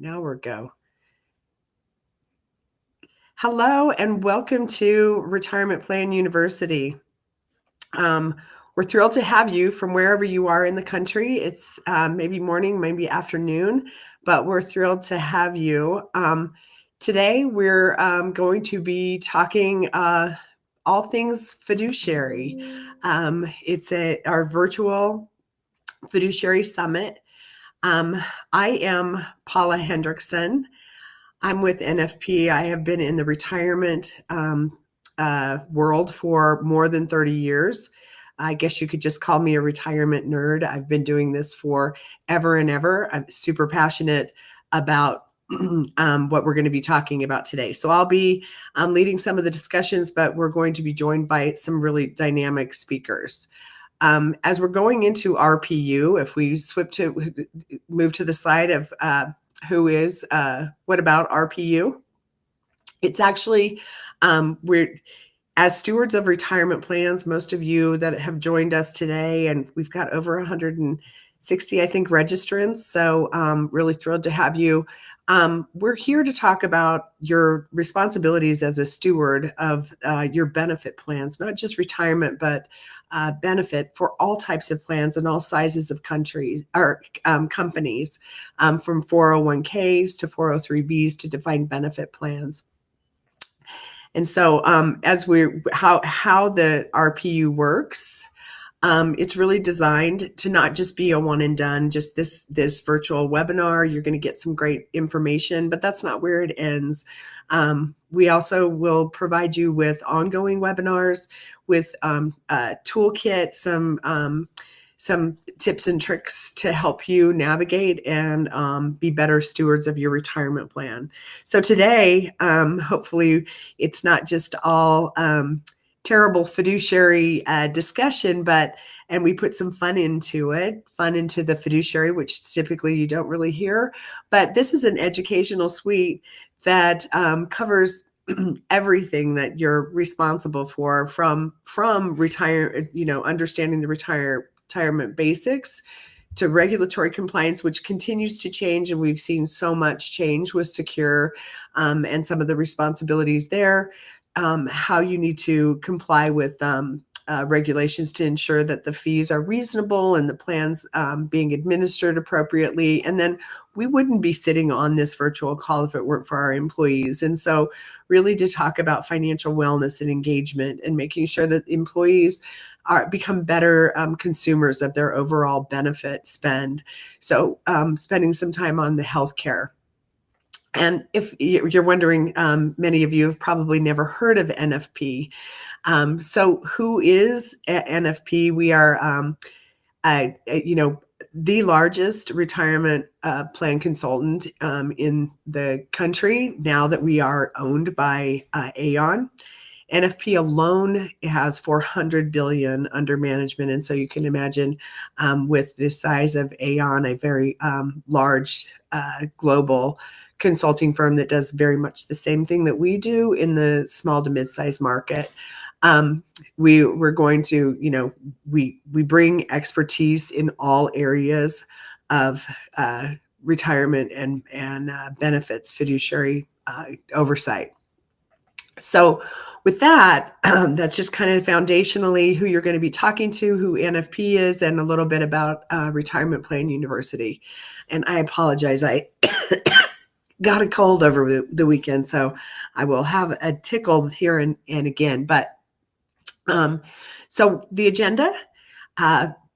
Now we're go. Hello and welcome to Retirement Plan University. We're thrilled to have you from wherever you are in the country. It's maybe morning, maybe afternoon, but we're thrilled to have you. Today we're going to be talking all things fiduciary. It's our virtual fiduciary summit. I am Paula Hendrickson. I'm with NFP. I have been in the retirement world for more than 30 years. I guess you could just call me a retirement nerd. I've been doing this for ever and ever. I'm super passionate about what we're going to be talking about today. So I'll be leading some of the discussions, but we're going to be joined by some really dynamic speakers. As we're going into RPU, if we move to the slide of what about RPU? It's actually, we're, as stewards of retirement plans, most of you that have joined us today, and we've got over 160, I think, registrants. So really thrilled to have you. We're here to talk about your responsibilities as a steward of your benefit plans, not just retirement, but benefit for all types of plans and all sizes of countries or companies, from 401ks to 403bs to defined benefit plans. And so how the RPU works, it's really designed to not just be a one and done, just this virtual webinar. You're going to get some great information, but that's not where it ends. We also will provide you with ongoing webinars with a toolkit, some tips and tricks to help you navigate and be better stewards of your retirement plan. So today, hopefully it's not just all terrible fiduciary discussion, and we put some fun into the fiduciary, which typically you don't really hear. But this is an educational suite that covers everything that you're responsible for, from understanding the retirement basics to regulatory compliance, which continues to change. And we've seen so much change with Secure and some of the responsibilities there, how you need to comply with regulations to ensure that the fees are reasonable and the plans being administered appropriately. And then we wouldn't be sitting on this virtual call if it weren't for our employees. And so really to talk about financial wellness and engagement and making sure that employees become better consumers of their overall benefit spend. So spending some time on the healthcare. And if you're wondering, many of you have probably never heard of NFP. So who is NFP? We are, the largest retirement plan consultant in the country now that we are owned by Aon. NFP alone has $400 billion under management. And so you can imagine with the size of Aon, a very large global consulting firm that does very much the same thing that we do in the small to mid-sized market. We're going to, we bring expertise in all areas of retirement and benefits, fiduciary oversight. So with that, that's just kind of foundationally who you're going to be talking to, who NFP is, and a little bit about Retirement Plan University. And I apologize, I got a cold over the weekend, so I will have a tickle here and again. But so the agenda,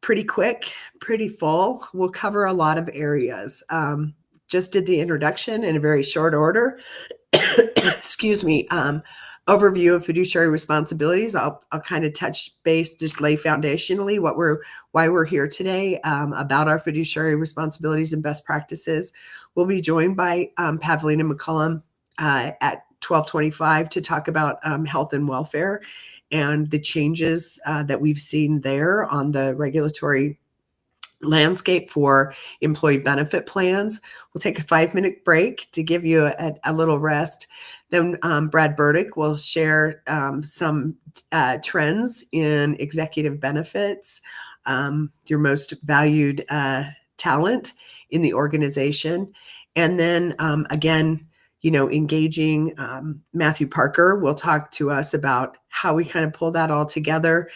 pretty quick, pretty full. We'll cover a lot of areas. Just did the introduction in a very short order. Excuse me. Overview of fiduciary responsibilities. I'll kind of touch base, just lay foundationally why we're here today, about our fiduciary responsibilities and best practices. We'll be joined by Pavlina McCullum at 12:25 to talk about health and welfare and the changes that we've seen there on the regulatory landscape for employee benefit plans. We'll take a 5-minute break to give you a little rest. Then Brad Burdick will share some trends in executive benefits, your most valued talent in the organization. And then again, engaging Matthew Parker will talk to us about how we kind of pull that all together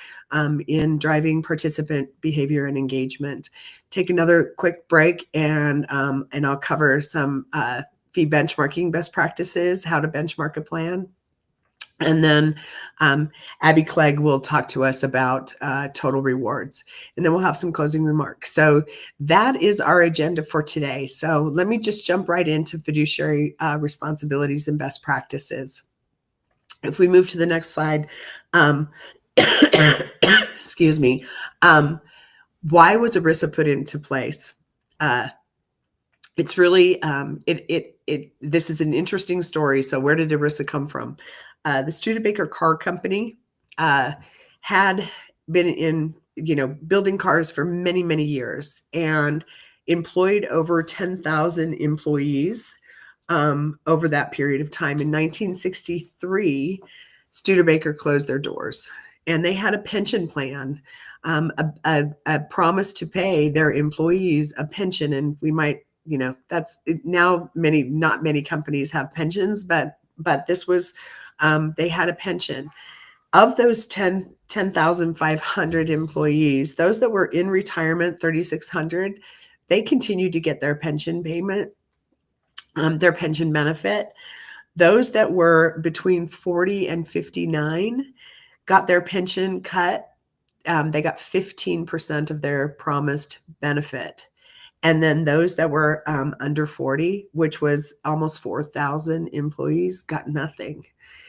in driving participant behavior and engagement. Take another quick break, and I'll cover some fee benchmarking best practices, how to benchmark a plan. And then Abby Clegg will talk to us about total rewards. And then we'll have some closing remarks. So that is our agenda for today. So let me just jump right into fiduciary responsibilities and best practices. If we move to the next slide, excuse me, why was ERISA put into place? It's really, this is an interesting story. So where did ERISA come from? The Studebaker Car Company had been in, building cars for many, many years and employed over 10,000 employees over that period of time. In 1963, Studebaker closed their doors, and they had a pension plan, a promise to pay their employees a pension. And we might, that's now not many companies have pensions, but this was, they had a pension. Of those 10,500 employees, those that were in retirement, 3,600, they continued to get their pension payment, their pension benefit. Those that were between 40 and 59 got their pension cut. They got 15% of their promised benefit. And then those that were under 40, which was almost 4,000 employees, got nothing.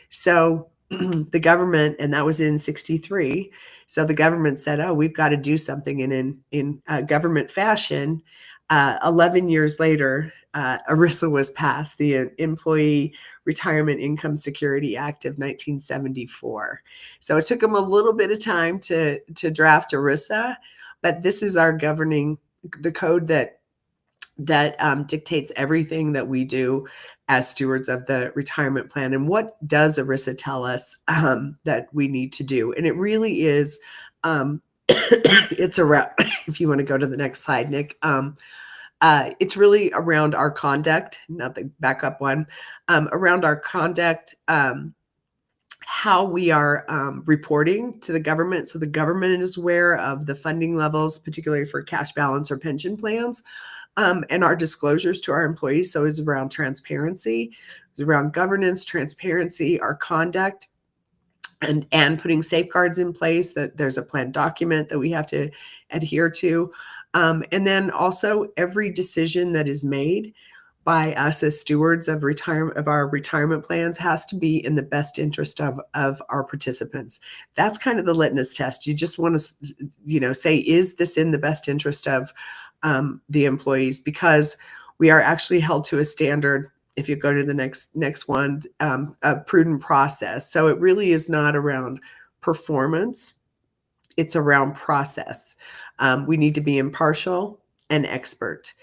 So the government, and that was in 63. So the government said, oh, we've got to do something. And in government fashion, 11 years later, ERISA was passed, the Employee Retirement Income Security Act of 1974. So it took them a little bit of time to draft ERISA, but this is our governing, the code that dictates everything that we do as stewards of the retirement plan. And what does ERISA tell us that we need to do? And it really is, it's around, if you want to go to the next slide, Nick, it's really around our conduct, not the backup one, around our conduct, how we are reporting to the government. So the government is aware of the funding levels, particularly for cash balance or pension plans, and our disclosures to our employees. So it's around transparency, it's around governance, transparency, our conduct, and putting safeguards in place, that there's a plan document that we have to adhere to. And then also every decision that is made by us as stewards of our retirement plans has to be in the best interest of our participants. That's kind of the litmus test. You just want to, say, is this in the best interest of the employees? Because we are actually held to a standard. If you go to the next one, a prudent process. So it really is not around performance. It's around process. We need to be impartial and expert.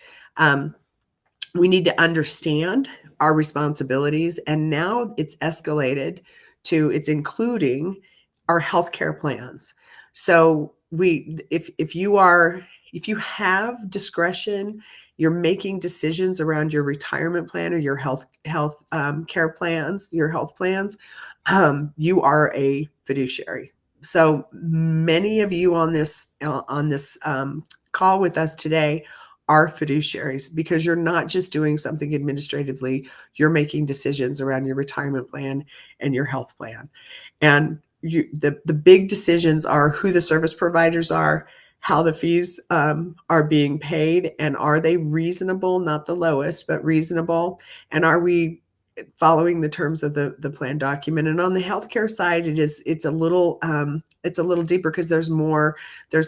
We need to understand our responsibilities, and now it's escalated to, it's including our healthcare plans. So if you have discretion, you're making decisions around your retirement plan or your health care plans, your health plans, you are a fiduciary. So many of you on this call with us today are fiduciaries, because you're not just doing something administratively, you're making decisions around your retirement plan and your health plan. And the big decisions are who the service providers are, how the fees are being paid, and are they reasonable, not the lowest, but reasonable, and are we following the terms of the plan document. And on the healthcare side, it's a little deeper, because there's the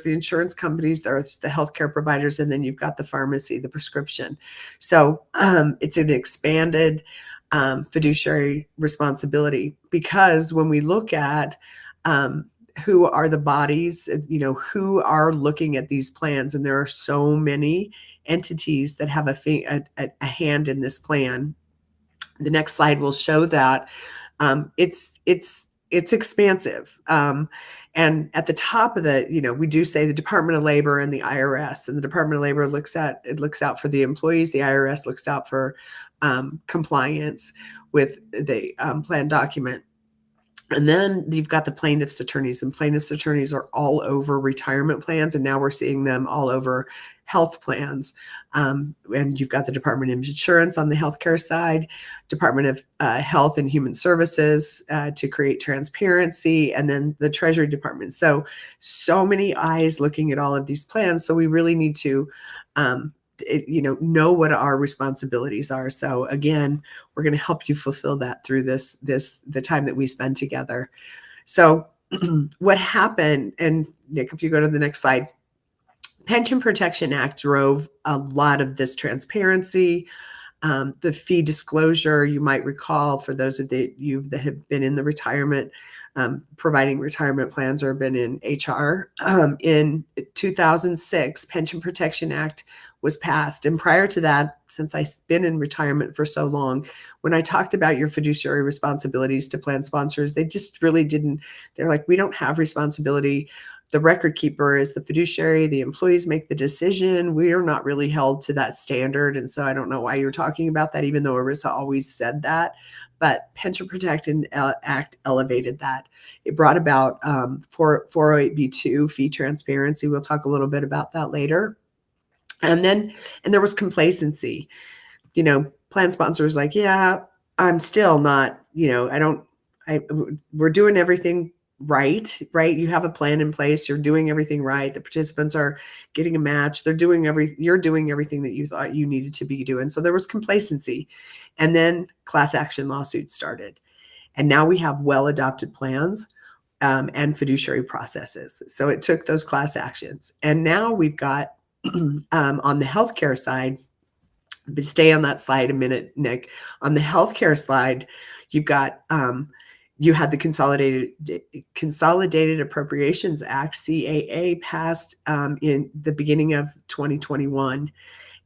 insurance companies, there's the healthcare providers, and then you've got the pharmacy, the prescription. So it's an expanded fiduciary responsibility, because when we look at who are the bodies, who are looking at these plans, and there are so many entities that have a hand in this plan. The next slide will show that it's expansive. And at the top of the, we do say the Department of Labor and the IRS, and the Department of Labor looks out for the employees. The IRS looks out for compliance with the plan document. And then you've got the plaintiff's attorneys, and plaintiff's attorneys are all over retirement plans. And now we're seeing them all over health plans. And you've got the Department of Insurance on the healthcare side, Department of Health and Human Services to create transparency, and then the Treasury Department. So many eyes looking at all of these plans. So we really need to know what our responsibilities are. So again, we're going to help you fulfill that through the time that we spend together. So what happened, and Nick, if you go to the next slide, Pension Protection Act drove a lot of this transparency. The fee disclosure, you might recall, for those of you that have been in the retirement, providing retirement plans or have been in HR, in 2006, Pension Protection Act was passed. And prior to that, since I've been in retirement for so long, when I talked about your fiduciary responsibilities to plan sponsors, they just really didn't, they're like, we don't have responsibility. The record keeper is the fiduciary. The employees make the decision. We are not really held to that standard. And so I don't know why you're talking about that, even though ERISA always said that. But Pension Protection Act elevated that. It brought about 408B2 fee transparency. We'll talk a little bit about that later. And there was complacency. Plan sponsors like, yeah, I'm still not, we're doing everything right? You have a plan in place. You're doing everything right. The participants are getting a match. You're doing everything that you thought you needed to be doing. So there was complacency. And then class action lawsuits started. And now we have well-adopted plans and fiduciary processes. So it took those class actions. And now we've got on the healthcare side, but stay on that slide a minute, Nick. On the healthcare slide, you've got you had the Consolidated Appropriations Act, CAA, passed in the beginning of 2021.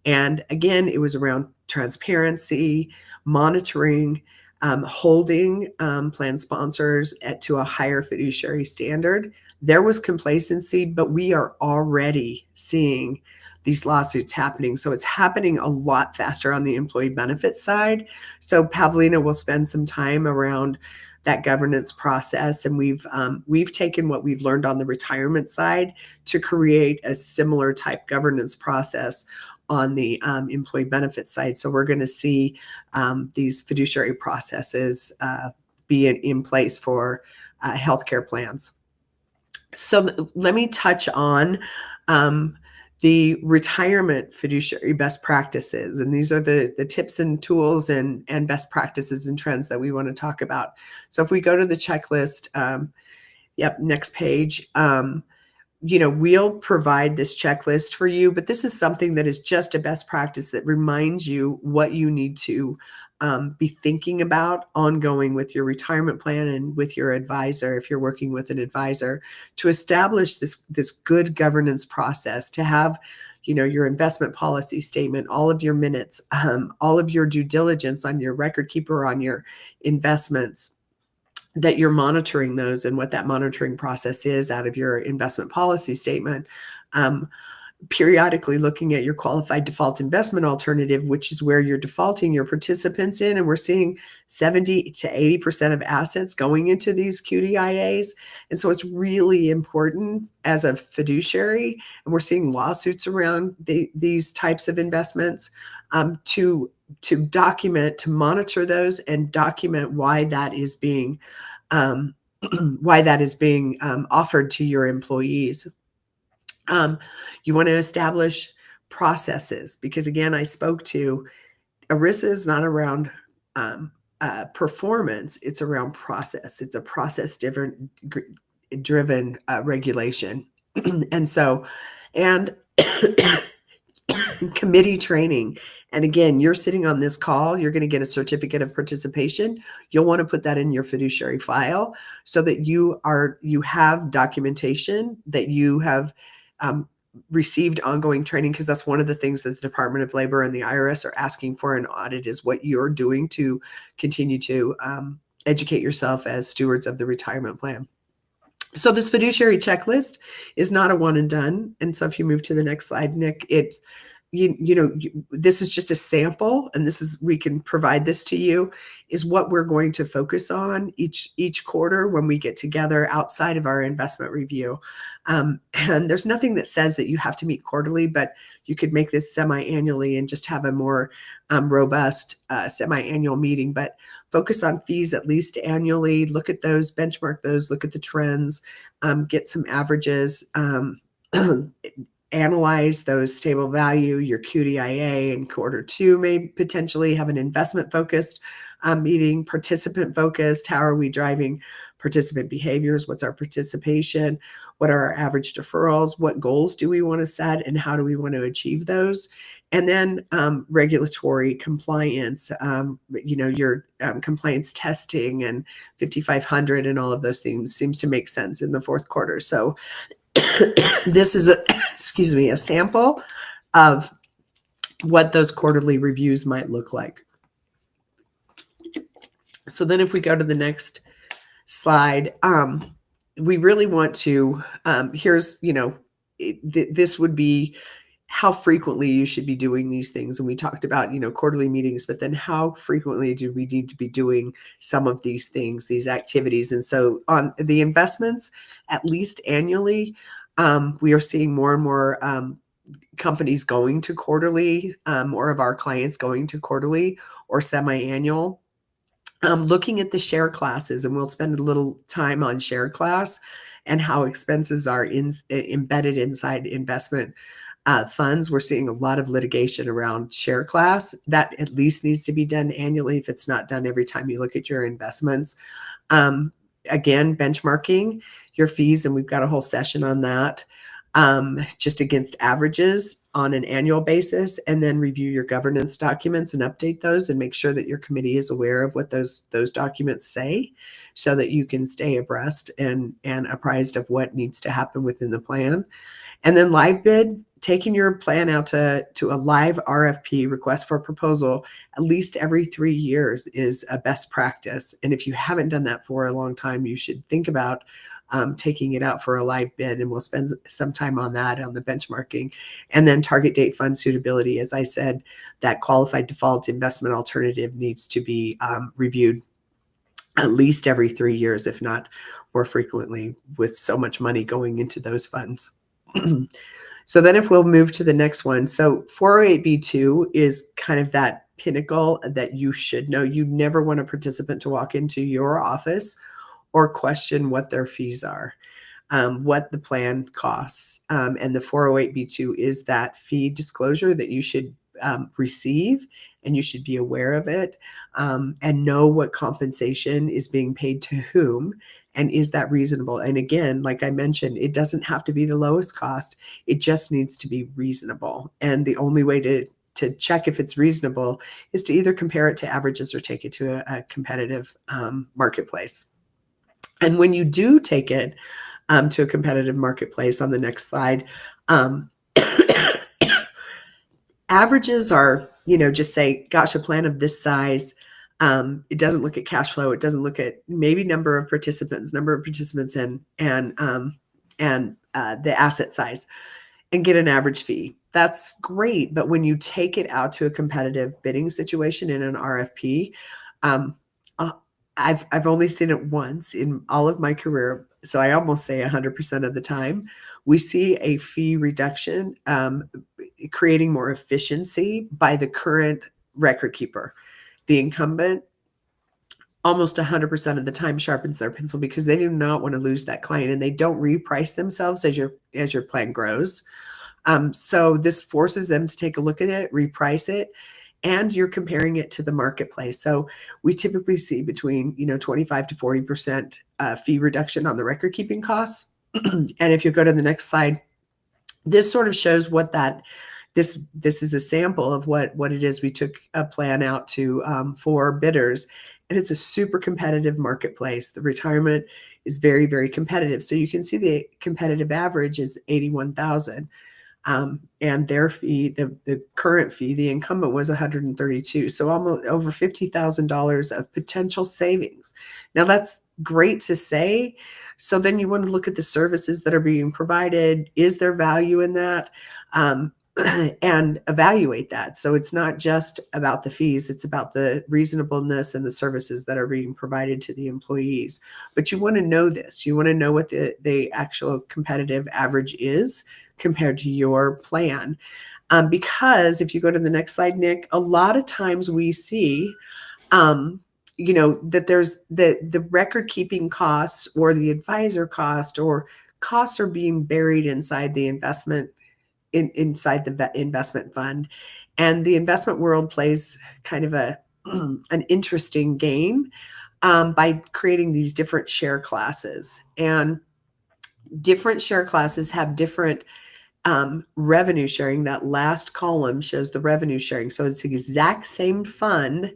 And again, it was around transparency, monitoring, holding plan sponsors to a higher fiduciary standard. There was complacency, but we are already seeing these lawsuits happening. So it's happening a lot faster on the employee benefits side. So Pavlina will spend some time around that governance process. And we've taken what we've learned on the retirement side to create a similar type governance process on the employee benefits side. So we're going to see these fiduciary processes be in place for healthcare plans. So let me touch on the retirement fiduciary best practices. And these are the tips and tools and best practices and trends that we want to talk about. So if we go to the checklist, next page, we'll provide this checklist for you, but this is something that is just a best practice that reminds you what you need to be thinking about ongoing with your retirement plan and with your advisor, if you're working with an advisor, to establish this good governance process, to have your investment policy statement, all of your minutes, all of your due diligence on your record keeper, on your investments, that you're monitoring those and what that monitoring process is out of your investment policy statement. Periodically looking at your qualified default investment alternative, which is where you're defaulting your participants in. And we're seeing 70 to 80% of assets going into these QDIAs. And so it's really important as a fiduciary, and we're seeing lawsuits around these types of investments, to document, to monitor those and document why that is being offered to your employees. You want to establish processes, because again, I spoke to ERISA is not around performance, it's around process. It's a process driven regulation. and committee training. And again, you're sitting on this call, you're going to get a certificate of participation. You'll want to put that in your fiduciary file so that you have documentation that you have received ongoing training, because that's one of the things that the Department of Labor and the IRS are asking for in audit, is what you're doing to continue to educate yourself as stewards of the retirement plan. So this fiduciary checklist is not a one and done. And so if you move to the next slide, Nick, it's, this is just a sample, and we can provide this to you, is what we're going to focus on each quarter when we get together outside of our investment review. And there's nothing that says that you have to meet quarterly, but you could make this semi-annually and just have a more robust semi-annual meeting. But focus on fees at least annually, look at those, benchmark those, look at the trends, get some averages, analyze those stable value, your QDIA in quarter two may potentially have an investment focused meeting, participant focused. How are we driving participant behaviors? What's our participation? What are our average deferrals? What goals do we want to set, and how do we want to achieve those? And then regulatory compliance, your compliance testing and 5,500 and all of those things seems to make sense in the fourth quarter. So this is a sample of what those quarterly reviews might look like. So then if we go to the next slide, we really want to, this would be how frequently you should be doing these things. And we talked about, quarterly meetings, but then how frequently do we need to be doing some of these things, these activities? And so on the investments, at least annually, we are seeing more and more companies going to quarterly, more of our clients going to quarterly or semi-annual. Looking at the share classes, and we'll spend a little time on share class and how expenses are embedded inside investment funds. We're seeing a lot of litigation around share class. That at least needs to be done annually if it's not done every time you look at your investments. Again, benchmarking your fees, and we've got a whole session on that, just against averages on an annual basis, and then review your governance documents and update those and make sure that your committee is aware of what those documents say, so that you can stay abreast and apprised of what needs to happen within the plan. And then live bid, taking your plan out to a live RFP, request for proposal, at least every 3 years is a best practice. And if you haven't done that for a long time, you should think about taking it out for a live bid, and we'll spend some time on that, on the benchmarking. And then target date fund suitability. As I said, that qualified default investment alternative needs to be reviewed at least every 3 years, if not more frequently, with so much money going into those funds. So then if we'll move to the next one. So 408B2 is kind of that pinnacle that you should know. You never want a participant to walk into your office or question what their fees are, what the plan costs. And the 408B2 is that fee disclosure that you should receive, and you should be aware of it, and know what compensation is being paid to whom, and is that reasonable? And again, like I mentioned, it doesn't have to be the lowest cost. It just needs to be reasonable. And the only way to check if it's reasonable is to either compare it to averages or take it to a competitive marketplace. And when you do take it to a competitive marketplace, on the next slide, averages are, just say, gosh, a plan of this size, it doesn't look at cash flow. It doesn't look at maybe number of participants and the asset size, and get an average fee. That's great. But when you take it out to a competitive bidding situation in an RFP, I've only seen it once in all of my career, so I almost say 100% of the time, we see a fee reduction, creating more efficiency by the current record keeper. The incumbent, almost 100% of the time, sharpens their pencil because they do not want to lose that client, and they don't reprice themselves as your plan grows. So this forces them to take a look at it, reprice it, and you're comparing it to the marketplace. So we typically see between 25 to 40% fee reduction on the record keeping costs. And if you go to the next slide, this sort of shows what that this is a sample of what it is. We took a plan out to for bidders, and it's a super competitive marketplace. The retirement is very, very competitive. So you can see the competitive average is $81,000. And their fee, the current fee, the incumbent was $132,000. So almost over $50,000 of potential savings. Now that's great to say, So then you want to look at the services that are being provided. Is there value in that? And evaluate that. So it's not just about the fees, it's about the reasonableness and the services that are being provided to the employees. But you want to know this. You want to know what the actual competitive average is compared to your plan. Because if you go to the next slide, Nick, a lot of times we see that there's the record keeping costs or the advisor cost or costs are being buried inside the investment inside the investment fund. And the investment world plays kind of an interesting game by creating these different share classes. And different share classes have different revenue sharing. That last column shows the revenue sharing. So it's the exact same fund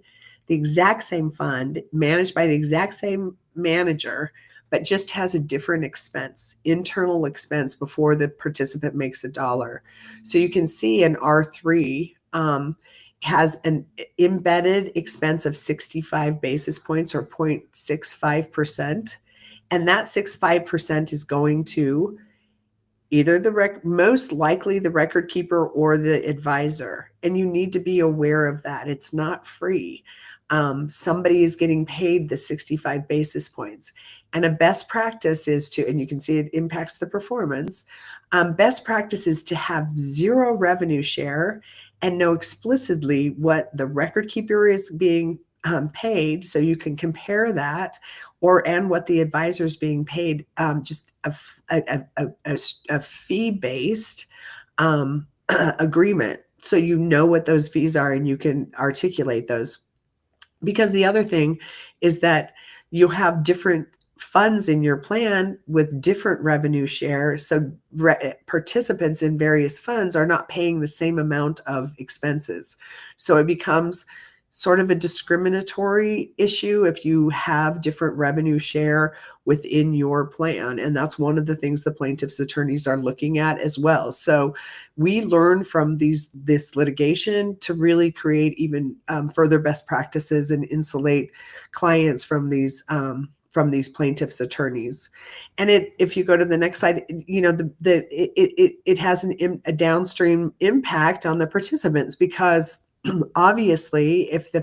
managed by the exact same manager, but just has a different expense, internal expense before the participant makes $1. So you can see an R3 has an embedded expense of 65 basis points or 0.65%. And that 65% is going to either most likely the record keeper or the advisor. And you need to be aware of that. It's not free. Somebody is getting paid the 65 basis points. And a best practice is to, and you can see it impacts the performance, best practice is to have zero revenue share and know explicitly what the record keeper is being paid, so you can compare that, and what the advisor is being paid, just a fee-based agreement, so you know what those fees are and you can articulate those. Because the other thing is that you have different funds in your plan with different revenue share. So participants in various funds are not paying the same amount of expenses. So it becomes sort of a discriminatory issue if you have different revenue share within your plan. And that's one of the things the plaintiff's attorneys are looking at as well. So we learn from this litigation to really create even further best practices and insulate clients from these plaintiffs' attorneys. And if you go to the next slide, it has a downstream impact on the participants, because obviously if the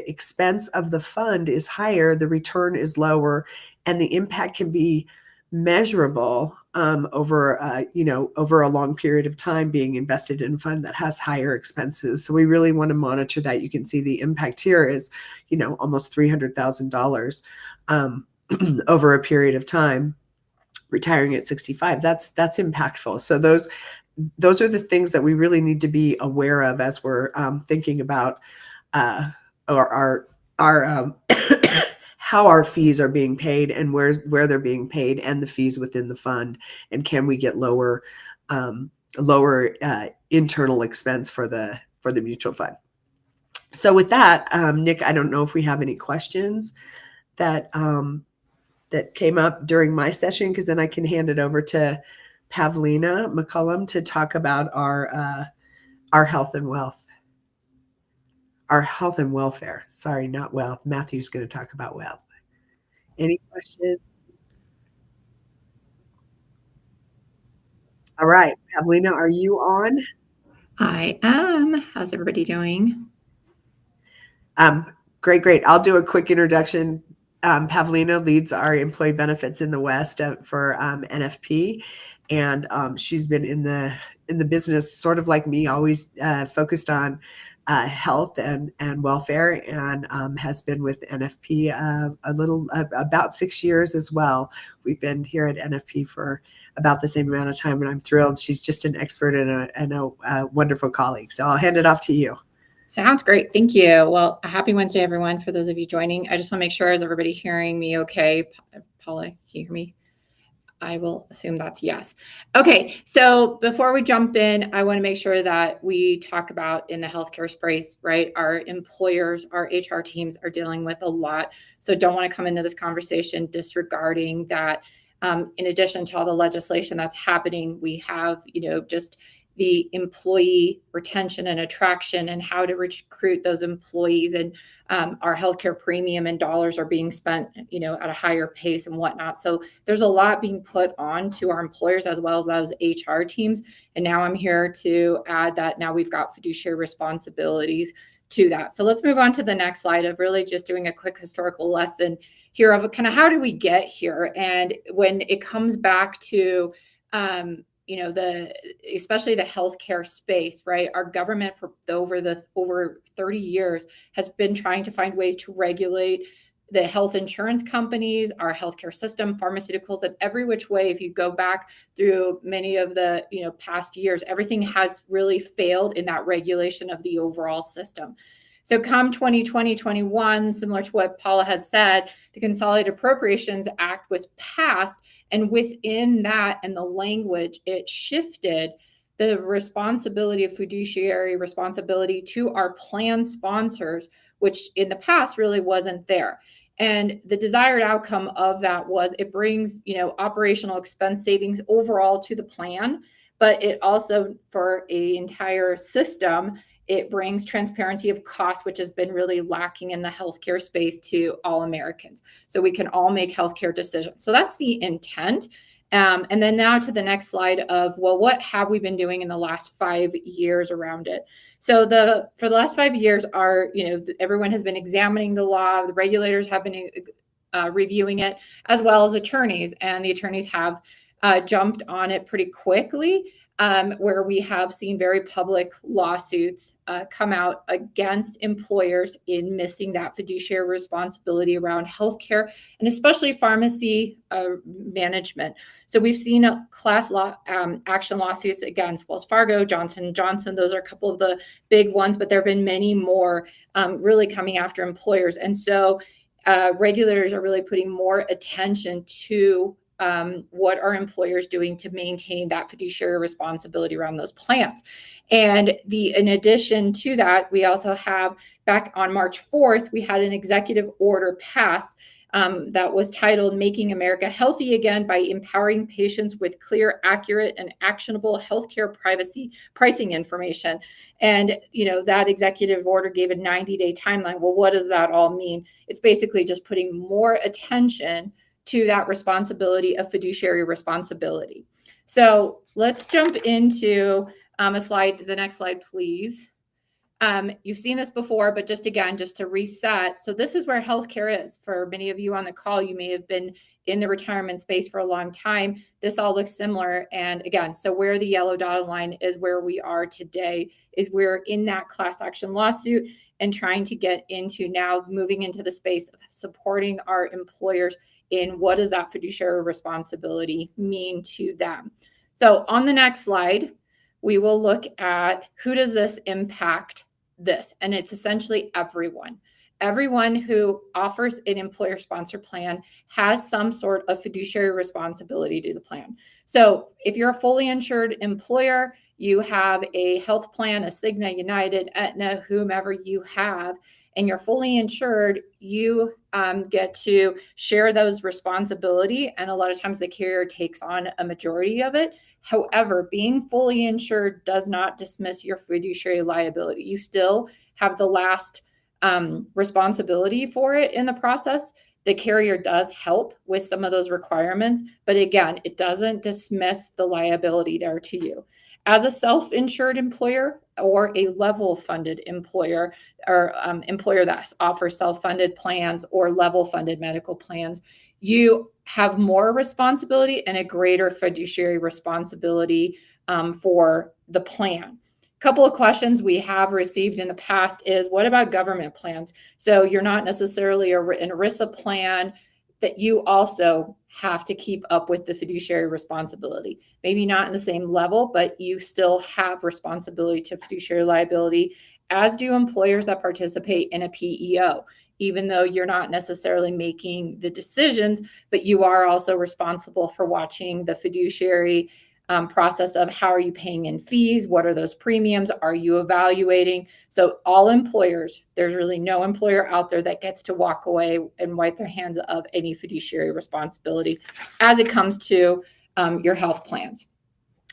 expense of the fund is higher, the return is lower, and the impact can be measurable over a long period of time being invested in a fund that has higher expenses. So we really want to monitor that. You can see the impact here is almost $300,000 over a period of time, retiring at 65. That's impactful. So those are the things that we really need to be aware of as we're thinking about our how our fees are being paid and where they're being paid, and the fees within the fund, and can we get lower internal expense for the mutual fund. So with that, Nick, I don't know if we have any questions that came up during my session, because then I can hand it over to Pavlina McCullum to talk about our health and wealth. Our health and welfare. Sorry, not wealth. Matthew's going to talk about wealth. Any questions? All right, Pavlina, are you on? I am. How's everybody doing? Great. I'll do a quick introduction. Pavlina leads our employee benefits in the West for NFP, and she's been in the business sort of like me, always focused on health and welfare, and has been with NFP about 6 years as well. We've been here at NFP for about the same amount of time, and I'm thrilled. She's just an expert and a wonderful colleague. So I'll hand it off to you. Sounds great. Thank you. Well, a happy Wednesday, everyone. For those of you joining, I just want to make sure, is everybody hearing me okay? Paula, can you hear me? I will assume that's yes. Okay, so before we jump in, I want to make sure that we talk about in the healthcare space, right? Our employers, our HR teams are dealing with a lot. So don't want to come into this conversation disregarding that. In addition to all the legislation that's happening, we have, just the employee retention and attraction and how to recruit those employees, and our healthcare premium and dollars are being spent, at a higher pace and whatnot. So there's a lot being put on to our employers as well as those HR teams. And now I'm here to add that now we've got fiduciary responsibilities to that. So let's move on to the next slide of really just doing a quick historical lesson here of kind of how do we get here. And when it comes back to, especially the healthcare space, right? Our government for over 30 years has been trying to find ways to regulate the health insurance companies, our healthcare system, pharmaceuticals, and every which way. If you go back through many of the past years, everything has really failed in that regulation of the overall system. So come 2020-21, similar to what Paula has said, the Consolidated Appropriations Act was passed, and within that and the language, it shifted the responsibility of fiduciary responsibility to our plan sponsors, which in the past really wasn't there. And the desired outcome of that was it brings, operational expense savings overall to the plan, but it also, for an entire system, it brings transparency of cost, which has been really lacking in the healthcare space to all Americans. So we can all make healthcare decisions. So that's the intent. And then now to the next slide of, well, what have we been doing in the last 5 years around it? So for the last 5 years, everyone has been examining the law. The regulators have been reviewing it, as well as attorneys, and the attorneys have jumped on it pretty quickly. Where we have seen very public lawsuits come out against employers in missing that fiduciary responsibility around healthcare and especially pharmacy management. So we've seen class action lawsuits against Wells Fargo, Johnson & Johnson. Those are a couple of the big ones, but there have been many more really coming after employers. And so regulators are really putting more attention to what are employers doing to maintain that fiduciary responsibility around those plans. And in addition to that, we also have, back on March 4th, we had an executive order passed that was titled Making America Healthy Again by Empowering Patients with Clear, Accurate, and Actionable Healthcare Pricing Information. And, that executive order gave a 90-day timeline. Well, what does that all mean? It's basically just putting more attention to that responsibility of fiduciary responsibility. So let's jump into the next slide, please. You've seen this before, but just to reset. So this is where healthcare is. For many of you on the call, you may have been in the retirement space for a long time. This all looks similar. And again, so where the yellow dotted line is where we are today, is we're in that class action lawsuit and trying to get into now moving into the space of supporting our employers in what does that fiduciary responsibility mean to them. So on the next slide, we will look at who does this impact this, and it's essentially everyone. Everyone who offers an employer-sponsored plan has some sort of fiduciary responsibility to the plan. So if you're a fully insured employer, you have a health plan, a Cigna, United, Aetna, whomever you have, and you're fully insured, you get to share those responsibility. And a lot of times the carrier takes on a majority of it. However, being fully insured does not dismiss your fiduciary liability. You still have the last responsibility for it in the process. The carrier does help with some of those requirements, but again, it doesn't dismiss the liability there to you. As a self-insured employer or a level-funded employer, or employer that offers self-funded plans or level-funded medical plans, you have more responsibility and a greater fiduciary responsibility for the plan. A couple of questions we have received in the past is, what about government plans? So you're not necessarily an ERISA plan, that you also have to keep up with the fiduciary responsibility. Maybe not in the same level, but you still have responsibility to fiduciary liability, as do employers that participate in a PEO, even though you're not necessarily making the decisions, but you are also responsible for watching the fiduciary process of how are you paying in fees? What are those premiums? Are you evaluating? So all employers, there's really no employer out there that gets to walk away and wipe their hands of any fiduciary responsibility as it comes to your health plans.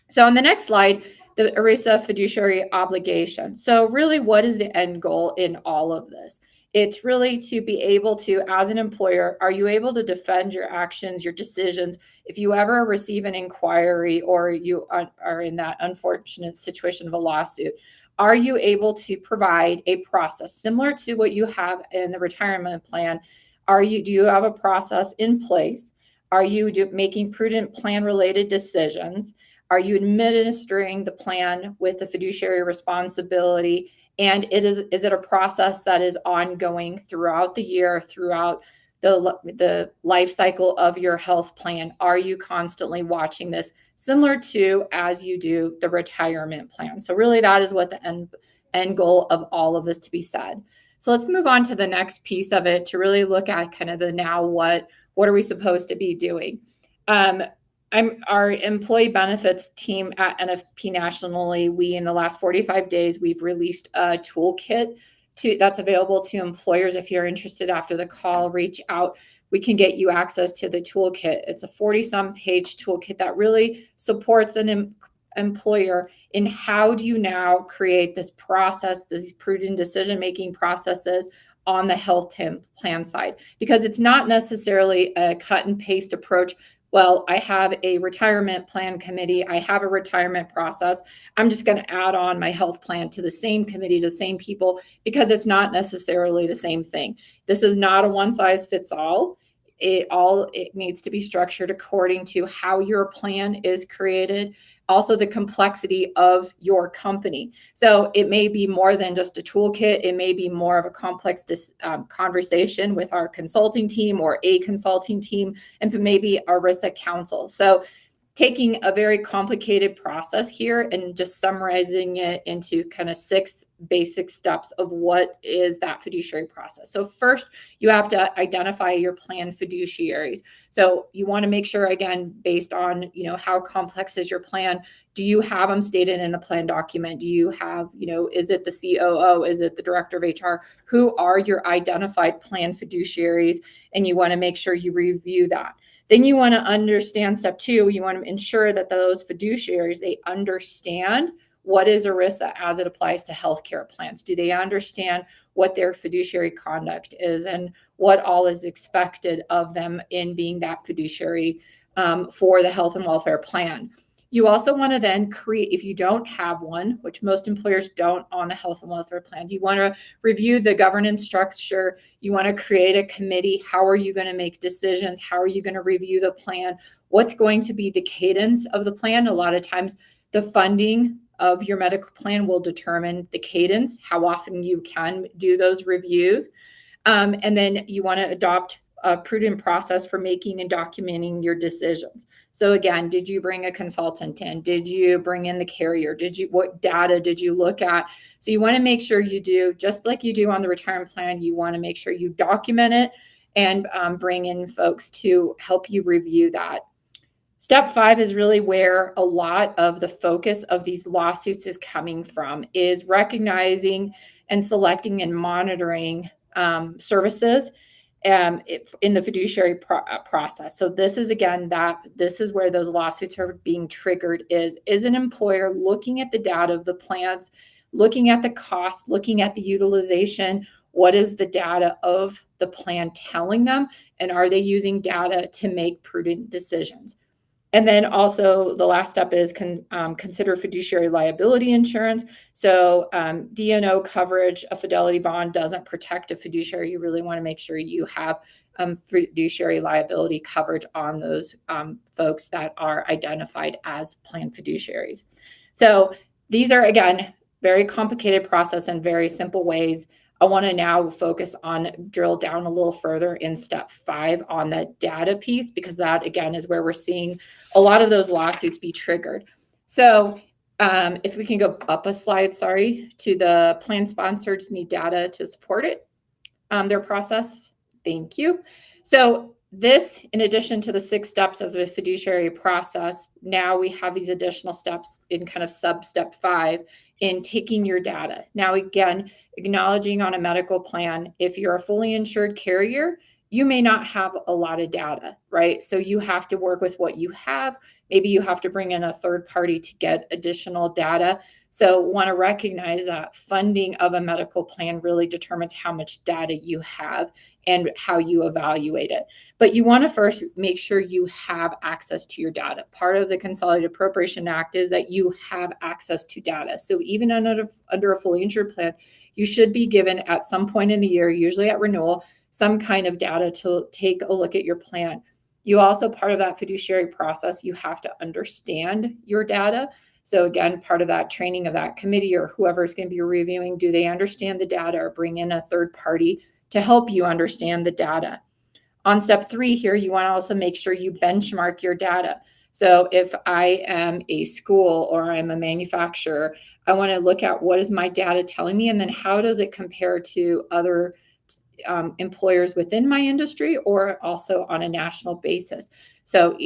So on the next slide, the ERISA fiduciary obligation. So really, what is the end goal in all of this? It's really to be able to, as an employer, are you able to defend your actions, your decisions? If you ever receive an inquiry or you are in that unfortunate situation of a lawsuit, are you able to provide a process similar to what you have in the retirement plan? Do you have a process in place? Are you making prudent plan related decisions? Are you administering the plan with the fiduciary responsibility? And is it a process that is ongoing throughout the year, throughout the life cycle of your health plan? Are you constantly watching this, similar to as you do the retirement plan? So really, that is what the end goal of all of this to be said. So let's move on to the next piece of it to really look at kind of the now what are we supposed to be doing? I'm our employee benefits team at NFP nationally. We, in the last 45 days, we've released a toolkit that's available to employers. If you're interested after the call, reach out. We can get you access to the toolkit. It's a 40-some page toolkit that really supports an employer in how do you now create this process, these prudent decision-making processes on the health plan side, because it's not necessarily a cut and paste approach. Well, I have a retirement plan committee. I have a retirement process. I'm just going to add on my health plan to the same committee, to the same people, because it's not necessarily the same thing. This is not a one size fits all. It needs to be structured according to how your plan is created, also the complexity of your company. So it may be more than just a toolkit. It may be more of a complex conversation with our consulting team or a consulting team, and maybe our RISA counsel. So taking a very complicated process here and just summarizing it into kind of 6 basic steps of what is that fiduciary process. So first, you have to identify your plan fiduciaries. So you want to make sure, again, based on, how complex is your plan? Do you have them stated in the plan document? Do you have, is it the COO? Is it the director of HR? Who are your identified plan fiduciaries? And you want to make sure you review that. Then you want to understand step 2, you want to ensure that those fiduciaries, they understand what is ERISA as it applies to healthcare plans. Do they understand what their fiduciary conduct is and what all is expected of them in being that fiduciary for the health and welfare plan? You also want to then create, if you don't have one, which most employers don't on the health and welfare plans, you want to review the governance structure. You want to create a committee. How are you going to make decisions? How are you going to review the plan? What's going to be the cadence of the plan? A lot of times the funding of your medical plan will determine the cadence, how often you can do those reviews. And then you want to adopt a prudent process for making and documenting your decisions. So again, did you bring a consultant in? Did you bring in the carrier? What data did you look at? So you want to make sure you do, just like you do on the retirement plan, you want to make sure you document it and bring in folks to help you review that. Step 5 is really where a lot of the focus of these lawsuits is coming from, is recognizing and selecting and monitoring services in the fiduciary process. So this is, again, this is where those lawsuits are being triggered, is an employer looking at the data of the plans, looking at the cost, looking at the utilization. What is the data of the plan telling them? And are they using data to make prudent decisions? And then also the last step is consider fiduciary liability insurance. So D&O coverage, a fidelity bond doesn't protect a fiduciary. You really want to make sure you have fiduciary liability coverage on those folks that are identified as plan fiduciaries. So these are, again, very complicated process and very simple ways. I want to now focus on drill down a little further in step 5 on the data piece, because that, again, is where we're seeing a lot of those lawsuits be triggered. So if we can go up a slide, to the plan sponsors need data to support it, their process. Thank you. So this, in addition to the 6 steps of the fiduciary process, now we have these additional steps in kind of sub-step 5 in taking your data. Now, again, acknowledging on a medical plan, if you're a fully insured carrier, you may not have a lot of data, right? So you have to work with what you have, Maybe you have to bring in a third party to get additional data. So want to recognize that funding of a medical plan really determines how much data you have and how you evaluate it. But you want to first make sure you have access to your data. Part of the Consolidated Appropriation Act is that you have access to data. So even under a fully insured plan, you should be given at some point in the year, usually at renewal, some kind of data to take a look at your plan. You also, part of that fiduciary process, you have to understand your data. So again, part of that training of that committee or whoever is going to be reviewing, do they understand the data, or bring in a third party to help you understand the data? On step 3 here, you want to also make sure you benchmark your data. So if I am a school or I'm a manufacturer, I want to look at what is my data telling me, and then how does it compare to other employers within my industry or also on a national basis. So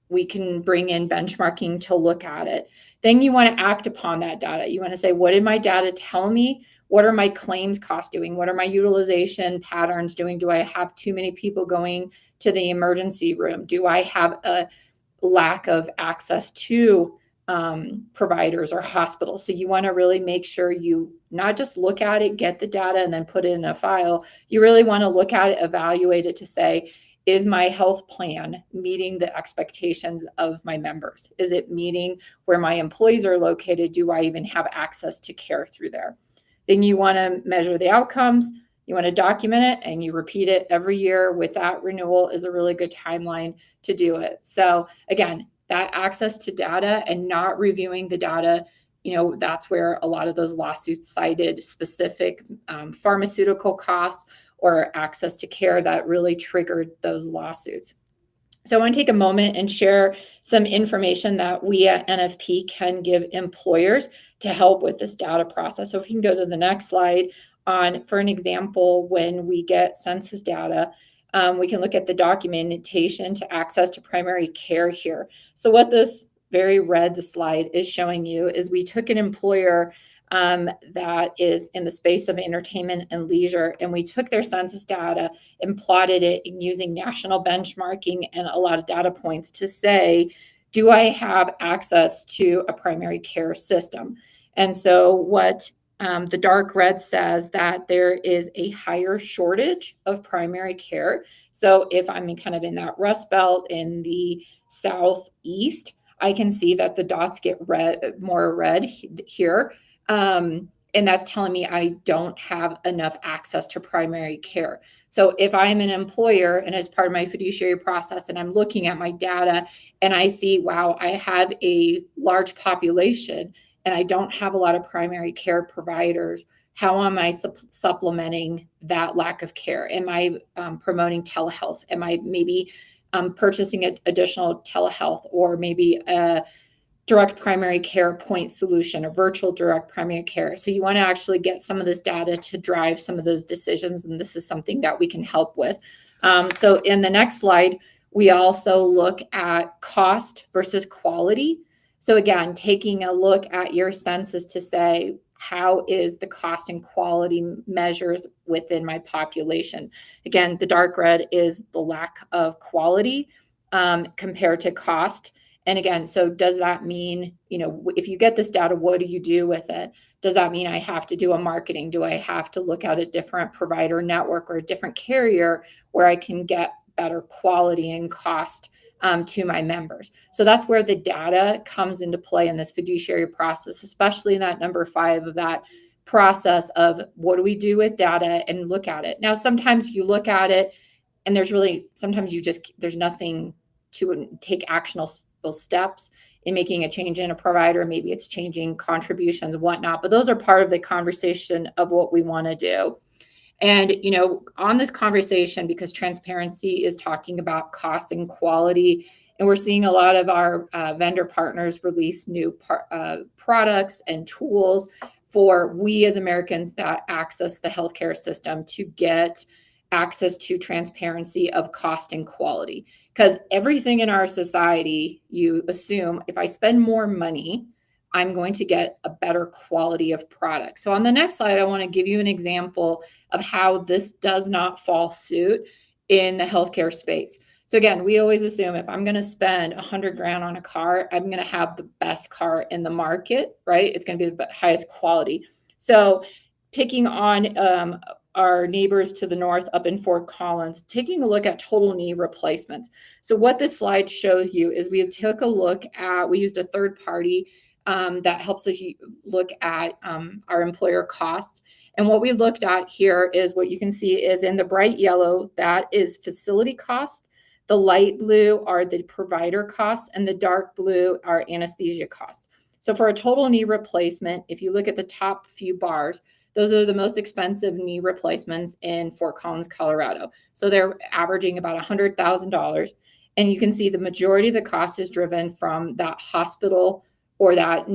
we can bring in benchmarking to look at it. Then you want to act upon that data. You want to say, what did my data tell me? What are my claims costs doing? What are my utilization patterns doing? Do I have too many people going to the emergency room? Do I have a lack of access to providers or hospitals? So you want to really make sure you not just look at it, get the data, and then put it in a file. You really want to look at it, evaluate it to say, is my health plan meeting the expectations of my members? Is it meeting where my employees are located? Do I even have access to care through there? Then you want to measure the outcomes. You want to document it, and you repeat it every year. With that renewal is a really good timeline to do it. So again, that access to data and not reviewing the data, that's where a lot of those lawsuits cited specific pharmaceutical costs or access to care that really triggered those lawsuits. So I want to take a moment and share some information that we at NFP can give employers to help with this data process. So if you can go to the next slide for an example, when we get census data, we can look at the documentation to access to primary care here. So what this very red slide is showing you is we took an employer that is in the space of entertainment and leisure, and we took their census data and plotted it using national benchmarking and a lot of data points to say, do I have access to a primary care system? And so what the dark red says that there is a higher shortage of primary care. So if I'm kind of in that Rust Belt in the Southeast, I can see that the dots get more red here. And that's telling me I don't have enough access to primary care. So if I'm an employer and as part of my fiduciary process and I'm looking at my data and I see, wow, I have a large population and I don't have a lot of primary care providers, how am I supplementing that lack of care? Am I promoting telehealth? Am I maybe purchasing additional telehealth, or maybe a direct primary care point solution, or virtual direct primary care? So you want to actually get some of this data to drive some of those decisions, and this is something that we can help with. So in the next slide, we also look at cost versus quality. So again, taking a look at your census to say, how is the cost and quality measures within my population? Again, the dark red is the lack of quality compared to cost. And again, so does that mean, if you get this data, what do you do with it? Does that mean I have to do a marketing? Do I have to look at a different provider network or a different carrier where I can get better quality and cost to my members? So that's where the data comes into play in this fiduciary process, especially in that number 5 of that process of what do we do with data and look at it. Now, sometimes you look at it and there's nothing to take actionable steps in making a change in a provider. Maybe it's changing contributions, whatnot, but those are part of the conversation of what we want to do. And, on this conversation, because transparency is talking about cost and quality, and we're seeing a lot of our vendor partners release new products and tools for we as Americans that access the healthcare system to get access to transparency of cost and quality. Because everything in our society, you assume if I spend more money, I'm going to get a better quality of product. So on the next slide, I want to give you an example of how this does not fall suit in the healthcare space. So again, we always assume if I'm going to spend 100 grand on a car, I'm going to have the best car in the market, right? It's going to be the highest quality. So picking on our neighbors to the north up in Fort Collins, taking a look at total knee replacements. So what this slide shows you is we took a look at, we used a third party that helps us look at our employer costs. And what we looked at here is what you can see is in the bright yellow, that is facility cost. The light blue are the provider costs, and the dark blue are anesthesia costs. So for a total knee replacement, if you look at the top few bars, those are the most expensive knee replacements in Fort Collins, Colorado. So they're averaging about $100,000. And you can see the majority of the cost is driven from that hospital or that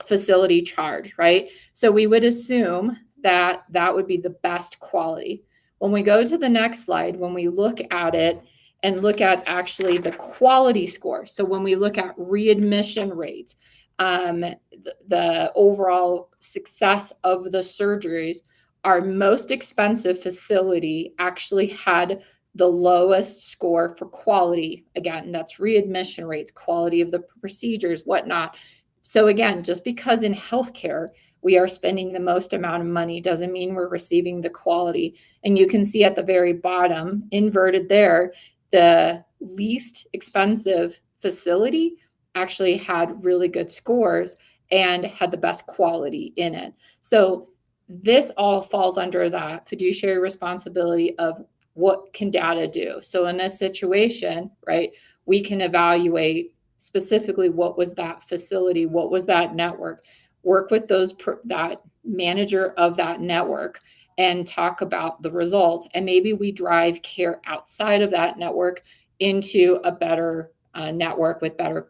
facility charge, right? So we would assume that that would be the best quality. When we go to the next slide, when we look at it and look at actually the quality score. So when we look at readmission rates, the overall success of the surgeries, our most expensive facility actually had the lowest score for quality. Again, that's readmission rates, quality of the procedures, whatnot. So again, just because in healthcare we are spending the most amount of money doesn't mean we're receiving the quality. And you can see at the very bottom, inverted there, the least expensive facility actually had really good scores and had the best quality in it. So this all falls under that fiduciary responsibility of what can data do. So in this situation, right, we can evaluate specifically what was that facility, what was that network, work with that manager of that network and talk about the results. And maybe we drive care outside of that network into a better network with better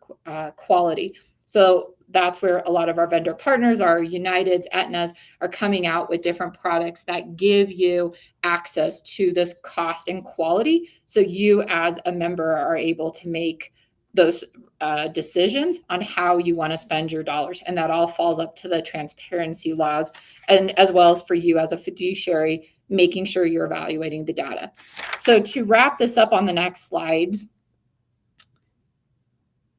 quality. So that's where a lot of our vendor partners, our Uniteds, Aetnas, are coming out with different products that give you access to this cost and quality. So you as a member are able to make those decisions on how you want to spend your dollars. And that all falls up to the transparency laws, and as well as for you as a fiduciary, making sure you're evaluating the data. So to wrap this up on the next slides,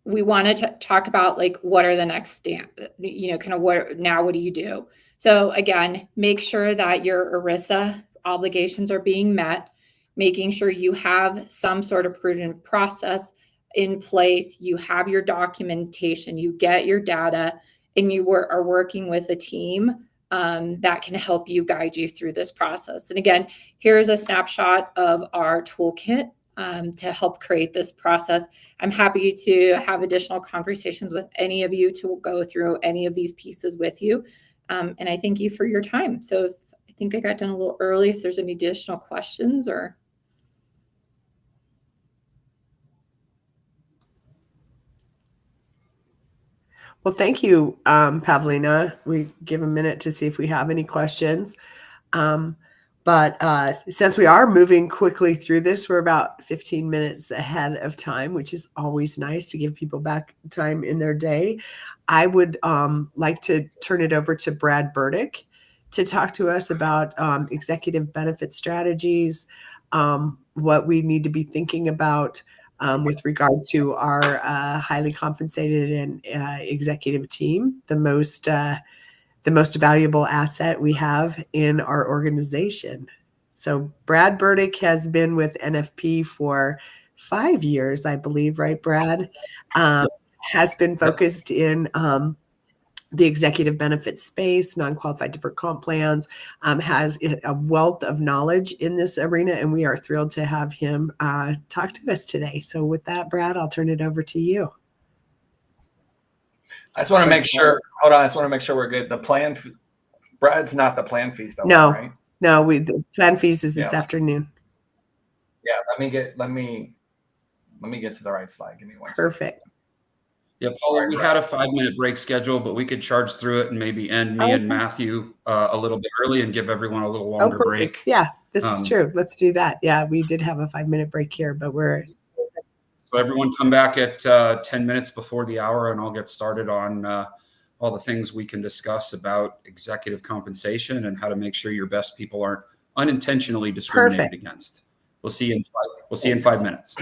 we want to talk about like what are the next step, kind of what do you do? So again, make sure that your ERISA obligations are being met, making sure you have some sort of prudent process in place, you have your documentation, you get your data, and you are working with a team that can help you guide you through this process. And again, here's a snapshot of our toolkit to help create this process. I'm happy to have additional conversations with any of you to go through any of these pieces with you. And I thank you for your time. So I think I got done a little early. If there's any additional questions or. Well, thank you, Pavlina. We give a minute to see if we have any questions. But since we are moving quickly through this, we're about 15 minutes ahead of time, which is always nice to give people back time in their day. I would like to turn it over to Brad Burdick to talk to us about executive benefit strategies, what we need to be thinking about with regard to our highly compensated and executive team, the most valuable asset we have in our organization. So Brad Burdick has been with NFP for 5 years, I believe, right, Brad? Has been focused in the executive benefit space, non-qualified deferred comp plans, has a wealth of knowledge in this arena, and we are thrilled to have him talk to us today. So with that, Brad, I'll turn it over to you. I just want to make sure, hold on, I just want to make sure we're good. The plan, Brad's not the plan fees though, No, right? no, the plan fees is this afternoon. Yeah, let me get to the right slide. Give me one Perfect. second. Yeah, Paula, we had a 5-minute break schedule, but we could charge through it and maybe end me and Matthew a little bit early and give everyone a little longer break. Yeah, this is true. Let's do that. Yeah, we did have a 5-minute break here, but we're. So everyone come back at 10 minutes before the hour, and I'll get started on all the things we can discuss about executive compensation and how to make sure your best people aren't unintentionally discriminated against. We'll see you in 5 minutes. We'll see you in Thanks. 5 minutes.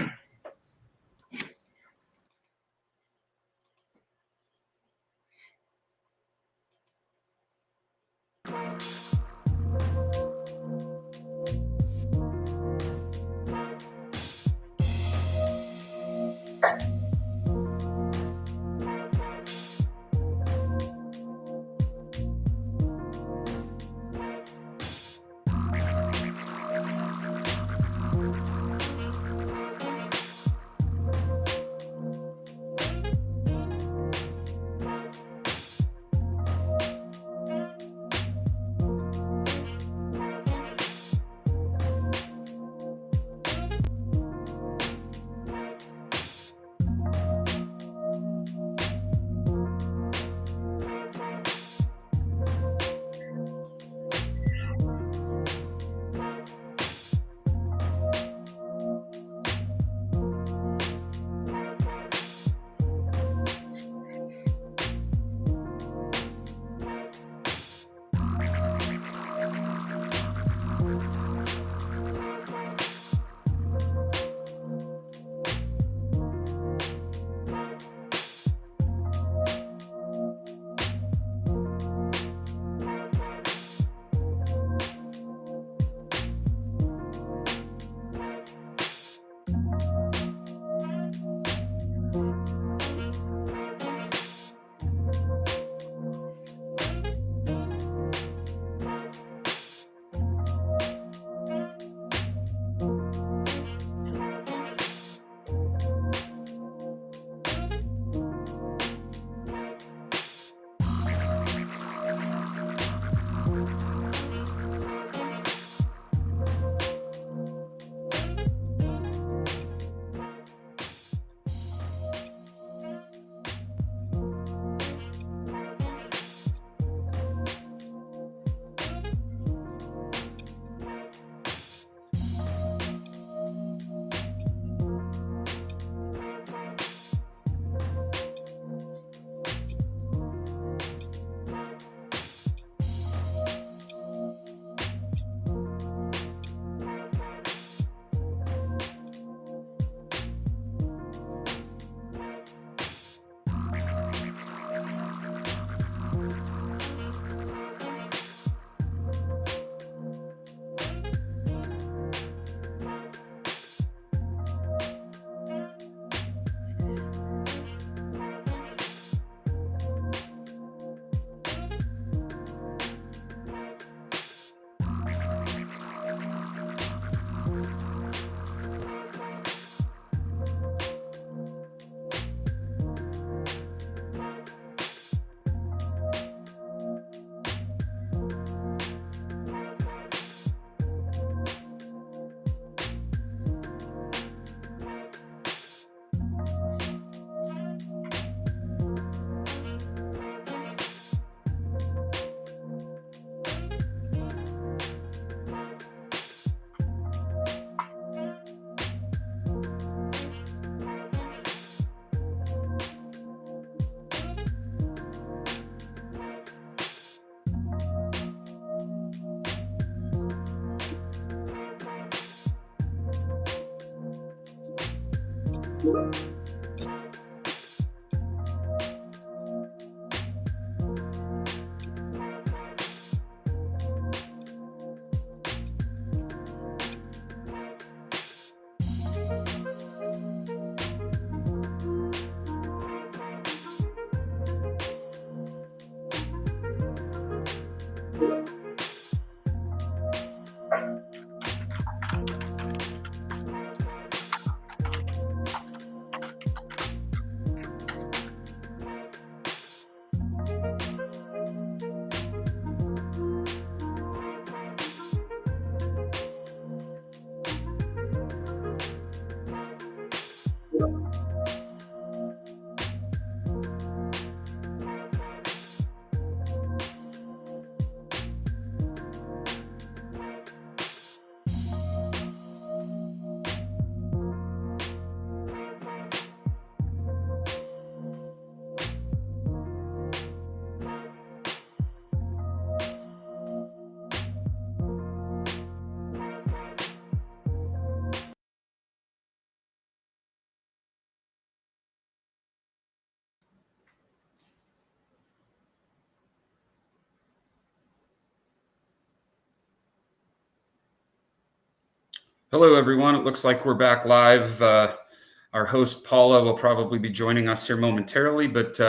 Hello, everyone. It looks like we're back live. Our host, Paula, will probably be joining us here momentarily, but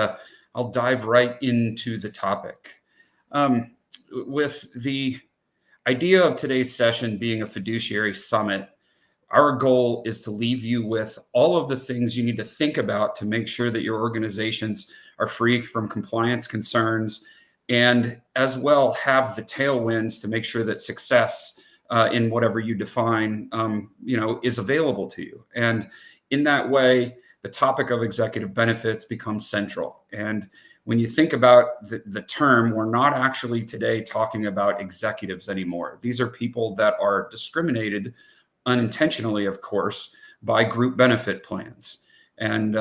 I'll dive right into the topic. With the idea of today's session being a fiduciary summit, our goal is to leave you with all of the things you need to think about to make sure that your organizations are free from compliance concerns, and as well have the tailwinds to make sure that success in whatever you define, is available to you. And in that way, the topic of executive benefits becomes central. And when you think about the term, we're not actually today talking about executives anymore. These are people that are discriminated unintentionally, of course, by group benefit plans. And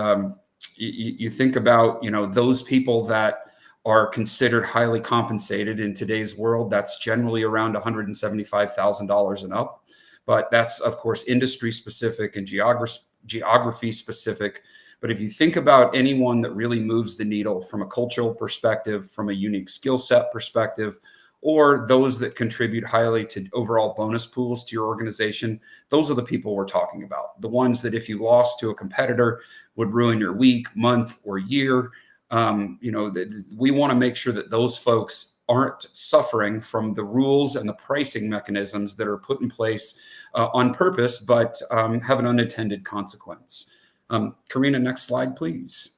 you think about, those people that are considered highly compensated in today's world. That's generally around $175,000 and up. But that's, of course, industry specific and geography specific. But if you think about anyone that really moves the needle from a cultural perspective, from a unique skill set perspective, or those that contribute highly to overall bonus pools to your organization, those are the people we're talking about. The ones that if you lost to a competitor would ruin your week, month, or year. We want to make sure that those folks aren't suffering from the rules and the pricing mechanisms that are put in place on purpose, but have an unintended consequence. Karina, next slide, please.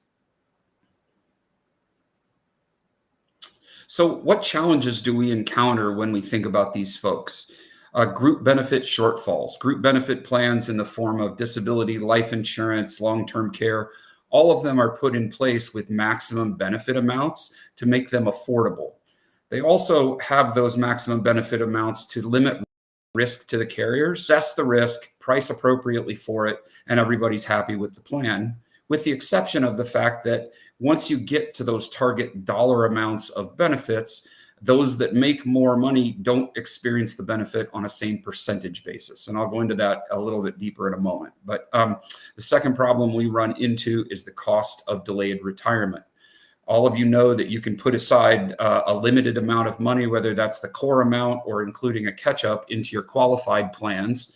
So what challenges do we encounter when we think about these folks? Group benefit shortfalls, group benefit plans in the form of disability, life insurance, long-term care, all of them are put in place with maximum benefit amounts to make them affordable. They also have those maximum benefit amounts to limit risk to the carriers, assess the risk, price appropriately for it, and everybody's happy with the plan, with the exception of the fact that once you get to those target dollar amounts of benefits, those that make more money don't experience the benefit on a same percentage basis. And I'll go into that a little bit deeper in a moment. But the second problem we run into is the cost of delayed retirement. All of you know that you can put aside a limited amount of money, whether that's the core amount or including a catch-up into your qualified plans.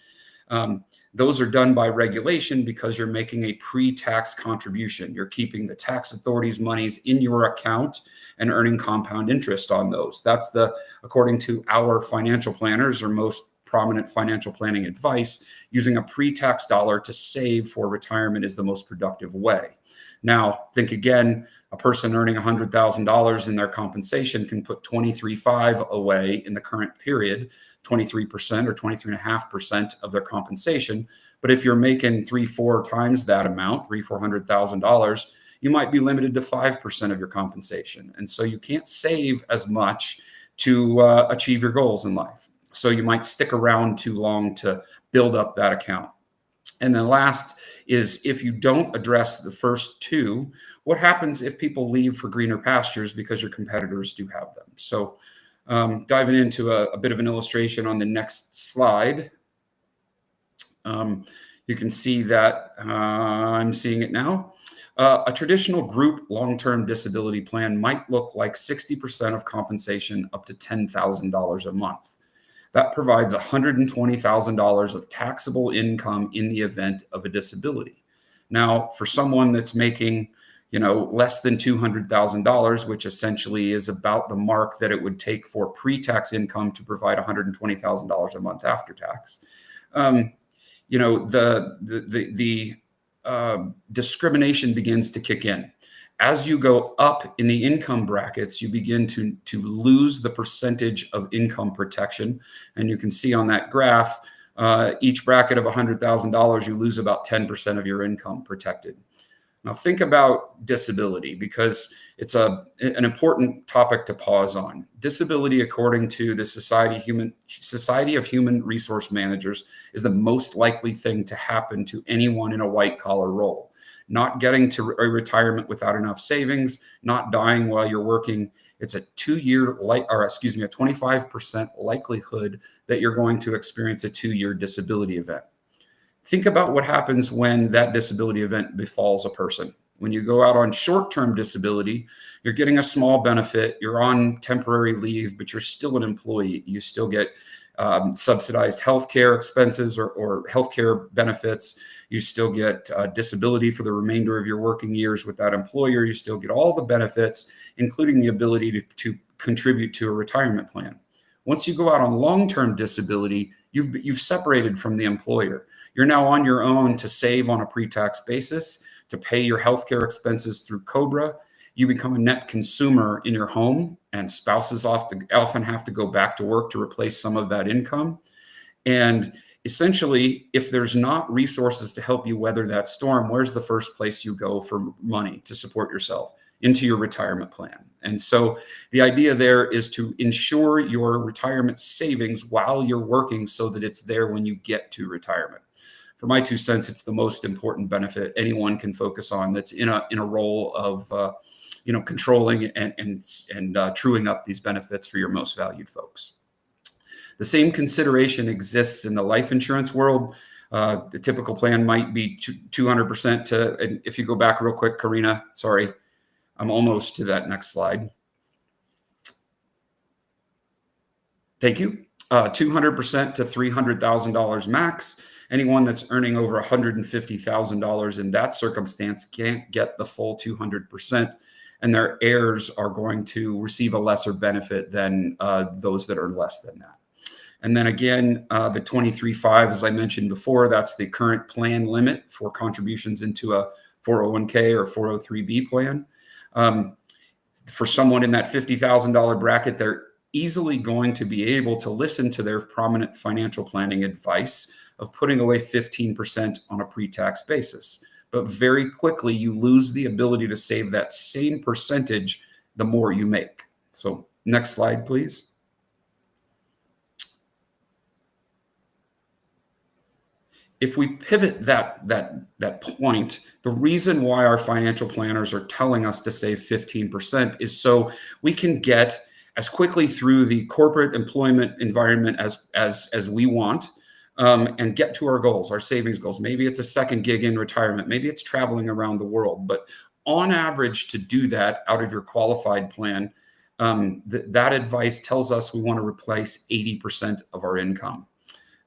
Those are done by regulation because you're making a pre-tax contribution. You're keeping the tax authority's monies in your account and earning compound interest on those. That's according to our financial planners or most prominent financial planning advice, using a pre-tax dollar to save for retirement is the most productive way. Now, think again, a person earning $100,000 in their compensation can put $23,500 away in the current period, 23% or 23.5% of their compensation. But if you're making 3-4 times that amount, $400,000, you might be limited to 5% of your compensation. And so you can't save as much to achieve your goals in life. So you might stick around too long to build up that account. And then last is if you don't address the first two, what happens if people leave for greener pastures because your competitors do have them? So diving into a bit of an illustration on the next slide, you can see that I'm seeing it now. A traditional group long-term disability plan might look like 60% of compensation up to $10,000 a month. That provides $120,000 of taxable income in the event of a disability. Now, for someone that's making, less than $200,000, which essentially is about the mark that it would take for pre-tax income to provide $120,000 a month after tax, the discrimination begins to kick in. As you go up in the income brackets, you begin to lose the percentage of income protection. And you can see on that graph, each bracket of $100,000, you lose about 10% of your income protected. Now think about disability, because it's an important topic to pause on. Disability, according to the Society of Human Resource Managers, is the most likely thing to happen to anyone in a white-collar role. Not getting to a retirement without enough savings, not dying while you're working. It's a 25% likelihood that you're going to experience a 2-year disability event. Think about what happens when that disability event befalls a person. When you go out on short-term disability, you're getting a small benefit, you're on temporary leave, but you're still an employee. You still get subsidized healthcare expenses or healthcare benefits. You still get disability for the remainder of your working years with that employer. You still get all the benefits, including the ability to contribute to a retirement plan. Once you go out on long-term disability, you've separated from the employer. You're now on your own to save on a pre-tax basis, to pay your healthcare expenses through COBRA. You become a net consumer in your home, and spouses often have to go back to work to replace some of that income. And essentially, if there's not resources to help you weather that storm, where's the first place you go for money to support yourself? Into your retirement plan. And so the idea there is to ensure your retirement savings while you're working so that it's there when you get to retirement. For my 2 cents, it's the most important benefit anyone can focus on that's in a role of controlling and truing up these benefits for your most valued folks. The same consideration exists in the life insurance world. The typical plan might be 200% to, and if you go back real quick, Karina, sorry, I'm almost to that next slide. Thank you. 200% to $300,000 max. Anyone that's earning over $150,000 in that circumstance can't get the full 200%, and their heirs are going to receive a lesser benefit than those that are less than that. And then again, the 23.5, as I mentioned before, that's the current plan limit for contributions into a 401k or 403b plan. For someone in that $50,000 bracket, they're easily going to be able to listen to their prominent financial planning advice of putting away 15% on a pre-tax basis. But very quickly, you lose the ability to save that same percentage the more you make. So next slide, please. If we pivot that point, the reason why our financial planners are telling us to save 15% is so we can get as quickly through the corporate employment environment as we want, and get to our goals, our savings goals. Maybe it's a second gig in retirement. Maybe it's traveling around the world. But on average, to do that out of your qualified plan, that advice tells us we want to replace 80% of our income.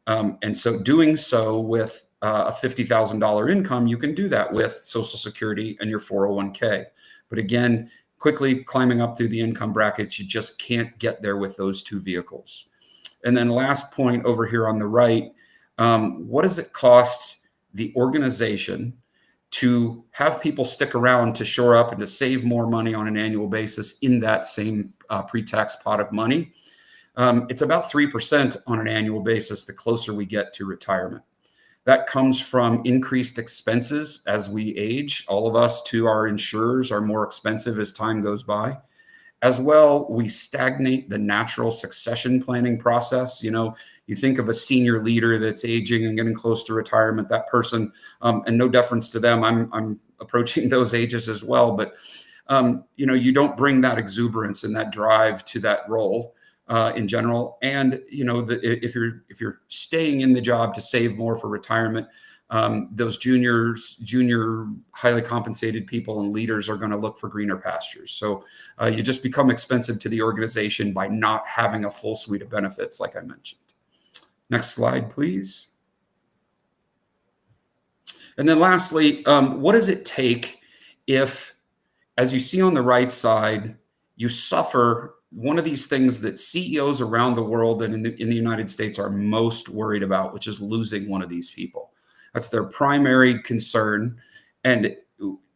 And so doing so with a $50,000 income, you can do that with Social Security and your 401k. But again, quickly climbing up through the income brackets, you just can't get there with those two vehicles. And then last point over here on the right, what does it cost the organization to have people stick around to shore up and to save more money on an annual basis in that same pre-tax pot of money? It's about 3% on an annual basis the closer we get to retirement. That comes from increased expenses as we age. All of us to our insurers are more expensive as time goes by. As well, we stagnate the natural succession planning process. You think of a senior leader that's aging and getting close to retirement, that person, and no deference to them, I'm approaching those ages as well, but you don't bring that exuberance and that drive to that role in general. And if you're staying in the job to save more for retirement, those junior highly compensated people and leaders are going to look for greener pastures. So you just become expensive to the organization by not having a full suite of benefits, like I mentioned. Next slide, please. And then lastly, what does it take if, as you see on the right side, you suffer one of these things that CEOs around the world and in the United States are most worried about, which is losing one of these people. That's their primary concern. And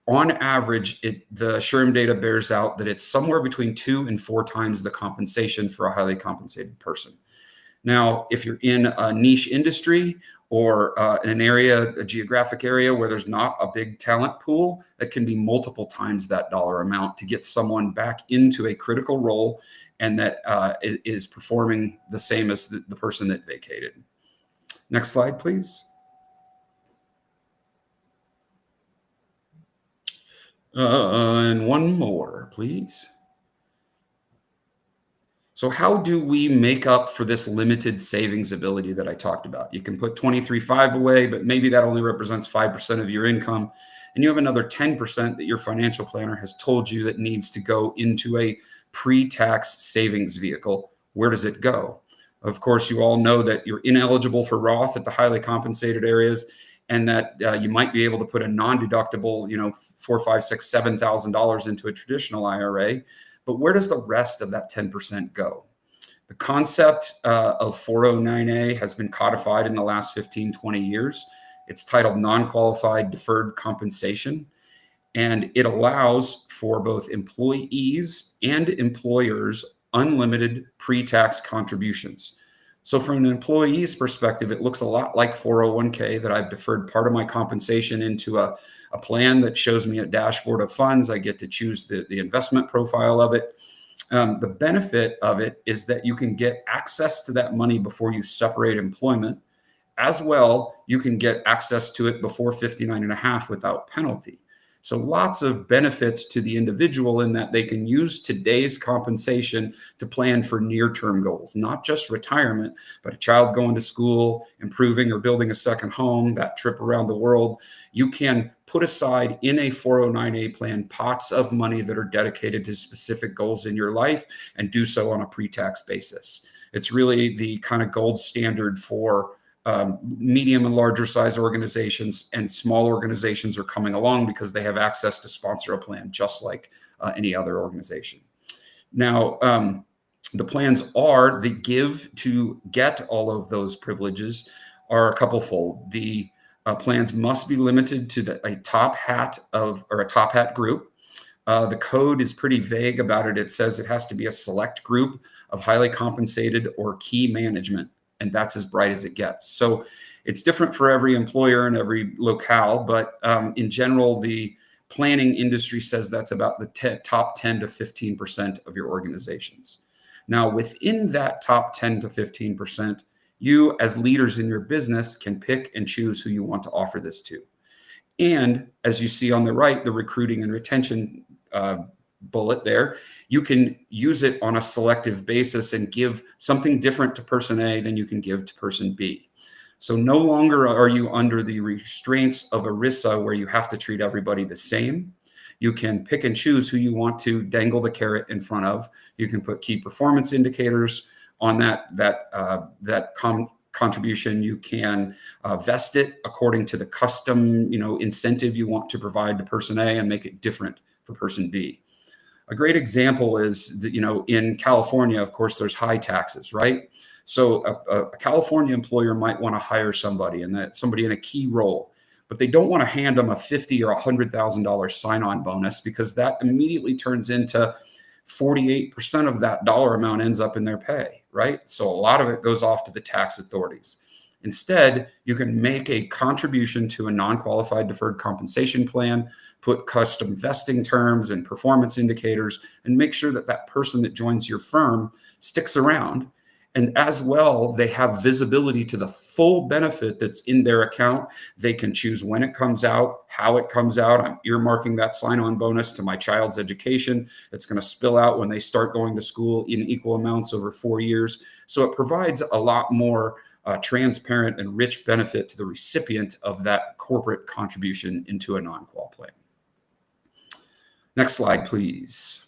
on average, the SHRM data bears out that it's somewhere between 2 and 4 times the compensation for a highly compensated person. Now, if you're in a niche industry or in an area, a geographic area where there's not a big talent pool, that can be multiple times that dollar amount to get someone back into a critical role and that is performing the same as the person that vacated. Next slide, please. And one more, please. So how do we make up for this limited savings ability that I talked about? You can put 23.5 away, but maybe that only represents 5% of your income. And you have another 10% that your financial planner has told you that needs to go into a pre-tax savings vehicle. Where does it go? Of course, you all know that you're ineligible for Roth at the highly compensated areas, and that you might be able to put a non-deductible, $4,000, $5,000, $6,000, $7,000 into a traditional IRA. But where does the rest of that 10% go? The concept of 409A has been codified in the last 15, 20 years. It's titled non-qualified deferred compensation, and it allows for both employees and employers unlimited pre-tax contributions. So from an employee's perspective, it looks a lot like 401k, that I've deferred part of my compensation into a plan that shows me a dashboard of funds. I get to choose the investment profile of it. The benefit of it is that you can get access to that money before you separate employment. As well, you can get access to it before 59 and a half without penalty. So lots of benefits to the individual in that they can use today's compensation to plan for near-term goals, not just retirement, but a child going to school, improving or building a second home, that trip around the world. You can put aside in a 409A plan pots of money that are dedicated to specific goals in your life, and do so on a pre-tax basis. It's really the kind of gold standard for medium and larger size organizations, and small organizations are coming along because they have access to sponsor a plan just like any other organization. Now, the plans are the give to get all of those privileges are a couple fold. The plans must be limited to a top hat group. The code is pretty vague about it. It says it has to be a select group of highly compensated or key management, and that's as bright as it gets. So it's different for every employer and every locale, but in general, the planning industry says that's about the top 10 to 15% of your organizations. Now, within that top 10 to 15%, you as leaders in your business can pick and choose who you want to offer this to. And as you see on the right, the recruiting and retention bullet there, you can use it on a selective basis and give something different to person A than you can give to person B. So no longer are you under the restraints of ERISA where you have to treat everybody the same. You can pick and choose who you want to dangle the carrot in front of. You can put key performance indicators on that contribution. You can vest it according to the custom incentive you want to provide to person A and make it different for person B. A great example is that, in California, of course, there's high taxes, right? So a California employer might want to hire somebody, and that somebody in a key role, but they don't want to hand them a $50,000 or $100,000 sign-on bonus, because that immediately turns into 48% of that dollar amount ends up in their pay, right? So a lot of it goes off to the tax authorities. Instead, you can make a contribution to a non-qualified deferred compensation plan, put custom vesting terms and performance indicators, and make sure that that person that joins your firm sticks around. And as well, they have visibility to the full benefit that's in their account. They can choose when it comes out, how it comes out. I'm earmarking that sign-on bonus to my child's education. It's going to spill out when they start going to school in equal amounts over 4 years. So it provides a lot more transparent and rich benefit to the recipient of that corporate contribution into a non-qual plan. Next slide, please.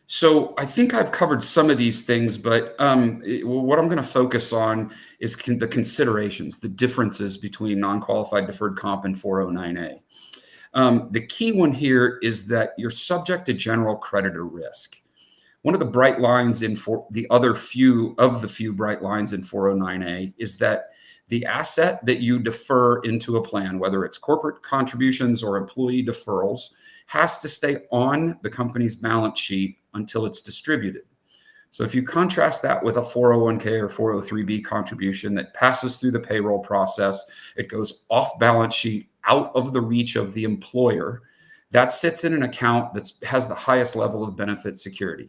So I think I've covered some of these things, but what I'm going to focus on is the considerations, the differences between non-qualified deferred comp and 409A. The key one here is that you're subject to general creditor risk. One of the bright lines in the few bright lines in 409A is that the asset that you defer into a plan, whether it's corporate contributions or employee deferrals, has to stay on the company's balance sheet until it's distributed. So if you contrast that with a 401k or 403b contribution that passes through the payroll process, it goes off balance sheet, out of the reach of the employer, that sits in an account that has the highest level of benefit security.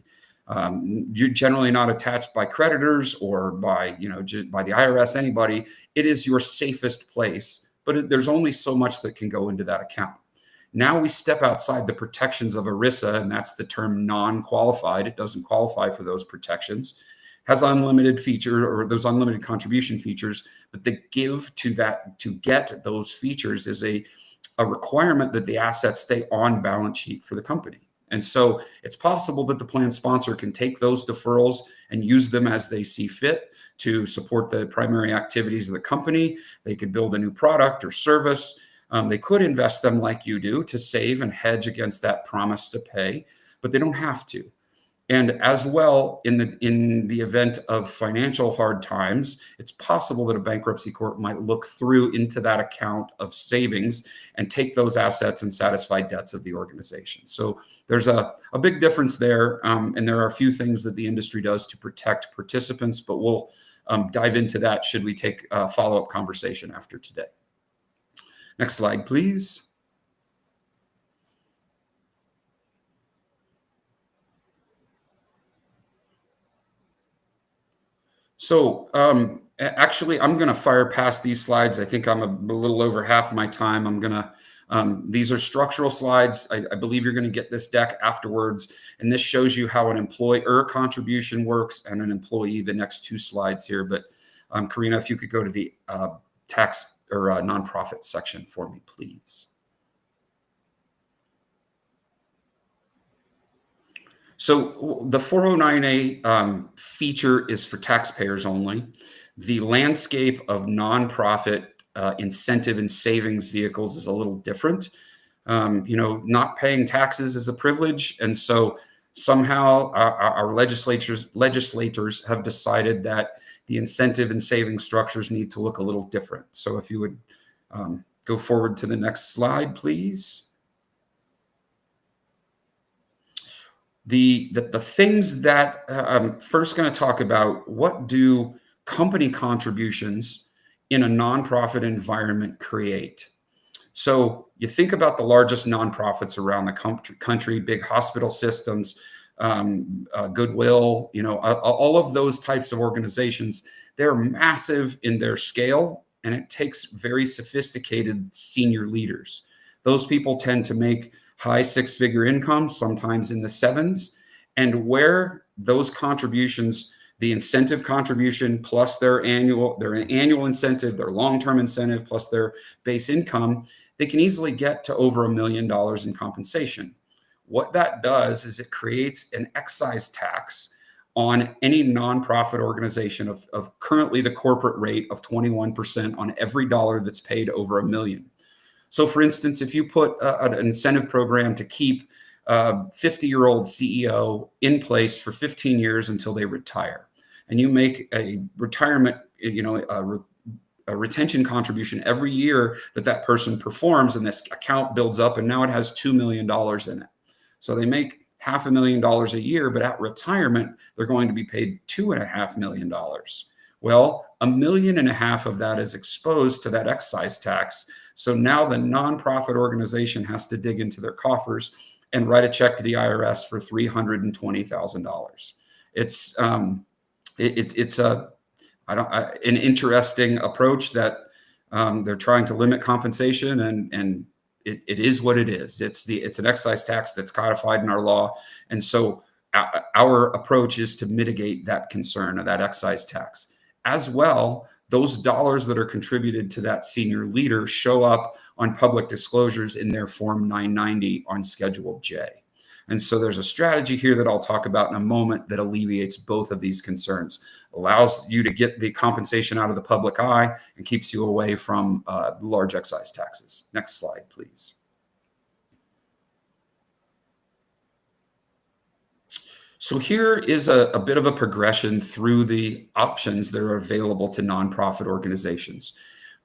You're generally not attached by creditors or by the IRS, anybody. It is your safest place, but there's only so much that can go into that account. Now we step outside the protections of ERISA, and that's the term non-qualified. It doesn't qualify for those protections, has unlimited feature or those unlimited contribution features, but the give to that to get those features is a requirement that the assets stay on balance sheet for the company. And so it's possible that the plan sponsor can take those deferrals and use them as they see fit to support the primary activities of the company. They could build a new product or service. They could invest them like you do to save and hedge against that promise to pay, but they don't have to. And as well, in the event of financial hard times, it's possible that a bankruptcy court might look through into that account of savings and take those assets and satisfy debts of the organization. So there's a big difference there. And there are a few things that the industry does to protect participants, but we'll dive into that should we take a follow-up conversation after today. Next slide, please. So actually, I'm going to fire past these slides. I think I'm a little over half my time. I'm going to, these are structural slides. I believe you're going to get this deck afterwards. And this shows you how an employer contribution works and an employee, the next two slides here. But Karina, if you could go to the tax or nonprofit section for me, please. So the 409A feature is for taxpayers only. The landscape of nonprofit incentive and savings vehicles is a little different. Not paying taxes is a privilege. And so somehow our legislators have decided that the incentive and savings structures need to look a little different. So if you would go forward to the next slide, please. The things that I'm first going to talk about, what do company contributions in a nonprofit environment create? So you think about the largest nonprofits around the country, big hospital systems, Goodwill, all of those types of organizations, they're massive in their scale, and it takes very sophisticated senior leaders. Those people tend to make high six-figure incomes, sometimes in the sevens, and where those contributions, the incentive contribution plus their annual incentive, their long-term incentive plus their base income, they can easily get to over $1 million in compensation. What that does is it creates an excise tax on any nonprofit organization of currently the corporate rate of 21% on every dollar that's paid over $1 million. So for instance, if you put an incentive program to keep a 50-year-old CEO in place for 15 years until they retire, and you make a retirement, a retention contribution every year that person performs, and this account builds up, and now it has $2 million in it. So they make $500,000 a year, but at retirement, they're going to be paid $2.5 million. Well, $1.5 million of that is exposed to that excise tax. So now the nonprofit organization has to dig into their coffers and write a check to the IRS for $320,000. It's an interesting approach that they're trying to limit compensation, and it is what it is. It's an excise tax that's codified in our law, and so our approach is to mitigate that concern of that excise tax. As well, those dollars that are contributed to that senior leader show up on public disclosures in their Form 990 on Schedule J. And so there's a strategy here that I'll talk about in a moment that alleviates both of these concerns, allows you to get the compensation out of the public eye and keeps you away from large excise taxes. Next slide, please. So here is a bit of a progression through the options that are available to nonprofit organizations.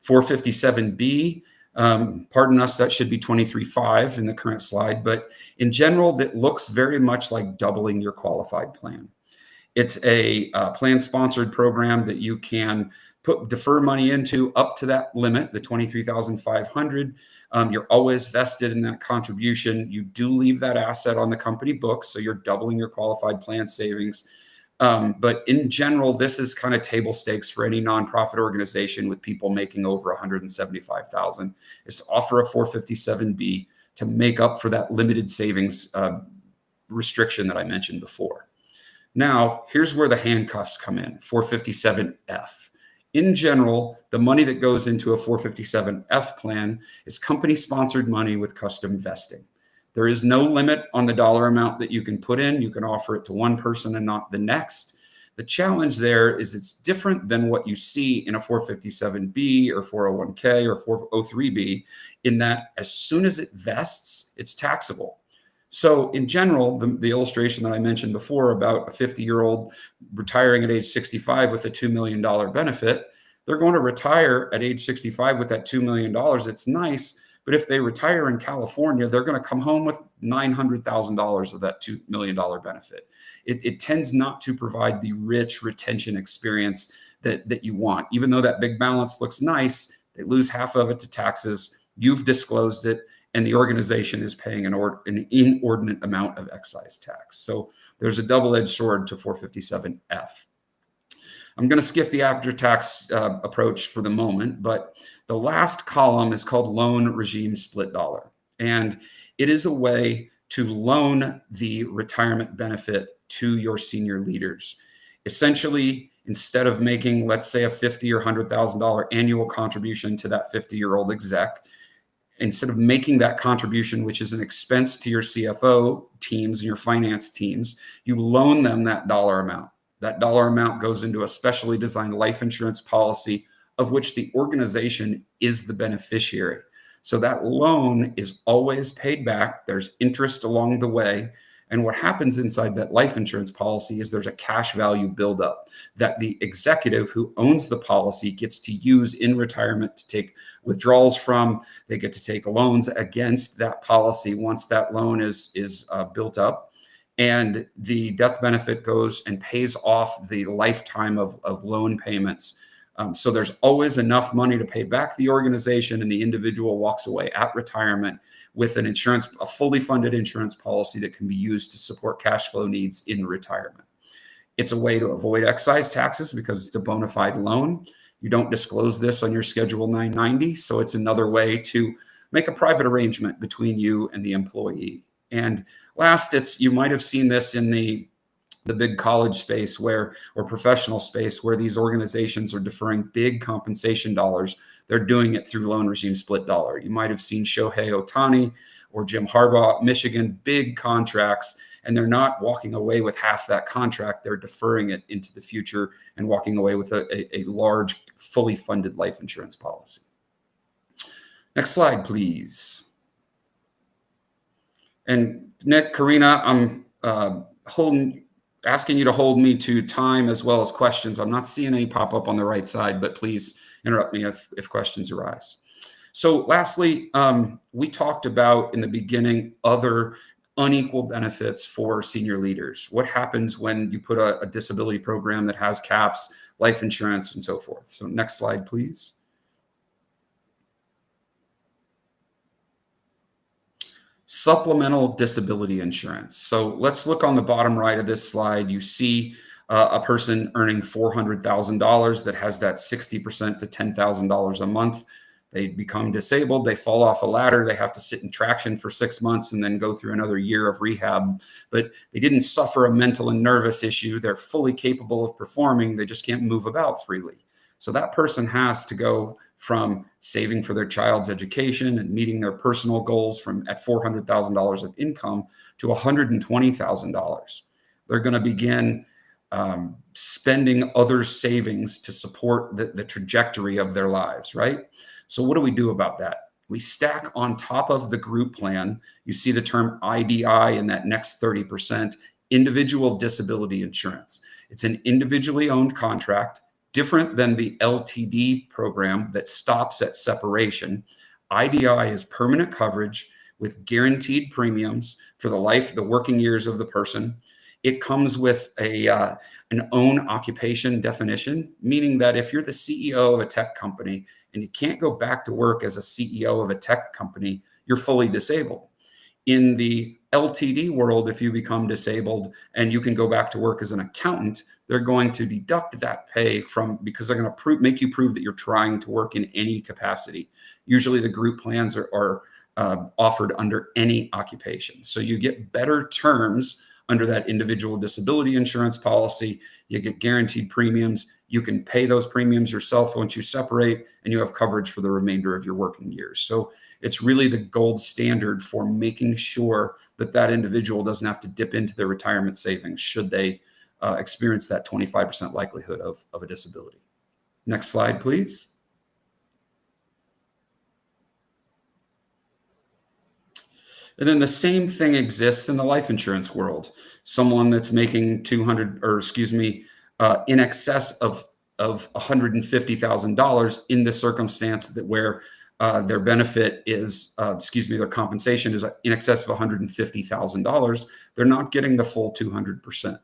457B, pardon us, that should be 23.5 in the current slide, but in general, that looks very much like doubling your qualified plan. It's a plan-sponsored program that you can defer money into up to that limit, the $23,500. You're always vested in that contribution. You do leave that asset on the company books, so you're doubling your qualified plan savings. But in general, this is kind of table stakes for any nonprofit organization with people making over $175,000, is to offer a 457B to make up for that limited savings restriction that I mentioned before. Now, here's where the handcuffs come in, 457F. In general, the money that goes into a 457F plan is company-sponsored money with custom vesting. There is no limit on the dollar amount that you can put in. You can offer it to one person and not the next. The challenge there is it's different than what you see in a 457B or 401k or 403B, in that as soon as it vests, it's taxable. So in general, the illustration that I mentioned before about a 50-year-old retiring at age 65 with a $2 million benefit, they're going to retire at age 65 with that $2 million. It's nice. But if they retire in California, they're going to come home with $900,000 of that $2 million benefit. It tends not to provide the rich retention experience that you want. Even though that big balance looks nice, they lose half of it to taxes. You've disclosed it, and the organization is paying an inordinate amount of excise tax. So there's a double-edged sword to 457F. I'm going to skip the after-tax approach for the moment, but the last column is called loan regime split dollar. And it is a way to loan the retirement benefit to your senior leaders. Essentially, instead of making, let's say, a $50,000 or $100,000 annual contribution to that 50-year-old exec, instead of making that contribution, which is an expense to your CFO teams and your finance teams, you loan them that dollar amount. That dollar amount goes into a specially designed life insurance policy of which the organization is the beneficiary. So that loan is always paid back. There's interest along the way. And what happens inside that life insurance policy is there's a cash value buildup that the executive who owns the policy gets to use in retirement to take withdrawals from. They get to take loans against that policy once that loan is built up. And the death benefit goes and pays off the lifetime of loan payments. So there's always enough money to pay back the organization, and the individual walks away at retirement with a fully funded insurance policy that can be used to support cash flow needs in retirement. It's a way to avoid excise taxes because it's a bona fide loan. You don't disclose this on your Schedule 990, so it's another way to make a private arrangement between you and the employee. And last, you might have seen this in the big college space or professional space where these organizations are deferring big compensation dollars. They're doing it through loan regime split dollar. You might have seen Shohei Ohtani or Jim Harbaugh at Michigan, big contracts, and they're not walking away with half that contract. They're deferring it into the future and walking away with a large, fully funded life insurance policy. Next slide, please. And Nick, Karina, I'm asking you to hold me to time as well as questions. I'm not seeing any pop up on the right side, but please interrupt me if questions arise. So lastly, we talked about in the beginning other unequal benefits for senior leaders. What happens when you put a disability program that has caps, life insurance, and so forth? So next slide, please. Supplemental disability insurance. So let's look on the bottom right of this slide. You see a person earning $400,000 that has that 60% to $10,000 a month. They become disabled. They fall off a ladder. They have to sit in traction for 6 months and then go through another year of rehab. But they didn't suffer a mental and nervous issue. They're fully capable of performing. They just can't move about freely. So that person has to go from saving for their child's education and meeting their personal goals at $400,000 of income to $120,000. They're going to begin spending other savings to support the trajectory of their lives, right? So what do we do about that? We stack on top of the group plan. You see the term IDI in that next 30%, individual disability insurance. It's an individually owned contract, different than the LTD program that stops at separation. IDI is permanent coverage with guaranteed premiums for the working years of the person. It comes with an own occupation definition, meaning that if you're the CEO of a tech company and you can't go back to work as a CEO of a tech company, you're fully disabled. In the LTD world, if you become disabled and you can go back to work as an accountant, they're going to deduct that pay because they're going to make you prove that you're trying to work in any capacity. Usually the group plans are offered under any occupation. So you get better terms under that individual disability insurance policy. You get guaranteed premiums. You can pay those premiums yourself once you separate, and you have coverage for the remainder of your working years. So It's really the gold standard for making sure that that individual doesn't have to dip into their retirement savings should they experience that 25% likelihood of a disability. Next slide, please. And then the same thing exists in the life insurance world. Someone that's making in excess of $150,000 in the circumstance that where their benefit is, their compensation is in excess of $150,000, they're not getting the full 200%.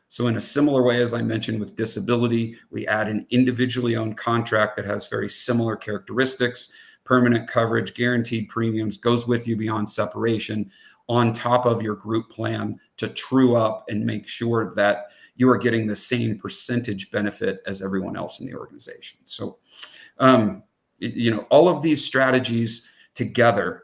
So in a similar way, as I mentioned with disability, we add an individually owned contract that has very similar characteristics, permanent coverage, guaranteed premiums, goes with you beyond separation on top of your group plan to true up and make sure that you are getting the same percentage benefit as everyone else in the organization. So, all of these strategies together,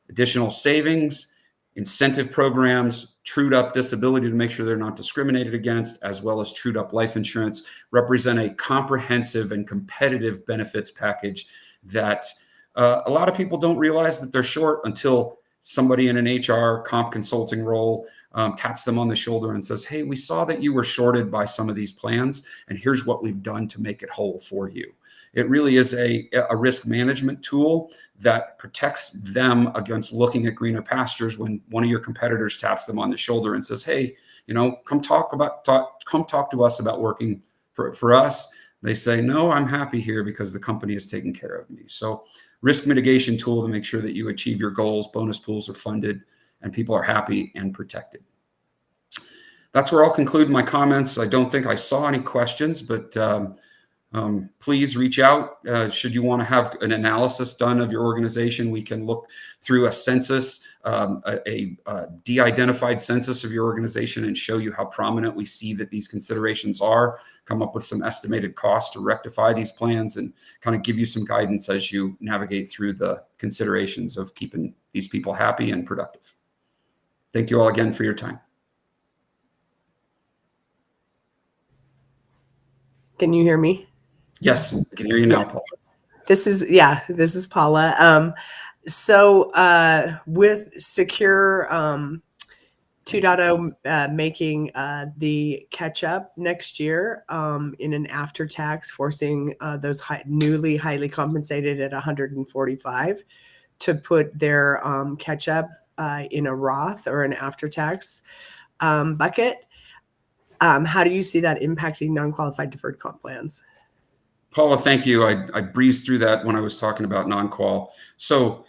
additional savings, incentive programs, trued up disability to make sure they're not discriminated against, as well as trued up life insurance, represent a comprehensive and competitive benefits package that a lot of people don't realize that they're short until somebody in an HR comp consulting role taps them on the shoulder and says, hey, we saw that you were shorted by some of these plans, and here's what we've done to make it whole for you. It really is a risk management tool that protects them against looking at greener pastures when one of your competitors taps them on the shoulder and says, hey, come talk to us about working for us. They say, no, I'm happy here because the company is taking care of me. So risk mitigation tool to make sure that you achieve your goals, bonus pools are funded, and people are happy and protected. That's where I'll conclude my comments. I don't think I saw any questions, but please reach out. Should you want to have an analysis done of your organization, we can look through a census, a de-identified census of your organization and show you how prominent we see that these considerations are, come up with some estimated costs to rectify these plans, and kind of give you some guidance as you navigate through the considerations of keeping these people happy and productive. Thank you all again for your time. Can you hear me? Yes, I can hear you now, Yes. Paul. This is Paula. With Secure 2.0 making the catch up next year in an after tax, forcing those newly highly compensated at 145 to put their catch up in a Roth or an after tax bucket. How do you see that impacting non-qualified deferred comp plans? Paula, thank you. I breezed through that when I was talking about non-qual. So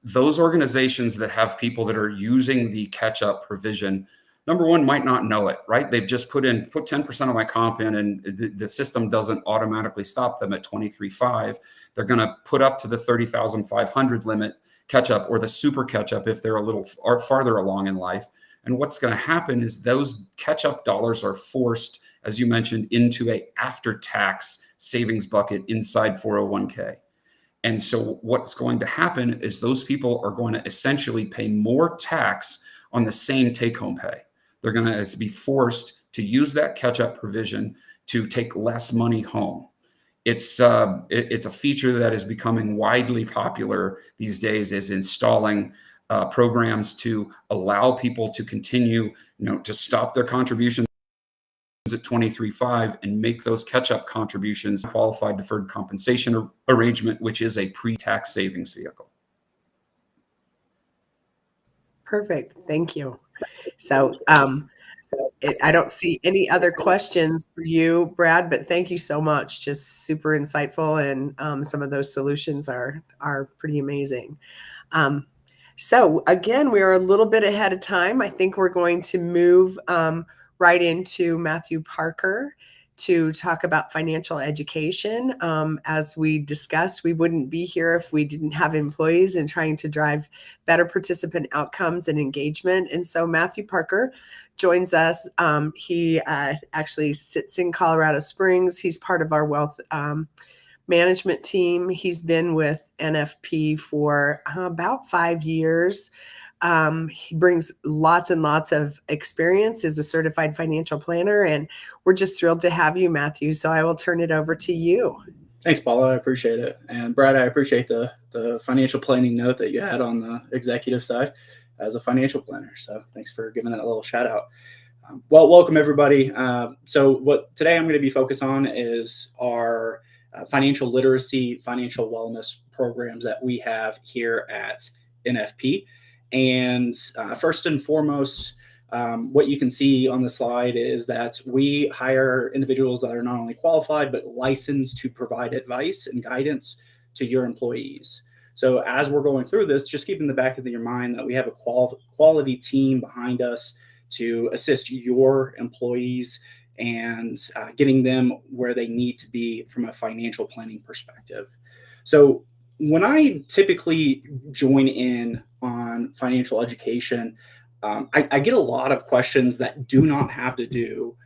those organizations that have people that are using the catch-up provision, number one, might not know it, right? They've just put 10% of my comp in, and the system doesn't automatically stop them at 23.5. They're going to put up to the 30,500 limit catch-up or the super catch-up if they're a little farther along in life. And what's going to happen is those catch-up dollars are forced, as you mentioned, into a after-tax savings bucket inside 401k. And so what's going to happen is those people are going to essentially pay more tax on the same take-home pay. They're going to be forced to use that catch-up provision to take less money home. It's a feature that is becoming widely popular these days, is installing programs to allow people to continue, to stop their contributions at 23.5 and make those catch-up contributions qualified deferred compensation arrangement, which is a pre-tax savings vehicle. Perfect. Thank you. So I don't see any other questions for you, Brad, but thank you so much. Just super insightful, and some of those solutions are pretty amazing. So again, we are a little bit ahead of time. I think we're going to move right into Matthew Parker to talk about financial education. As we discussed, we wouldn't be here if we didn't have employees and trying to drive better participant outcomes and engagement. And so Matthew Parker joins us. He actually sits in Colorado Springs. He's part of our wealth management team. He's been with NFP for about 5 years. He brings lots and lots of experience as a certified financial planner, and we're just thrilled to have you, Matthew. So I will turn it over to you. Thanks, Paula. I appreciate it. And Brad, I appreciate the the financial planning note that you had on the executive side as a financial planner. So thanks for giving that a little shout out. Well, welcome everybody. So what today I'm going to be focused on is our financial literacy, financial wellness programs that we have here at NFP. And first and foremost, what you can see on the slide is that we hire individuals that are not only qualified, but licensed to provide advice and guidance to your employees. So as we're going through this, just keep in the back of your mind that we have a quality team behind us to assist your employees and getting them where they need to be from a financial planning perspective. So when I typically join in on financial education, I get a lot of questions that do not have to do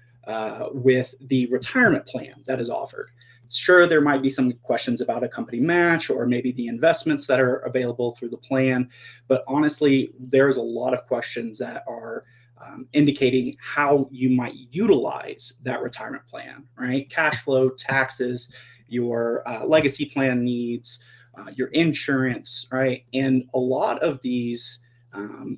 with the retirement plan that is offered. Sure, there might be some questions about a company match or maybe the investments that are available through the plan. But honestly, there's a lot of questions that are indicating how you might utilize that retirement plan, right? Cash flow, taxes, your legacy plan needs, your insurance, right? And a lot of these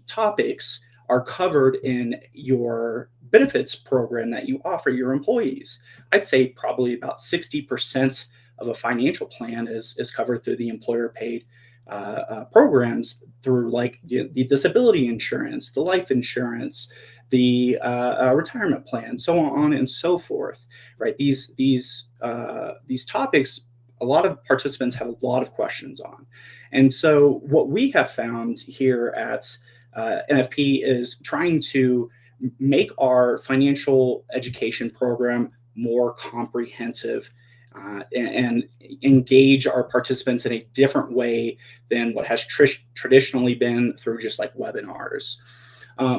topics are covered in your benefits program that you offer your employees. I'd say probably about 60% of a financial plan is covered through the employer paid programs through like the disability insurance, the life insurance, the retirement plan, so on and so forth, right? These topics, a lot of participants have a lot of questions on. And so what we have found here at NFP is trying to make our financial education program more comprehensive and engage our participants in a different way than what has traditionally been through just like webinars.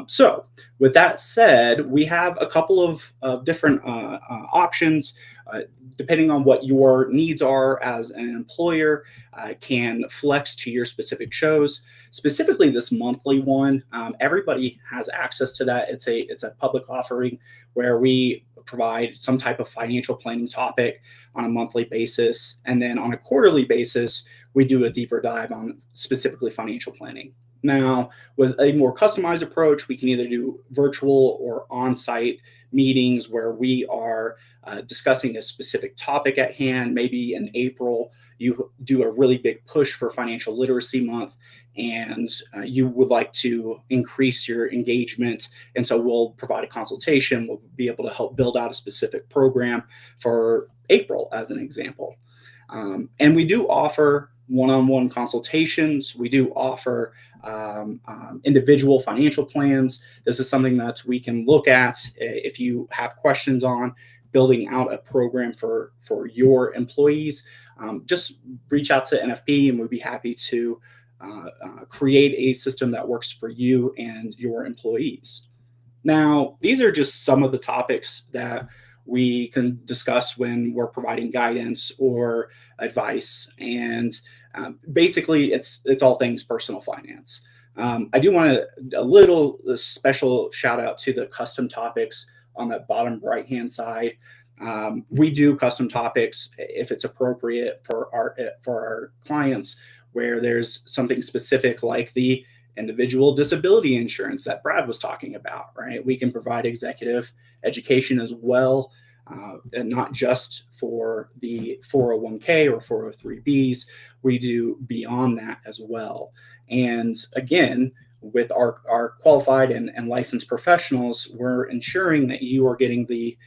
So with that said, we have a couple of different options depending on what your needs are as an employer, can flex to your specific shows. Specifically this monthly one, everybody has access to that. It's a public offering where we provide some type of financial planning topic on a monthly basis. And then on a quarterly basis, we do a deeper dive on specifically financial planning. Now, with a more customized approach, we can either do virtual or on-site meetings where we are discussing a specific topic at hand. Maybe in April, you do a really big push for Financial Literacy Month, and you would like to increase your engagement. And so we'll provide a consultation. We'll be able to help build out a specific program for April, as an example. And we do offer one-on-one consultations. We do offer individual financial plans. This is something that we can look at if you have questions on building out a program for your employees. Just reach out to NFP and we'd be happy to create a system that works for you and your employees. Now, these are just some of the topics that we can discuss when we're providing guidance or advice. And basically, it's all things personal finance. I do want a special shout out to the custom topics on the bottom right-hand side. We do custom topics if it's appropriate for our clients, where there's something specific like the individual disability insurance that Brad was talking about, right? We can provide executive education as well, and not just for the 401k or 403bs. We do beyond that as well. And again, with our qualified and licensed professionals, we're ensuring that you are getting the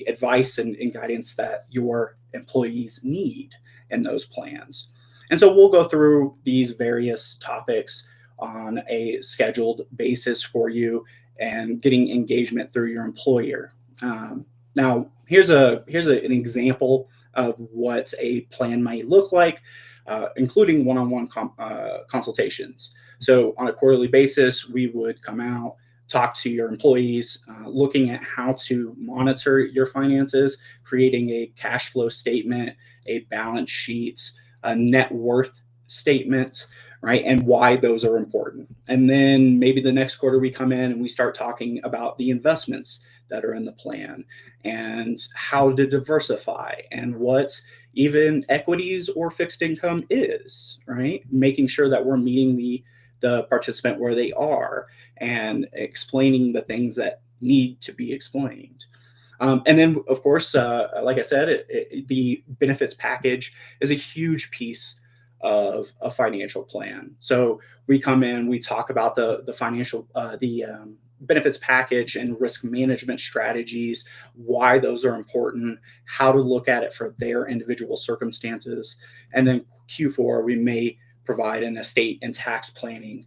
advice and guidance that your employees need in those plans. And so we'll go through these various topics on a scheduled basis for you and getting engagement through your employer. Now, here's an example of what a plan might look like, including one-on-one consultations. So on a quarterly basis, we would come out, talk to your employees, looking at how to monitor your finances, creating a cash flow statement, a balance sheet, a net worth statement, right? And why those are important. And then maybe the next quarter we come in and we start talking about the investments that are in the plan, and how to diversify, and what even equities or fixed income is, right? Making sure that we're meeting the participant where they are and explaining the things that need to be explained. And then, of course, like I said, the benefits package is a huge piece of a financial plan. So we come in, we talk about the financial, benefits package and risk management strategies, why those are important, how to look at it for their individual circumstances. And then Q4, we may provide an estate and tax planning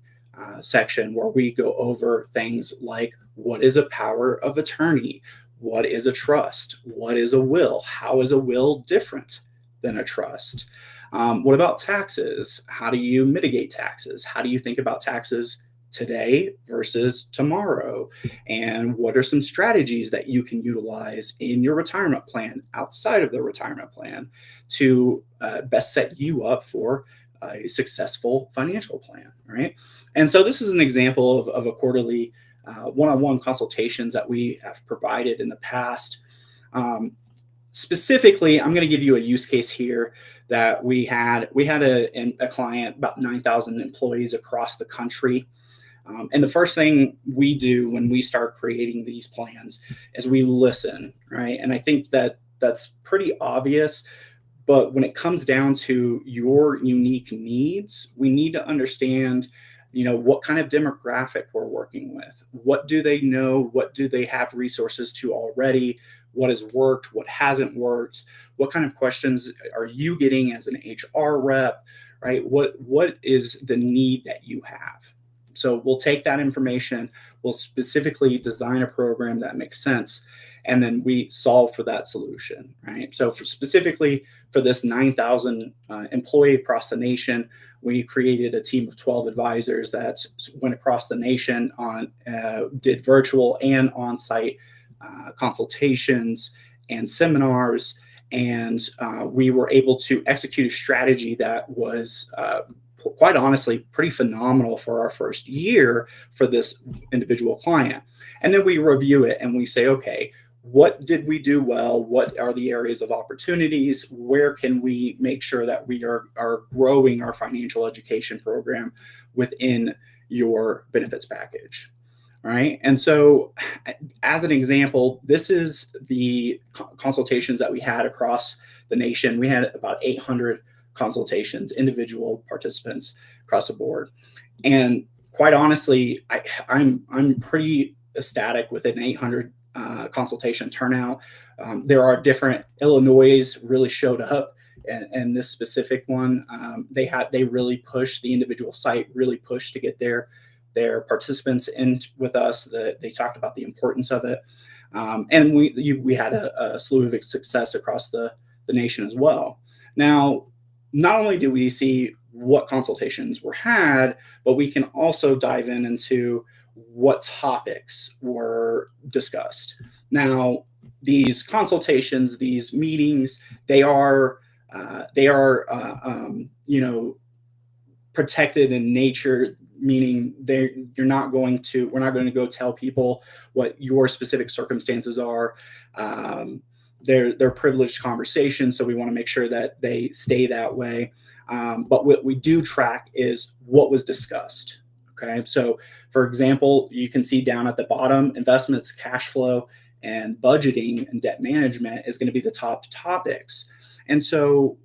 section where we go over things like, what is a power of attorney? What is a trust? What is a will? How is a will different than a trust? What about taxes? How do you mitigate taxes? How do you think about taxes today versus tomorrow? And what are some strategies that you can utilize in your retirement plan, outside of the retirement plan, to best set you up for a successful financial plan, right? And so this is an example of a quarterly one-on-one consultations that we have provided in the past. Specifically, I'm going to give you a use case here that we had a client, about 9,000 employees across the country. And the first thing we do when we start creating these plans is we listen, right? And I think that that's pretty obvious. But when it comes down to your unique needs, we need to understand, what kind of demographic we're working with. What do they know? What do they have resources to already? What has worked? What hasn't worked? What kind of questions are you getting as an HR rep, right? What is the need that you have? So we'll take that information, we'll specifically design a program that makes sense, and then we solve for that solution, right? So specifically for this 9,000 employee across the nation, we created a team of 12 advisors that went across the nation did virtual and on-site consultations and seminars, and we were able to execute a strategy that was quite honestly pretty phenomenal for our first year for this individual client. And then we review it and we say, okay, what did we do well? What are the areas of opportunities? Where can we make sure that we are growing our financial education program within your benefits package? All right. And so as an example, this is the consultations that we had across the nation. We had about 800 consultations, individual participants across the board. And quite honestly, I'm pretty ecstatic with an 800 consultation turnout. There are different, Illinois really showed up, and this specific one, they really pushed, the individual site really pushed to get their participants in with us. They talked about the importance of it. And we had a slew of success across the nation as well. Now, not only do we see what consultations were had, but we can also dive into what topics were discussed. Now, these consultations, these meetings, they are protected in nature, meaning we're not going to go tell people what your specific circumstances are. They're privileged conversations, so we want to make sure that they stay that way. But what we do track is what was discussed. Okay, so for example, you can see down at the bottom, investments, cash flow, and budgeting and debt management is going to be the top topics. And so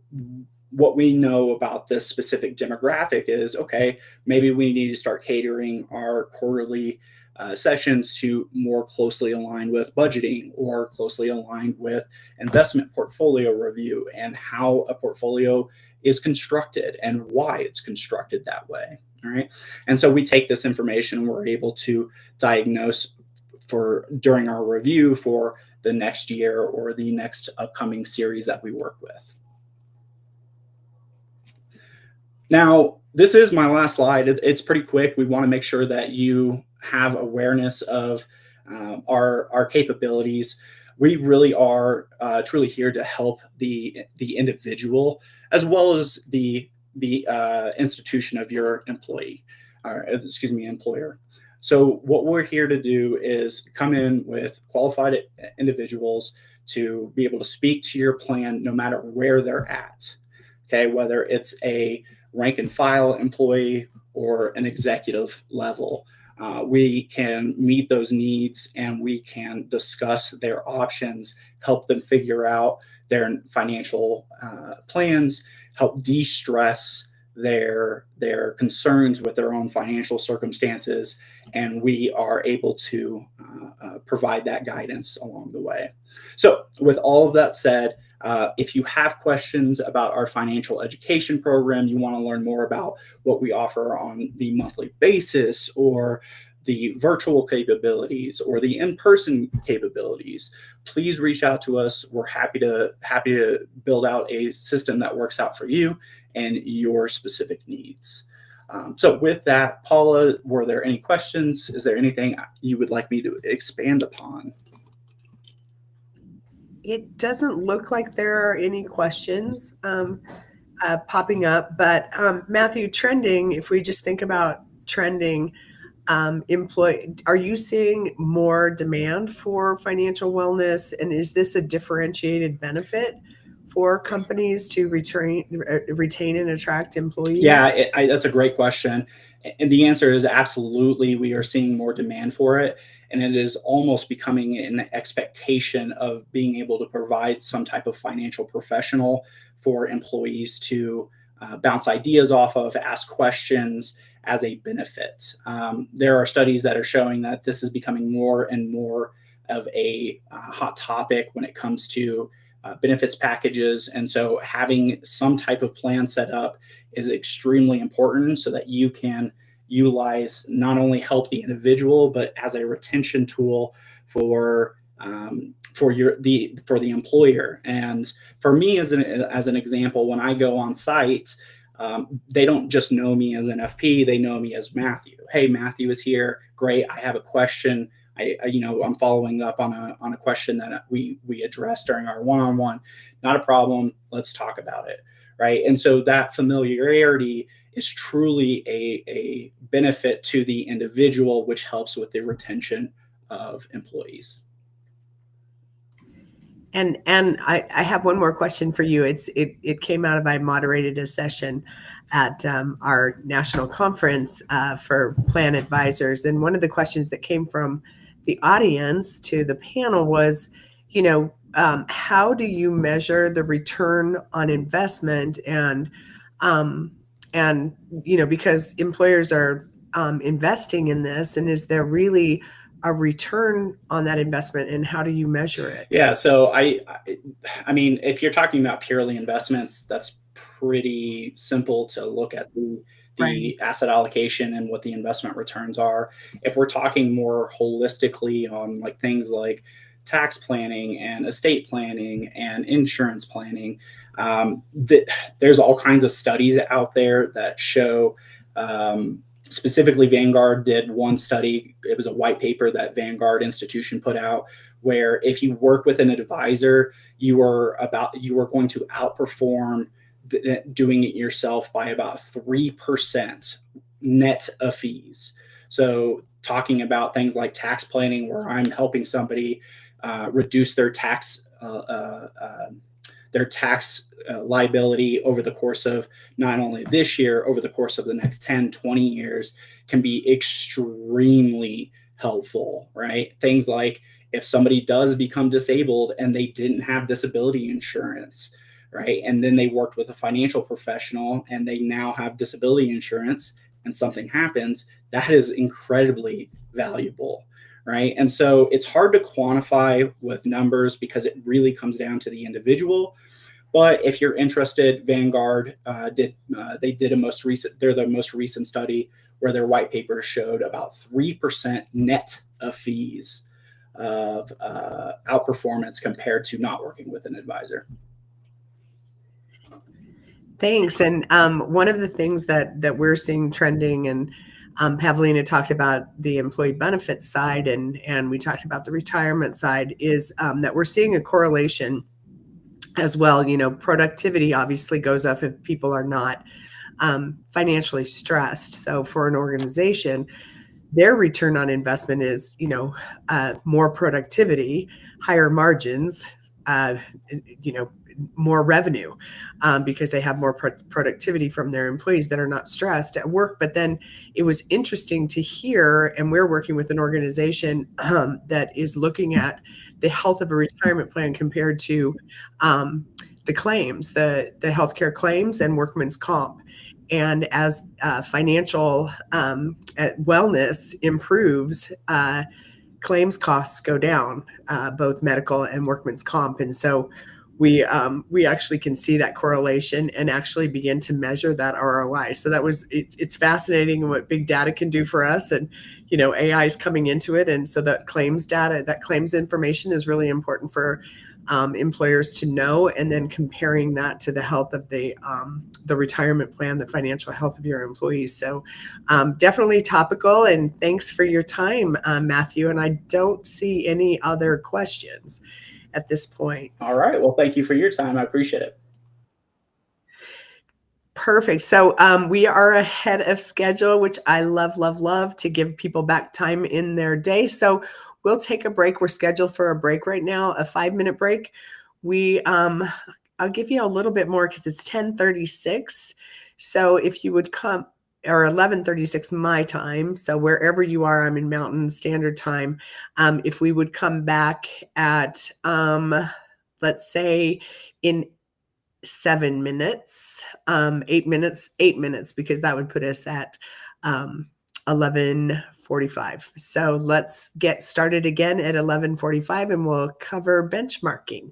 what we know about this specific demographic is, okay, maybe we need to start catering our quarterly sessions to more closely align with budgeting, or closely aligned with investment portfolio review and how a portfolio is constructed and why it's constructed that way. All right. And so we take this information and we're able to diagnose during our review for the next year or the next upcoming series that we work with. Now, this is my last slide. It's pretty quick. We want to make sure that you have awareness of our capabilities. We really are truly here to help the individual as well as the institution of your employer. So what we're here to do is come in with qualified individuals to be able to speak to your plan no matter where they're at. Okay, whether it's a rank and file employee or an executive level. We can meet those needs and we can discuss their options, help them figure out their financial plans, help de-stress their concerns with their own financial circumstances, and we are able to provide that guidance along the way. So with all of that said, if you have questions about our financial education program, you want to learn more about what we offer on the monthly basis, or the virtual capabilities, or the in-person capabilities, please reach out to us. We're happy to build out a system that works out for you and your specific needs. So with that, Paula, were there any questions? Is there anything you would like me to expand upon? It doesn't look like there are any questions popping up, but Matthew, trending, if we just think about trending, are you seeing more demand for financial wellness, and is this a differentiated benefit for companies to retain and attract employees? Yeah, that's a great question. And the answer is absolutely. We are seeing more demand for it. And it is almost becoming an expectation of being able to provide some type of financial professional for employees to bounce ideas off of, ask questions as a benefit. There are studies that are showing that this is becoming more and more of a hot topic when it comes to benefits packages. And so having some type of plan set up is extremely important so that you can utilize, not only help the individual, but as a retention tool for the employer. And for me, as an example, when I go on site, they don't just know me as an FP, they know me as Matthew. Hey, Matthew is here. Great. I have a question. I'm following up on a question that we addressed during our one-on-one. Not a problem. Let's talk about it. Right. And so that familiarity is truly a benefit to the individual, which helps with the retention of employees. And I have one more question for you. It came out of, I moderated a session at our national conference for plan advisors. And one of the questions that came from the audience to the panel was, how do you measure the return on investment? And because employers are investing in this, and is there really a return on that investment, and how do you measure it? Yeah, so I mean, if you're talking about purely investments, that's pretty simple to look at the right asset allocation and what the investment returns are. If we're talking more holistically on like things like tax planning and estate planning and insurance planning, there's all kinds of studies out there that show. Specifically, Vanguard did one study. It was a white paper that Vanguard institution put out, where if you work with an advisor, you are going to outperform doing it yourself by about 3% net of fees. So talking about things like tax planning, where I'm helping somebody reduce their tax liability over the course of not only this year, over the course of the next 10, 20 years, can be extremely helpful, right? Things like if somebody does become disabled and they didn't have disability insurance, right? And then they worked with a financial professional and they now have disability insurance and something happens, that is incredibly valuable, right? And so it's hard to quantify with numbers because it really comes down to the individual. But if you're interested, Vanguard did the most recent study where their white paper showed about 3% net of fees of outperformance compared to not working with an advisor. Thanks. And one of the things that we're seeing trending, and Pavlina talked about the employee benefits side, and we talked about the retirement side, is that we're seeing a correlation as well. Productivity obviously goes up if people are not financially stressed. So for an organization, their return on investment is, more productivity, higher margins, more revenue, because they have more productivity from their employees that are not stressed at work. But then it was interesting to hear, and we're working with an organization that is looking at the health of a retirement plan compared to the claims, the healthcare claims and workman's comp. And as financial wellness improves, claims costs go down, both medical and workman's comp. And so we actually can see that correlation and actually begin to measure that ROI. So it's fascinating what big data can do for us. And, AI is coming into it. And so that claims data, that claims information is really important for employers to know, and then comparing that to the health of the retirement plan, the financial health of your employees. So definitely topical, and thanks for your time, Matthew. And I don't see any other questions at this point. All right. Well, thank you for your time. I appreciate it. Perfect. So we are ahead of schedule, which I love to give people back time in their day. So we'll take a break. We're scheduled for a break right now, a 5-minute break. I'll give you a little bit more because it's 10:36. So if you would come, or 11:36 my time. So wherever you are, I'm in Mountain Standard Time. If we would come back at, let's say in 7 minutes, 8 minutes, because that would put us at 11:45. So let's get started again at 11:45, and we'll cover benchmarking.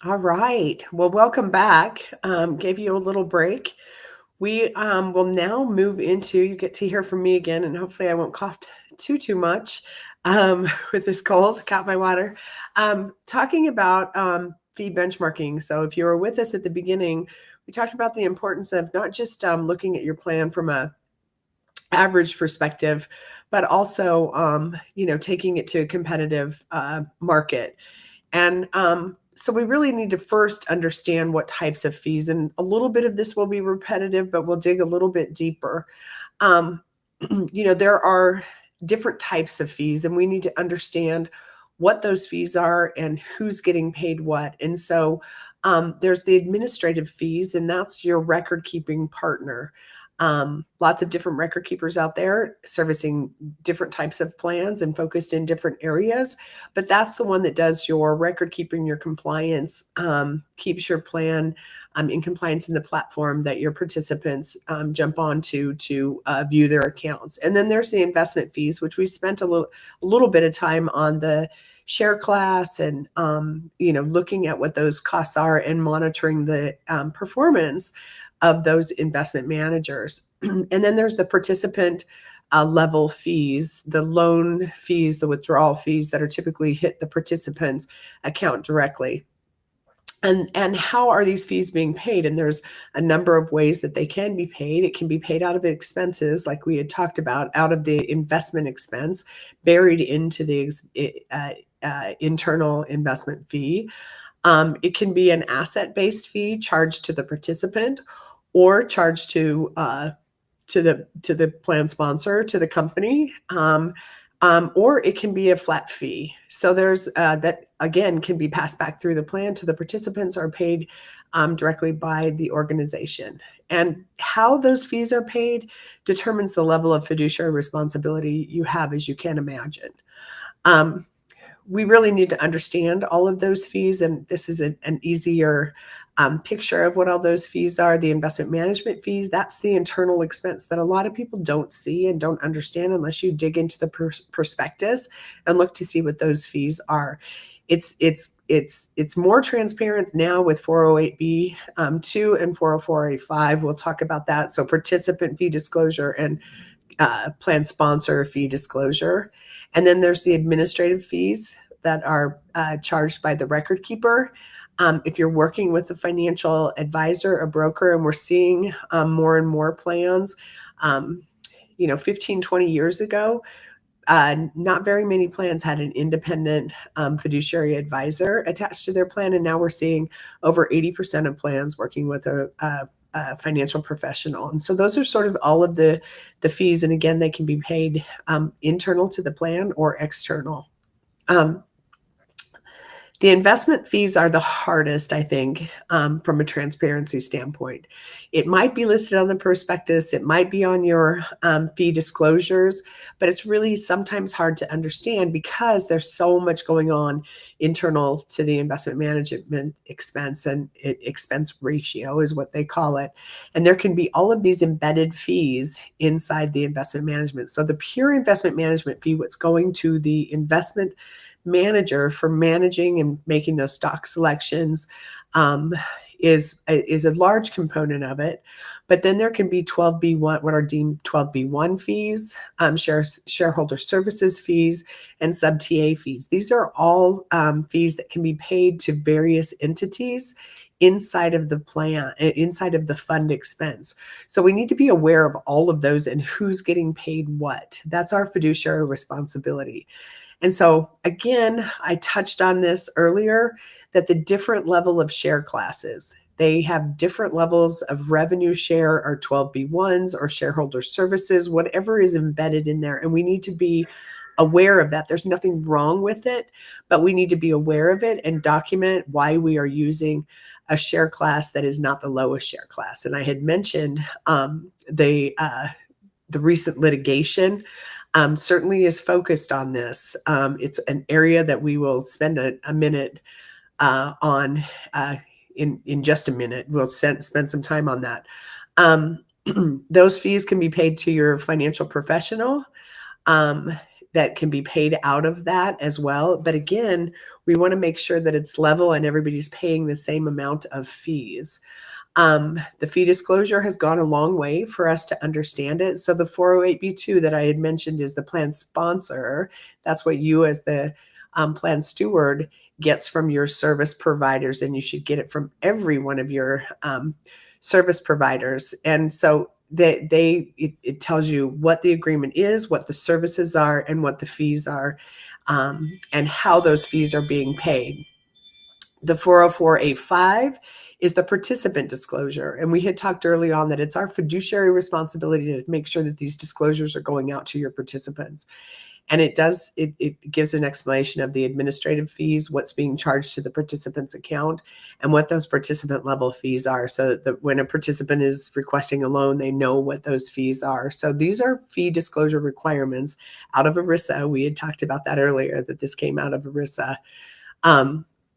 All right. Well, welcome back. Gave you a little break. We will now move into, you get to hear from me again, and hopefully I won't cough too much with this cold, caught my water. Talking about fee benchmarking. So if you were with us at the beginning, we talked about the importance of not just looking at your plan from a average perspective, but also, taking it to a competitive market. And so we really need to first understand what types of fees, and a little bit of this will be repetitive, but we'll dig a little bit deeper. There are different types of fees, and we need to understand what those fees are and who's getting paid what. And so there's the administrative fees, and that's your record keeping partner. Lots of different record keepers out there servicing different types of plans and focused in different areas, but that's the one that does your record keeping, your compliance, keeps your plan in compliance in the platform that your participants jump onto to view their accounts. And then there's the investment fees, which we spent a little bit of time on the share class and looking at what those costs are and monitoring the performance of those investment managers. And then there's the participant level fees, the loan fees, the withdrawal fees that are typically hit the participant's account directly. And how are these fees being paid? And there's a number of ways that they can be paid. It can be paid out of expenses, like we had talked about, out of the investment expense, buried into the internal investment fee. It can be an asset-based fee charged to the participant, or charged to the plan sponsor, to the company, or it can be a flat fee. So there's that, again, can be passed back through the plan to the participants or paid directly by the organization. And how those fees are paid determines the level of fiduciary responsibility you have, as you can imagine. We really need to understand all of those fees, and this is an easier picture of what all those fees are. The investment management fees, that's the internal expense that a lot of people don't see and don't understand unless you dig into the prospectus and look to see what those fees are. It's more transparent now with 408B 2 and 404A5. We'll talk about that. So participant fee disclosure and plan sponsor fee disclosure. And then there's the administrative fees that are charged by the record keeper. If you're working with a financial advisor, a broker, and we're seeing more and more plans, 15, 20 years ago, not very many plans had an independent fiduciary advisor attached to their plan. And now we're seeing over 80% of plans working with a financial professional. And so those are sort of all of the fees. And again, they can be paid internal to the plan or external. The investment fees are the hardest, I think, from a transparency standpoint. It might be listed on the prospectus, it might be on your fee disclosures, but it's really sometimes hard to understand because there's so much going on internal to the investment management expense, and expense ratio is what they call it. And there can be all of these embedded fees inside the investment management. So the pure investment management fee, what's going to the investment manager for managing and making those stock selections, is a large component of it. But then there can be 12B1, what are deemed 12B1 fees, shareholder services fees, and sub-TA fees. These are all fees that can be paid to various entities inside of the plan, inside of the fund expense. So we need to be aware of all of those and who's getting paid what. That's our fiduciary responsibility. And so, again, I touched on this earlier, that the different level of share classes, they have different levels of revenue share, or 12B1s or shareholder services, whatever is embedded in there. And we need to be aware of that. There's nothing wrong with it, but we need to be aware of it and document why we are using a share class that is not the lowest share class. And I had mentioned the recent litigation certainly is focused on this. It's an area that we will spend a minute on in just a minute. We'll spend some time on that. Those fees can be paid to your financial professional. that can be paid out of that as well. But again, we want to make sure that it's level and everybody's paying the same amount of fees. The fee disclosure has gone a long way for us to understand it. So the 408B2 that I had mentioned is the plan sponsor. That's what you as the plan steward gets from your service providers, and you should get it from every one of your service providers. And so it tells you what the agreement is, what the services are, and what the fees are, and how those fees are being paid. The 404A5 is the participant disclosure. And we had talked early on that it's our fiduciary responsibility to make sure that these disclosures are going out to your participants. And it gives an explanation of the administrative fees, what's being charged to the participant's account, and what those participant level fees are, so that when a participant is requesting a loan, they know what those fees are. So these are fee disclosure requirements out of ERISA. We had talked about that earlier, that this came out of ERISA.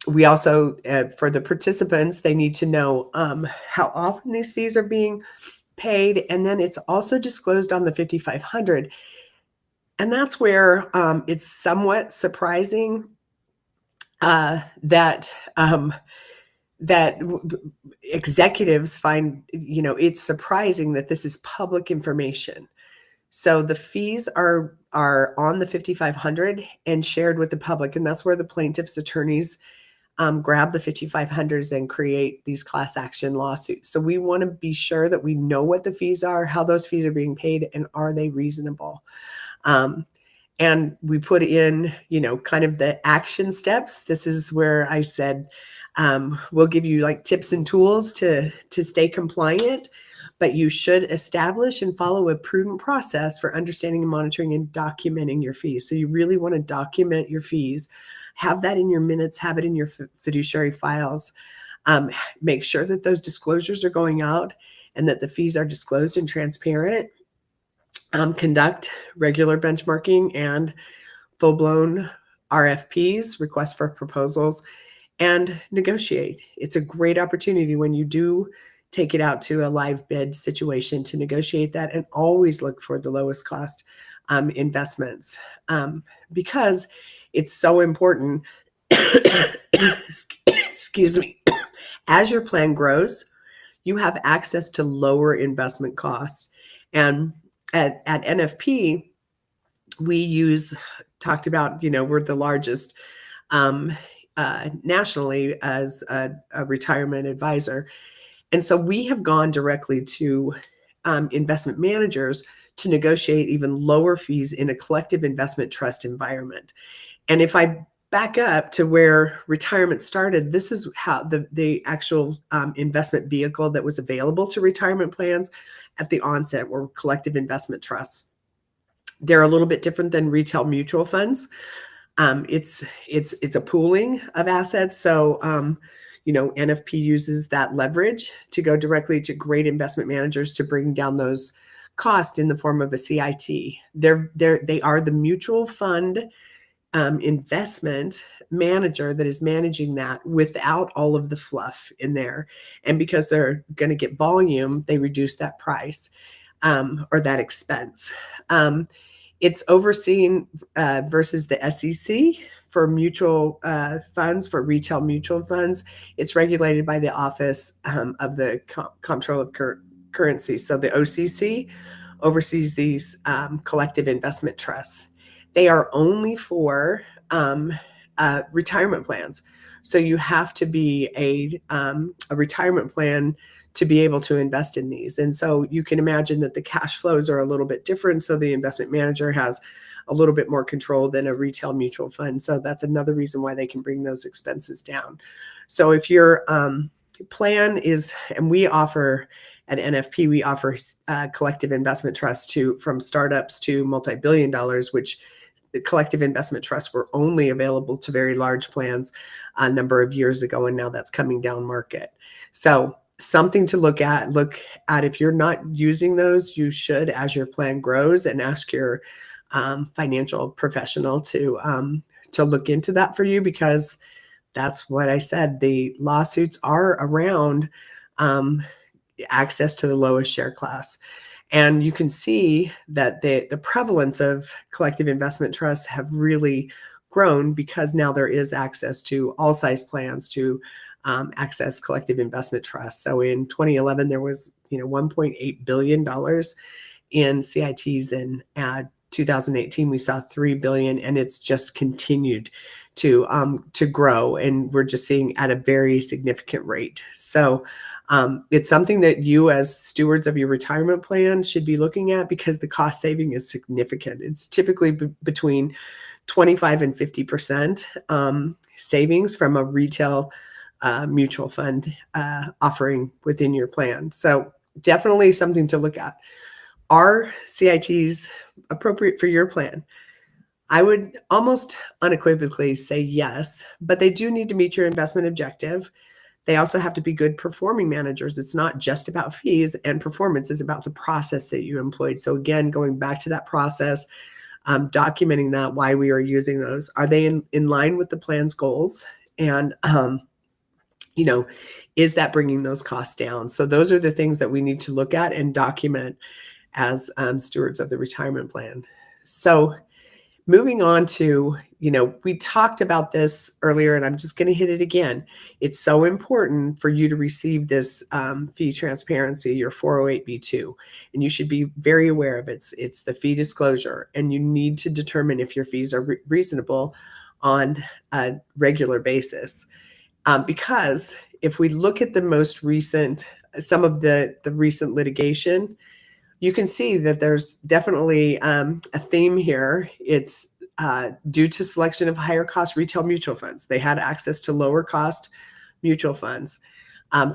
We also, for the participants, they need to know how often these fees are being paid. And then it's also disclosed on the 5500. And that's where it's somewhat surprising that executives find, it's surprising that this is public information. So the fees are on the 5500 and shared with the public. And that's where the plaintiff's attorneys grab the 5500s and create these class action lawsuits. So we want to be sure that we know what the fees are, how those fees are being paid, and are they reasonable? And we put in, kind of the action steps. This is where I said, we'll give you like tips and tools to stay compliant, but you should establish and follow a prudent process for understanding and monitoring and documenting your fees. So you really want to document your fees, have that in your minutes, have it in your fiduciary files, make sure that those disclosures are going out and that the fees are disclosed and transparent. Conduct regular benchmarking and full-blown RFPs, requests for proposals, and negotiate. It's a great opportunity when you do take it out to a live bid situation to negotiate that, and always look for the lowest cost investments, because it's so important. Excuse me. As your plan grows, you have access to lower investment costs. And at NFP, we talked about, we're the largest nationally as a retirement advisor. And so we have gone directly to investment managers to negotiate even lower fees in a collective investment trust environment. And if I back up to where retirement started, this is how the actual investment vehicle that was available to retirement plans at the onset were collective investment trusts. They're a little bit different than retail mutual funds. It's a pooling of assets. So, NFP uses that leverage to go directly to great investment managers to bring down those costs in the form of a CIT. They are the mutual fund investment manager that is managing that without all of the fluff in there. And because they're going to get volume, they reduce that price or that expense. It's overseen versus the SEC for mutual funds, for retail mutual funds. It's regulated by the Office of the Comptroller of Currency. So the OCC oversees these collective investment trusts. They are only for retirement plans. So you have to be a retirement plan to be able to invest in these. And so you can imagine that the cash flows are a little bit different. So the investment manager has a little bit more control than a retail mutual fund. So that's another reason why they can bring those expenses down. So if your plan is, and we offer at NFP, we offer collective investment trusts from startups to multi-billion dollars, which the collective investment trusts were only available to very large plans a number of years ago, and now that's coming down market. So something to look at. If you're not using those, you should, as your plan grows, and ask your financial professional to look into that for you, because that's what I said. The lawsuits are around access to the lowest share class. And you can see that the prevalence of collective investment trusts have really grown because now there is access to all size plans to access collective investment trusts. So in 2011, there was $1.8 billion in CITs, and 2018 we saw $3 billion, and it's just continued to grow, and we're just seeing at a very significant rate. So it's something that you as stewards of your retirement plan should be looking at, because the cost saving is significant. It's typically between 25 and 50% savings from a retail mutual fund offering within your plan. So definitely something to look at. Are CITs appropriate for your plan? I would almost unequivocally say yes, but they do need to meet your investment objective. They also have to be good performing managers. It's not just about fees, and performance is about the process that you employed. So again, going back to that process, documenting that, why we are using those. Are they in line with the plan's goals? And, is that bringing those costs down? So those are the things that we need to look at and document as stewards of the retirement plan. So moving on to, we talked about this earlier, and I'm just going to hit it again. It's so important for you to receive this fee transparency, your 408B2, and you should be very aware of it. It's the fee disclosure, and you need to determine if your fees are reasonable on a regular basis. Because if we look at some of the recent litigation, you can see that there's definitely a theme here. It's due to selection of higher cost retail mutual funds. They had access to lower cost mutual funds,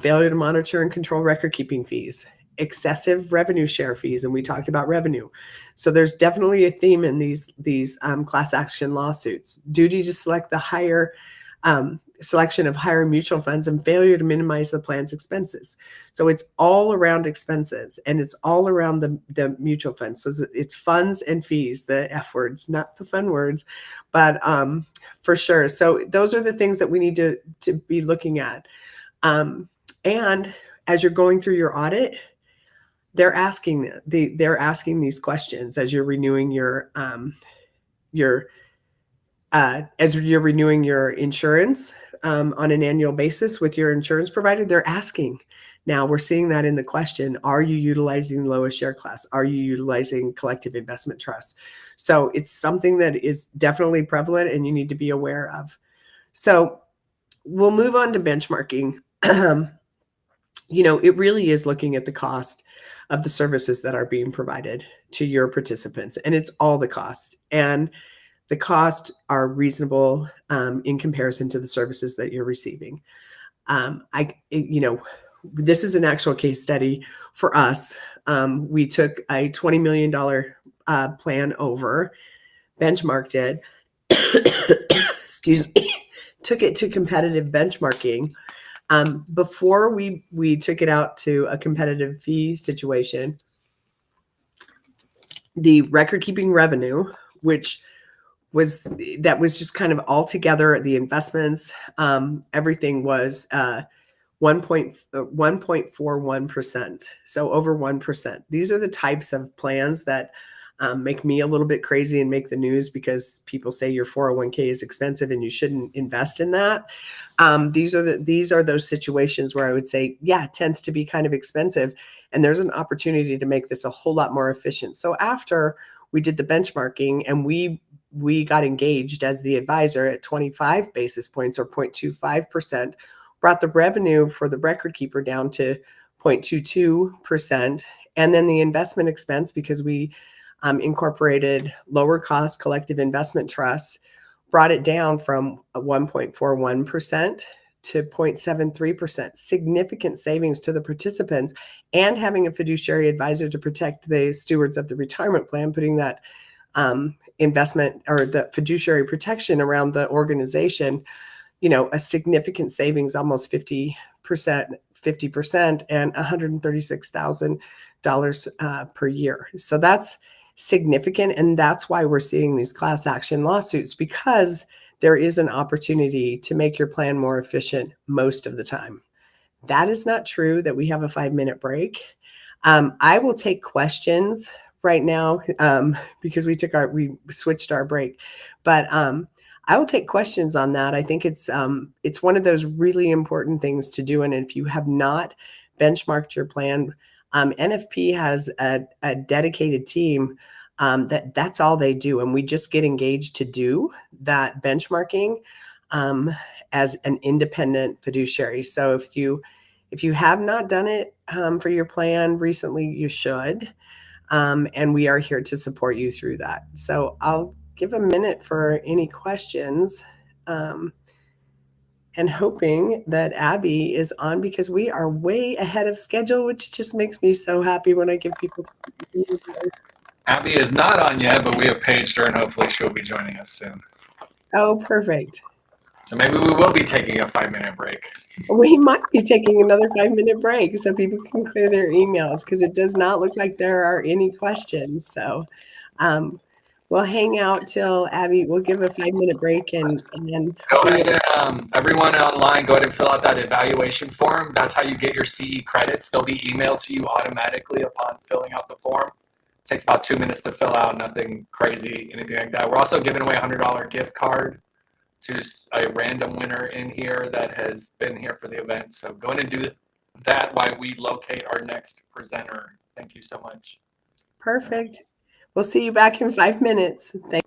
failure to monitor and control record keeping fees, excessive revenue share fees, and we talked about revenue. So there's definitely a theme in these class action lawsuits. Duty to select the higher selection of higher mutual funds, and failure to minimize the plan's expenses. So it's all around expenses, and it's all around the mutual funds. So it's funds and fees, the F words, not the fun words, but for sure. So those are the things that we need to be looking at. And as you're going through your audit, they're asking these questions as you're renewing your insurance on an annual basis with your insurance provider. They're asking. Now we're seeing that in the question, are you utilizing the lowest share class? Are you utilizing collective investment trusts? So it's something that is definitely prevalent and you need to be aware of. So we'll move on to benchmarking. It really is looking at the cost of the services that are being provided to your participants, and it's all the costs. And the costs are reasonable in comparison to the services that you're receiving. This is an actual case study for us. We took a $20 million plan over, benchmarked it, excuse me, took it to competitive benchmarking. Before we took it out to a competitive fee situation, the record keeping revenue, which was just kind of all together, the investments, everything was 1.41%. So over 1%. These are the types of plans that make me a little bit crazy and make the news, because people say your 401k is expensive and you shouldn't invest in that. These are those situations where I would say, yeah, it tends to be kind of expensive, and there's an opportunity to make this a whole lot more efficient. So after we did the benchmarking and we got engaged as the advisor at 25 basis points or 0.25%, brought the revenue for the record keeper down to 0.22%. And then the investment expense, because we incorporated lower cost collective investment trusts, brought it down from 1.41% to 0.73%. Significant savings to the participants, and having a fiduciary advisor to protect the stewards of the retirement plan, putting that investment or the fiduciary protection around the organization, a significant savings, almost 50%, and $136,000 per year. So that's significant. And that's why we're seeing these class action lawsuits, because there is an opportunity to make your plan more efficient most of the time. That is not true that we have a 5-minute break. I will take questions right now because we switched our break, but I will take questions on that. I think it's one of those really important things to do. And if you have not benchmarked your plan, NFP has a dedicated team that's all they do. And we just get engaged to do that benchmarking as an independent fiduciary. So if you have not done it for your plan recently, you should. And we are here to support you through that. So I'll give a minute for any questions, and hoping that Abby is on because we are way ahead of schedule, which just makes me so happy when I give people time. Abby is not on yet, but we have paged her, and hopefully she'll be joining us soon. Oh, perfect. So maybe we will be taking a 5-minute break. We might be taking another 5-minute break so people can clear their emails because it does not look like there are any questions. So we'll hang out till Abby, we'll give a 5-minute break and go ahead and everyone online, go ahead and fill out that evaluation form. That's how you get your CE credits. They'll be emailed to you automatically upon filling out the form. It takes about 2 minutes to fill out, nothing crazy, anything like that. We're also giving away a $100 gift card to a random winner in here that has been here for the event. So go ahead and do that while we locate our next presenter. Thank you so much. Perfect. We'll see you back in 5 minutes. Thank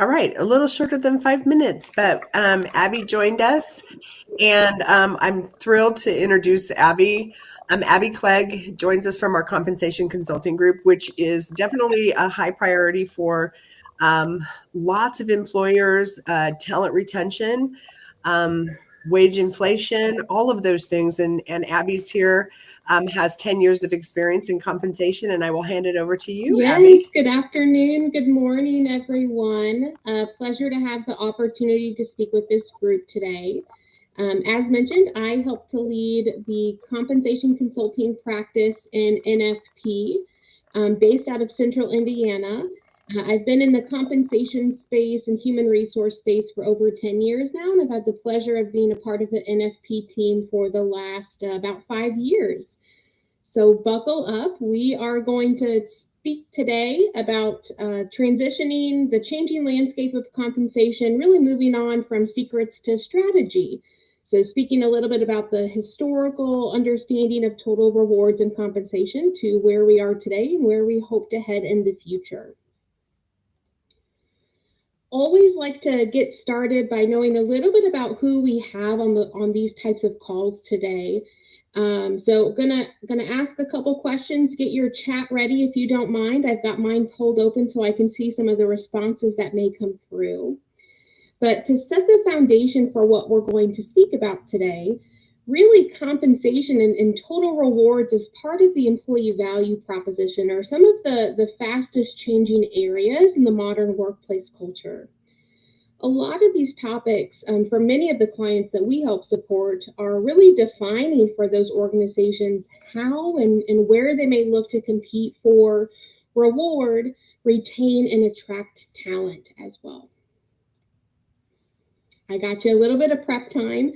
All right, a little shorter than 5 minutes, but Abby joined us, and I'm thrilled to introduce Abby. Abby Clegg joins us from our compensation consulting group, which is definitely a high priority for lots of employers, talent retention, wage inflation, all of those things. And Abby's here, has 10 years of experience in compensation, and I will hand it over to you, Yes, Abby. good afternoon, good morning, everyone. Pleasure to have the opportunity to speak with this group today. As mentioned, I help to lead the compensation consulting practice in NFP, based out of Central Indiana. I've been in the compensation space and human resource space for over 10 years now, and I've had the pleasure of being a part of the NFP team for the last about 5 years. So buckle up. We are going to speak today about transitioning the changing landscape of compensation, really moving on from secrets to strategy. So speaking a little bit about the historical understanding of total rewards and compensation to where we are today and where we hope to head in the future. Always like to get started by knowing a little bit about who we have on these types of calls today. So gonna ask a couple questions. Get your chat ready if you don't mind. I've got mine pulled open so I can see some of the responses that may come through. But to set the foundation for what we're going to speak about today, really compensation and total rewards as part of the employee value proposition are some of the fastest changing areas in the modern workplace culture. A lot of these topics, for many of the clients that we help support, are really defining for those organizations how and where they may look to compete for, reward, retain, and attract talent as well. I got you a little bit of prep time.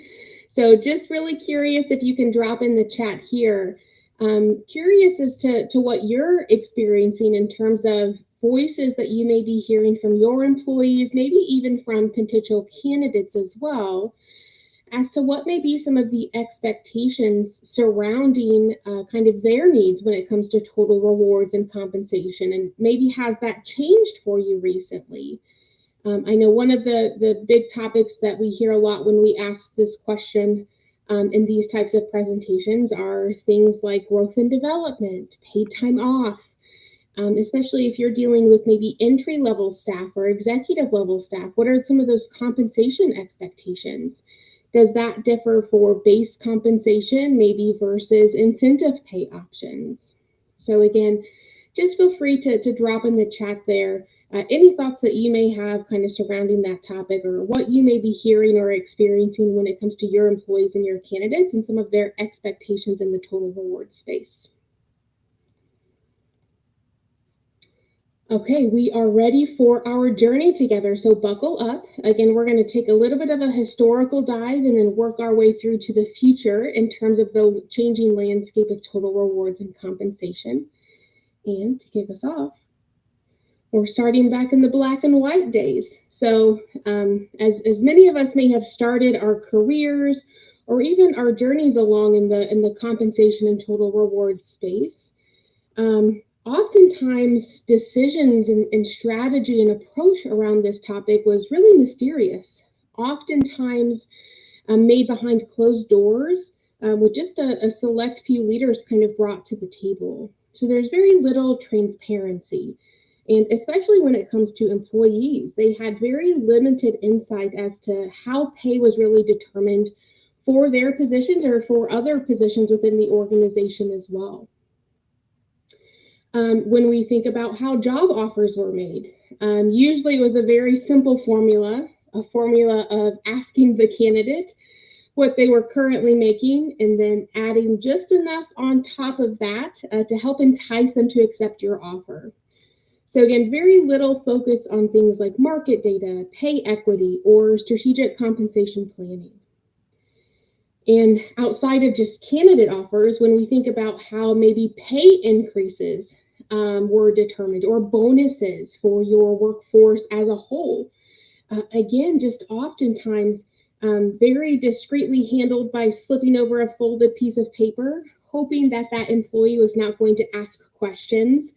So just really curious if you can drop in the chat here. Curious as to what you're experiencing in terms of voices that you may be hearing from your employees, maybe even from potential candidates as well, as to what may be some of the expectations surrounding kind of their needs when it comes to total rewards and compensation, and maybe has that changed for you recently? I know one of the big topics that we hear a lot when we ask this question in these types of presentations are things like growth and development, paid time off, especially if you're dealing with maybe entry-level staff or executive-level staff. What are some of those compensation expectations? Does that differ for base compensation maybe versus incentive pay options? So again, just feel free to drop in the chat there any thoughts that you may have kind of surrounding that topic, or what you may be hearing or experiencing when it comes to your employees and your candidates and some of their expectations in the total reward space. Okay, we are ready for our journey together, so buckle up. Again, we're going to take a little bit of a historical dive and then work our way through to the future in terms of the changing landscape of total rewards and compensation. And to kick us off, we're starting back in the black and white days. So as many of us may have started our careers or even our journeys along in the compensation and total reward space, oftentimes decisions and strategy and approach around this topic was really mysterious, oftentimes made behind closed doors with just a select few leaders kind of brought to the table. So there's very little transparency. And especially when it comes to employees, they had very limited insight as to how pay was really determined for their positions or for other positions within the organization as well. When we think about how job offers were made, usually it was a very simple formula, a formula of asking the candidate what they were currently making and then adding just enough on top of that to help entice them to accept your offer. So again, very little focus on things like market data, pay equity, or strategic compensation planning. And outside of just candidate offers, when we think about how maybe pay increases were determined, or bonuses for your workforce as a whole, again, just oftentimes very discreetly handled by slipping over a folded piece of paper, hoping that that employee was not going to ask questions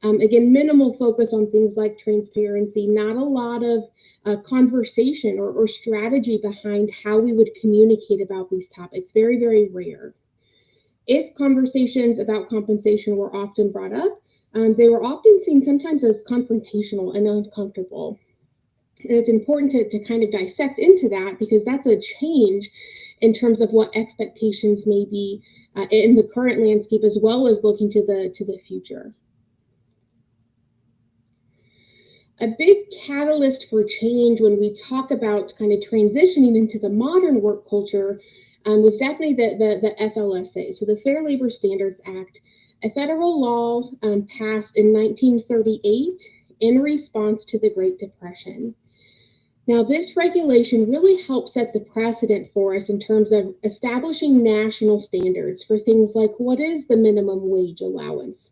Again, minimal focus on things like transparency, not a lot of conversation or strategy behind how we would communicate about these topics. Very, very rare. If conversations about compensation were often brought up, they were often seen sometimes as confrontational and uncomfortable. And it's important to kind of dissect into that, because that's a change in terms of what expectations may be in the current landscape, as well as looking to the future. A big catalyst for change when we talk about kind of transitioning into the modern work culture was definitely the FLSA, so the Fair Labor Standards Act, a federal law passed in 1938 in response to the Great Depression. Now, this regulation really helped set the precedent for us in terms of establishing national standards for things like what is the minimum wage allowance,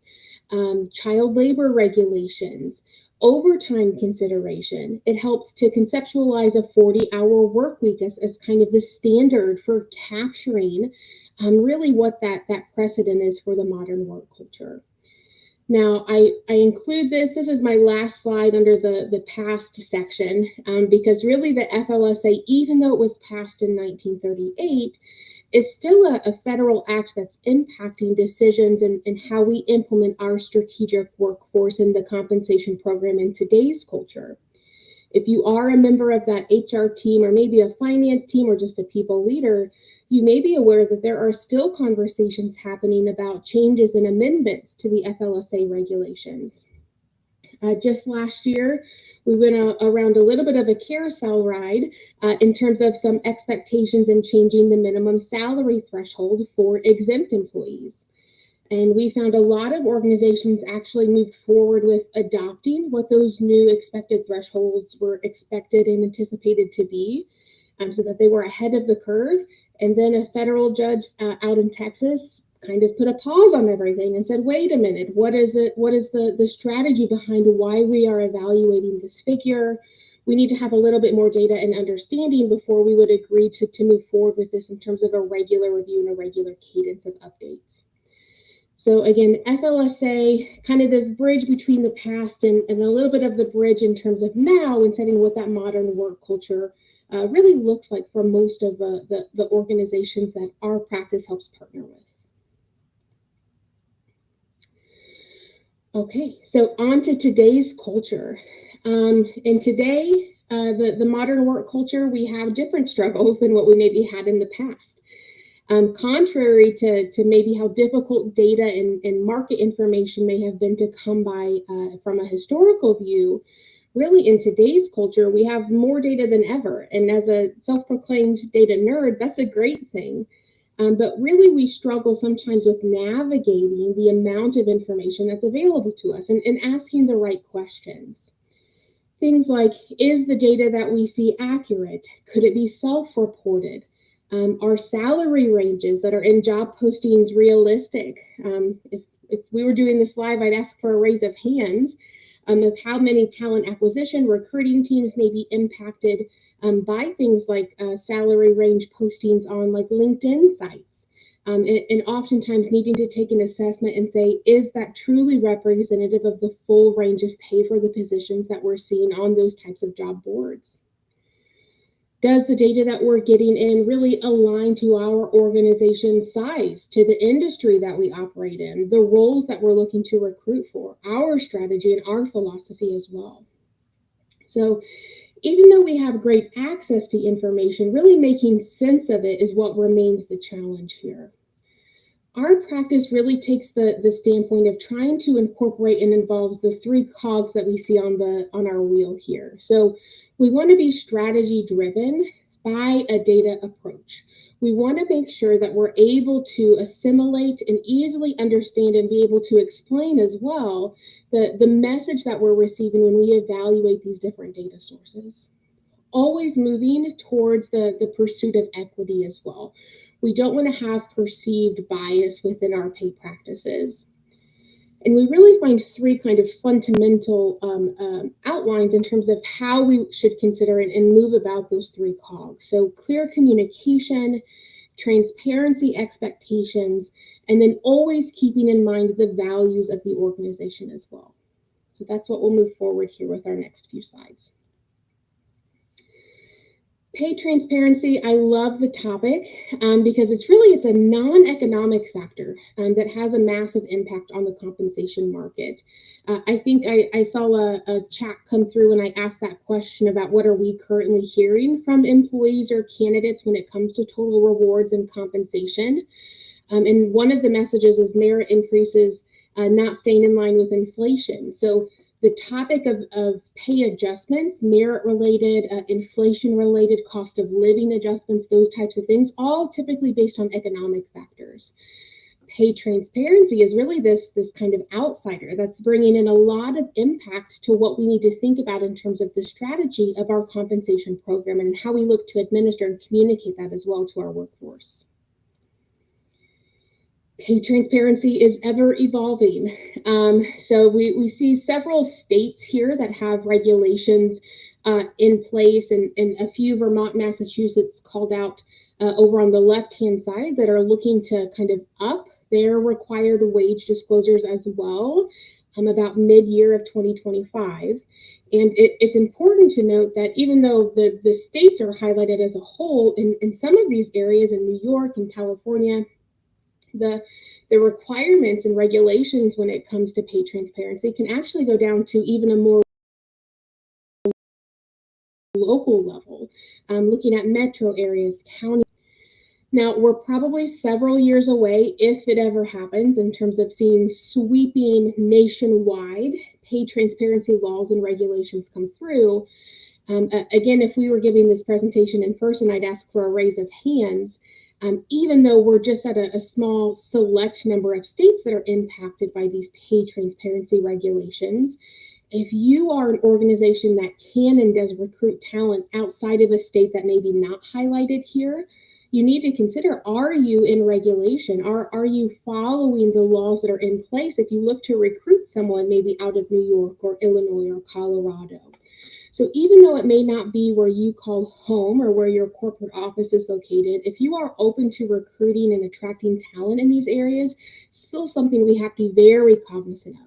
child labor regulations, overtime consideration. It helped to conceptualize a 40-hour work week as kind of the standard for capturing really what that precedent is for the modern work culture. Now, I include this is my last slide under the past section, because really the FLSA, even though it was passed in 1938, is still a federal act that's impacting decisions and how we implement our strategic workforce and the compensation program in today's culture. If you are a member of that HR team, or maybe a finance team, or just a people leader, you may be aware that there are still conversations happening about changes and amendments to the FLSA regulations. Just last year, we went around a little bit of a carousel ride in terms of some expectations in changing the minimum salary threshold for exempt employees. And we found a lot of organizations actually moved forward with adopting what those new expected thresholds were expected and anticipated to be, so that they were ahead of the curve. And then a federal judge out in Texas kind of put a pause on everything and said, wait a minute, what is it? What is the strategy behind why we are evaluating this figure? We need to have a little bit more data and understanding before we would agree to move forward with this in terms of a regular review and a regular cadence of updates. So again, FLSA, kind of this bridge between the past and a little bit of the bridge in terms of now, and setting what that modern work culture really looks like for most of the organizations that our practice helps partner with. Okay, so on to today's culture. And today, the modern work culture, we have different struggles than what we maybe had in the past. Contrary to maybe how difficult data and market information may have been to come by from a historical view, really in today's culture, we have more data than ever. And as a self-proclaimed data nerd, that's a great thing. But really, we struggle sometimes with navigating the amount of information that's available to us and asking the right questions. Things like, is the data that we see accurate? Could it be self-reported? Are salary ranges that are in job postings realistic? If we were doing this live, I'd ask for a raise of hands of how many talent acquisition recruiting teams may be impacted by things like salary range postings on like LinkedIn sites, and oftentimes needing to take an assessment and say, is that truly representative of the full range of pay for the positions that we're seeing on those types of job boards? Does the data that we're getting in really align to our organization's size, to the industry that we operate in, the roles that we're looking to recruit for, our strategy and our philosophy as well? So even though we have great access to information, really making sense of it is what remains the challenge here. Our practice really takes the standpoint of trying to incorporate and involves the three cogs that we see on our wheel here. So we want to be strategy driven by a data approach. We want to make sure that we're able to assimilate and easily understand and be able to explain as well the message that we're receiving when we evaluate these different data sources. Always moving towards the pursuit of equity as well. We don't want to have perceived bias within our pay practices. And we really find three kind of fundamental outlines in terms of how we should consider and move about those three cogs. So clear communication, transparency expectations, and then always keeping in mind the values of the organization as well. So that's what we'll move forward here with our next few slides. Pay transparency, I love the topic because it's a non-economic factor that has a massive impact on the compensation market. I think I saw a chat come through when I asked that question about what are we currently hearing from employees or candidates when it comes to total rewards and compensation. And one of the messages is merit increases not staying in line with inflation. So the topic of pay adjustments, merit-related, inflation-related, cost of living adjustments, those types of things, all typically based on economic factors. Pay transparency is really this kind of outsider that's bringing in a lot of impact to what we need to think about in terms of the strategy of our compensation program and how we look to administer and communicate that as well to our workforce. Pay transparency is ever evolving. So we see several states here that have regulations in place, and a few, Vermont, Massachusetts, called out over on the left-hand side, that are looking to kind of up their required wage disclosures as well about mid-year of 2025. And it's important to note that even though the states are highlighted as a whole, in some of these areas in New York and California, the requirements and regulations when it comes to pay transparency can actually go down to even a more local level, looking at metro areas, county. Now, we're probably several years away, if it ever happens, in terms of seeing sweeping nationwide pay transparency laws and regulations come through. Again, if we were giving this presentation in person, I'd ask for a raise of hands. Even though we're just at a small select number of states that are impacted by these pay transparency regulations, if you are an organization that can and does recruit talent outside of a state that may be not highlighted here, you need to consider, are you in regulation? Are you following the laws that are in place if you look to recruit someone maybe out of New York or Illinois or Colorado? So even though it may not be where you call home or where your corporate office is located, if you are open to recruiting and attracting talent in these areas, it's still something we have to be very cognizant of.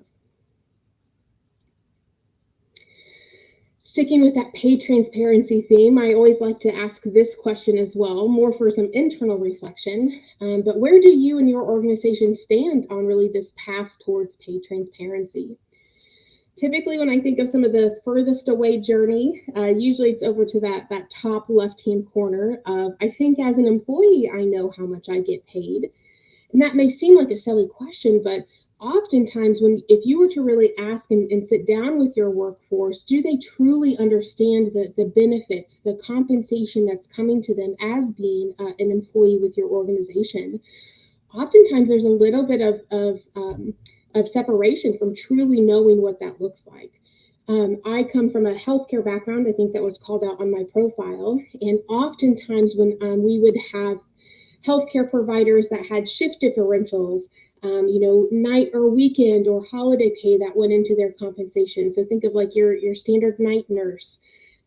Sticking with that pay transparency theme, I always like to ask this question as well, more for some internal reflection. But where do you and your organization stand on really this path towards pay transparency? Typically, when I think of some of the furthest away journey, usually it's over to that top left-hand corner of, I think as an employee, I know how much I get paid. And that may seem like a silly question, but oftentimes if you were to really ask and sit down with your workforce, do they truly understand the benefits, the compensation that's coming to them as being an employee with your organization? Oftentimes there's a little bit of separation from truly knowing what that looks like. I come from a healthcare background. I think that was called out on my profile. And oftentimes when we would have healthcare providers that had shift differentials, night or weekend or holiday pay that went into their compensation. So think of like your standard night nurse.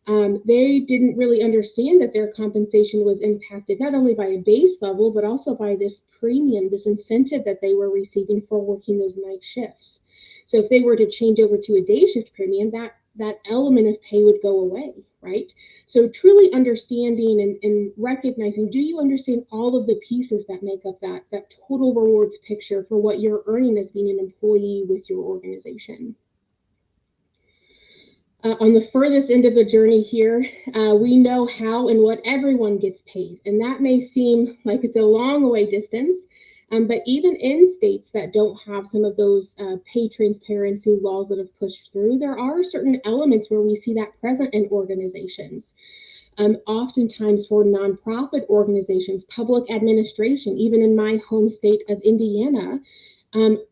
They didn't really understand that their compensation was impacted not only by a base level, but also by this premium, this incentive that they were receiving for working those night shifts. So if they were to change over to a day shift premium, that element of pay would go away, right? So truly understanding and recognizing, do you understand all of the pieces that make up that total rewards picture for what you're earning as being an employee with your organization? On the furthest end of the journey here, we know how and what everyone gets paid. And that may seem like it's a long way distance, but even in states that don't have some of those pay transparency laws that have pushed through, there are certain elements where we see that present in organizations. Oftentimes for nonprofit organizations, public administration, even in my home state of Indiana,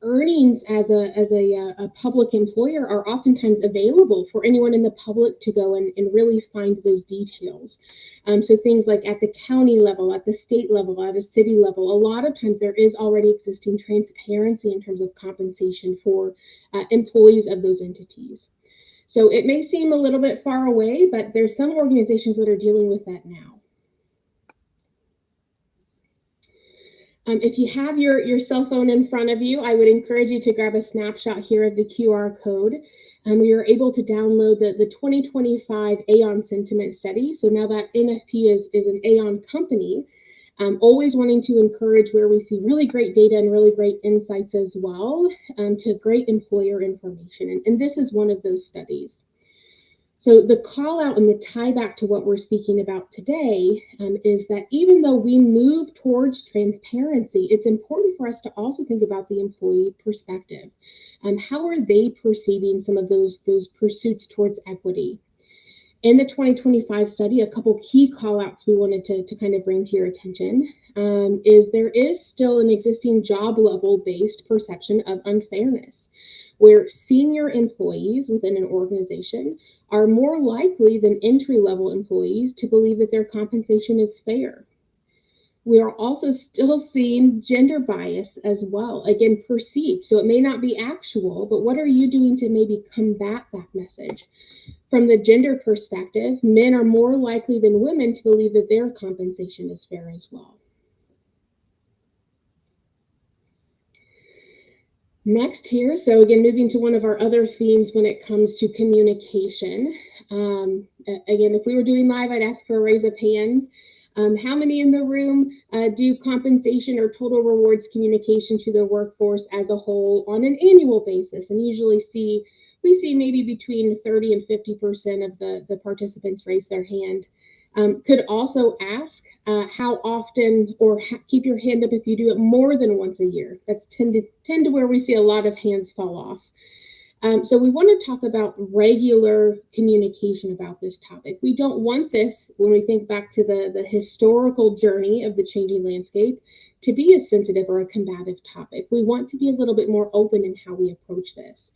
earnings as a public employer are oftentimes available for anyone in the public to go and really find those details. So things like at the county level, at the state level, at a city level, a lot of times there is already existing transparency in terms of compensation for employees of those entities. So it may seem a little bit far away, but there's some organizations that are dealing with that now. If you have your cell phone in front of you, I would encourage you to grab a snapshot here of the QR code. We were able to download the 2025 Aon Sentiment Study. So now that NFP is an Aon company, always wanting to encourage where we see really great data and really great insights as well, to great employer information. And this is one of those studies. So the call out and the tie back to what we're speaking about today is that even though we move towards transparency, it's important for us to also think about the employee perspective. How are they perceiving some of those pursuits towards equity? In the 2025 study, a couple key call outs we wanted to kind of bring to your attention is there is still an existing job level based perception of unfairness, where senior employees within an organization are more likely than entry-level employees to believe that their compensation is fair. We are also still seeing gender bias as well, again, perceived. So it may not be actual, but what are you doing to maybe combat that message? From the gender perspective, men are more likely than women to believe that their compensation is fair as well. Next here, so again, moving to one of our other themes when it comes to communication. Again, if we were doing live, I'd ask for a raise of hands. How many in the room do compensation or total rewards communication to the workforce as a whole on an annual basis? And usually we see maybe between 30 and 50% of the participants raise their hand. Could also ask how often, or keep your hand up if you do it more than once a year. That's tend to where we see a lot of hands fall off. So we want to talk about regular communication about this topic. We don't want this, when we think back to the historical journey of the changing landscape, to be a sensitive or a combative topic. We want to be a little bit more open in how we approach this.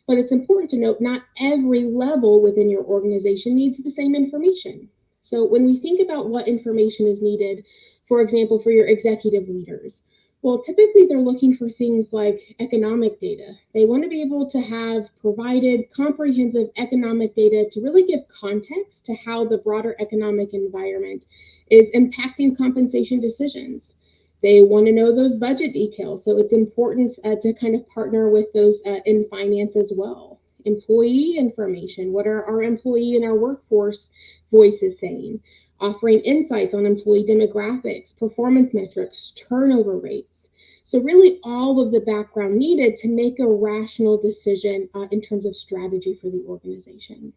But it's important to note not every level within your organization needs the same information. So when we think about what information is needed, for example, for your executive leaders, well, typically they're looking for things like economic data. They want to be able to have provided comprehensive economic data to really give context to how the broader economic environment is impacting compensation decisions. They want to know those budget details. So it's important to kind of partner with those in finance as well. Employee information. What are our employee and our workforce voices saying? Offering insights on employee demographics, performance metrics, turnover rates. So really all of the background needed to make a rational decision in terms of strategy for the organization.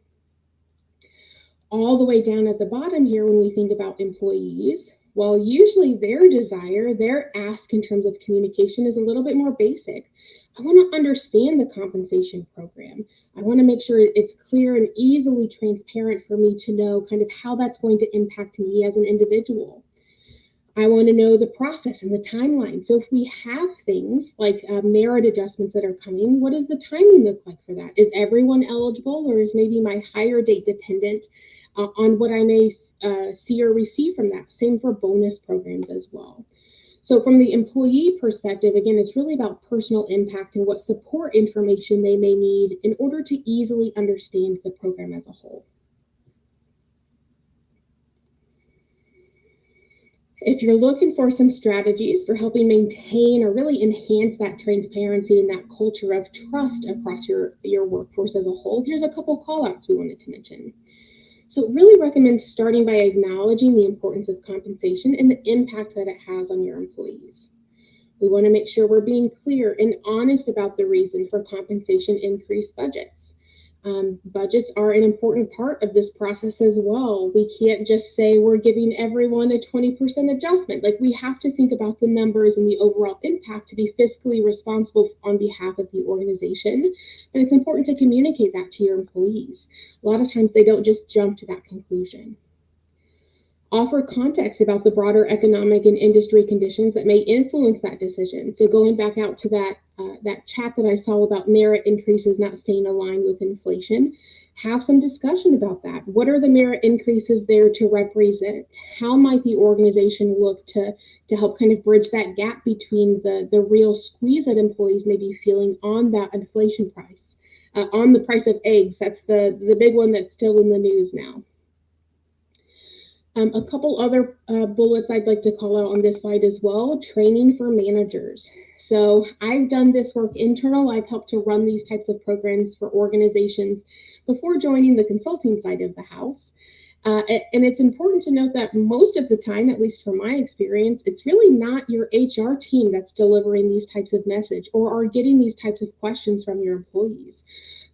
All the way down at the bottom here, when we think about employees, well, usually their desire, their ask in terms of communication is a little bit more basic. I want to understand the compensation program. I want to make sure it's clear and easily transparent for me to know kind of how that's going to impact me as an individual. I want to know the process and the timeline. So if we have things like merit adjustments that are coming, what does the timing look like for that? Is everyone eligible, or is maybe my hire date dependent on what I may see or receive from that? Same for bonus programs as well. So from the employee perspective, again, it's really about personal impact and what support information they may need in order to easily understand the program as a whole. If you're looking for some strategies for helping maintain or really enhance that transparency and that culture of trust across your workforce as a whole, here's a couple call outs we wanted to mention. So really recommend starting by acknowledging the importance of compensation and the impact that it has on your employees. We want to make sure we're being clear and honest about the reason for compensation increased budgets. Budgets are an important part of this process as well. We can't just say we're giving everyone a 20% adjustment. Like, we have to think about the numbers and the overall impact to be fiscally responsible on behalf of the organization. But it's important to communicate that to your employees. A lot of times they don't just jump to that conclusion. Offer context about the broader economic and industry conditions that may influence that decision. So going back out to that chat that I saw about merit increases not staying aligned with inflation, have some discussion about that. What are the merit increases there to represent? How might the organization look to help kind of bridge that gap between the real squeeze that employees may be feeling on that inflation price, on the price of eggs? That's the big one that's still in the news now. A couple other bullets I'd like to call out on this slide as well: training for managers. So I've done this work internal. I've helped to run these types of programs for organizations before joining the consulting side of the house. And it's important to note that most of the time, at least from my experience, it's really not your HR team that's delivering these types of message or are getting these types of questions from your employees,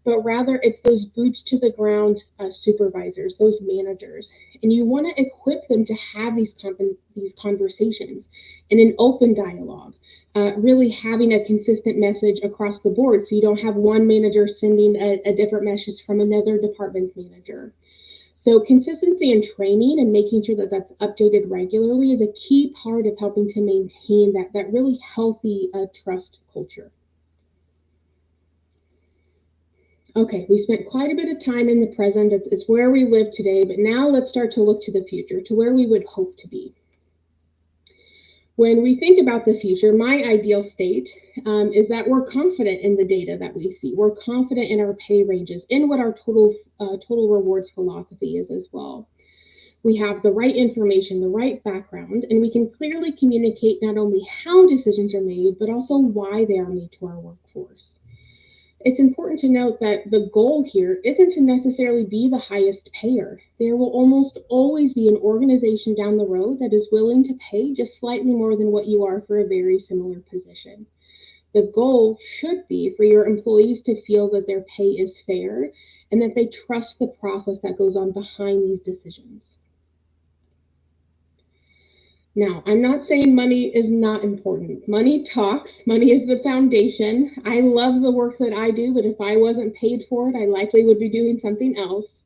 but rather it's those boots to the ground supervisors, those managers. And you want to equip them to have these conversations in an open dialogue, really having a consistent message across the board, so you don't have one manager sending a different message from another department's manager. So consistency and training and making sure that that's updated regularly is a key part of helping to maintain that really healthy trust culture. Okay, we spent quite a bit of time in the present. It's where we live today, but now let's start to look to the future, to where we would hope to be. When we think about the future, my ideal state is that we're confident in the data that we see. We're confident in our pay ranges, in what our total rewards philosophy is as well. We have the right information, the right background, and we can clearly communicate not only how decisions are made, but also why they are made to our workforce. It's important to note that the goal here isn't to necessarily be the highest payer. There will almost always be an organization down the road that is willing to pay just slightly more than what you are for a very similar position. The goal should be for your employees to feel that their pay is fair and that they trust the process that goes on behind these decisions. Now, I'm not saying money is not important. Money talks. Money is the foundation. I love the work that I do, but if I wasn't paid for it, I likely would be doing something else.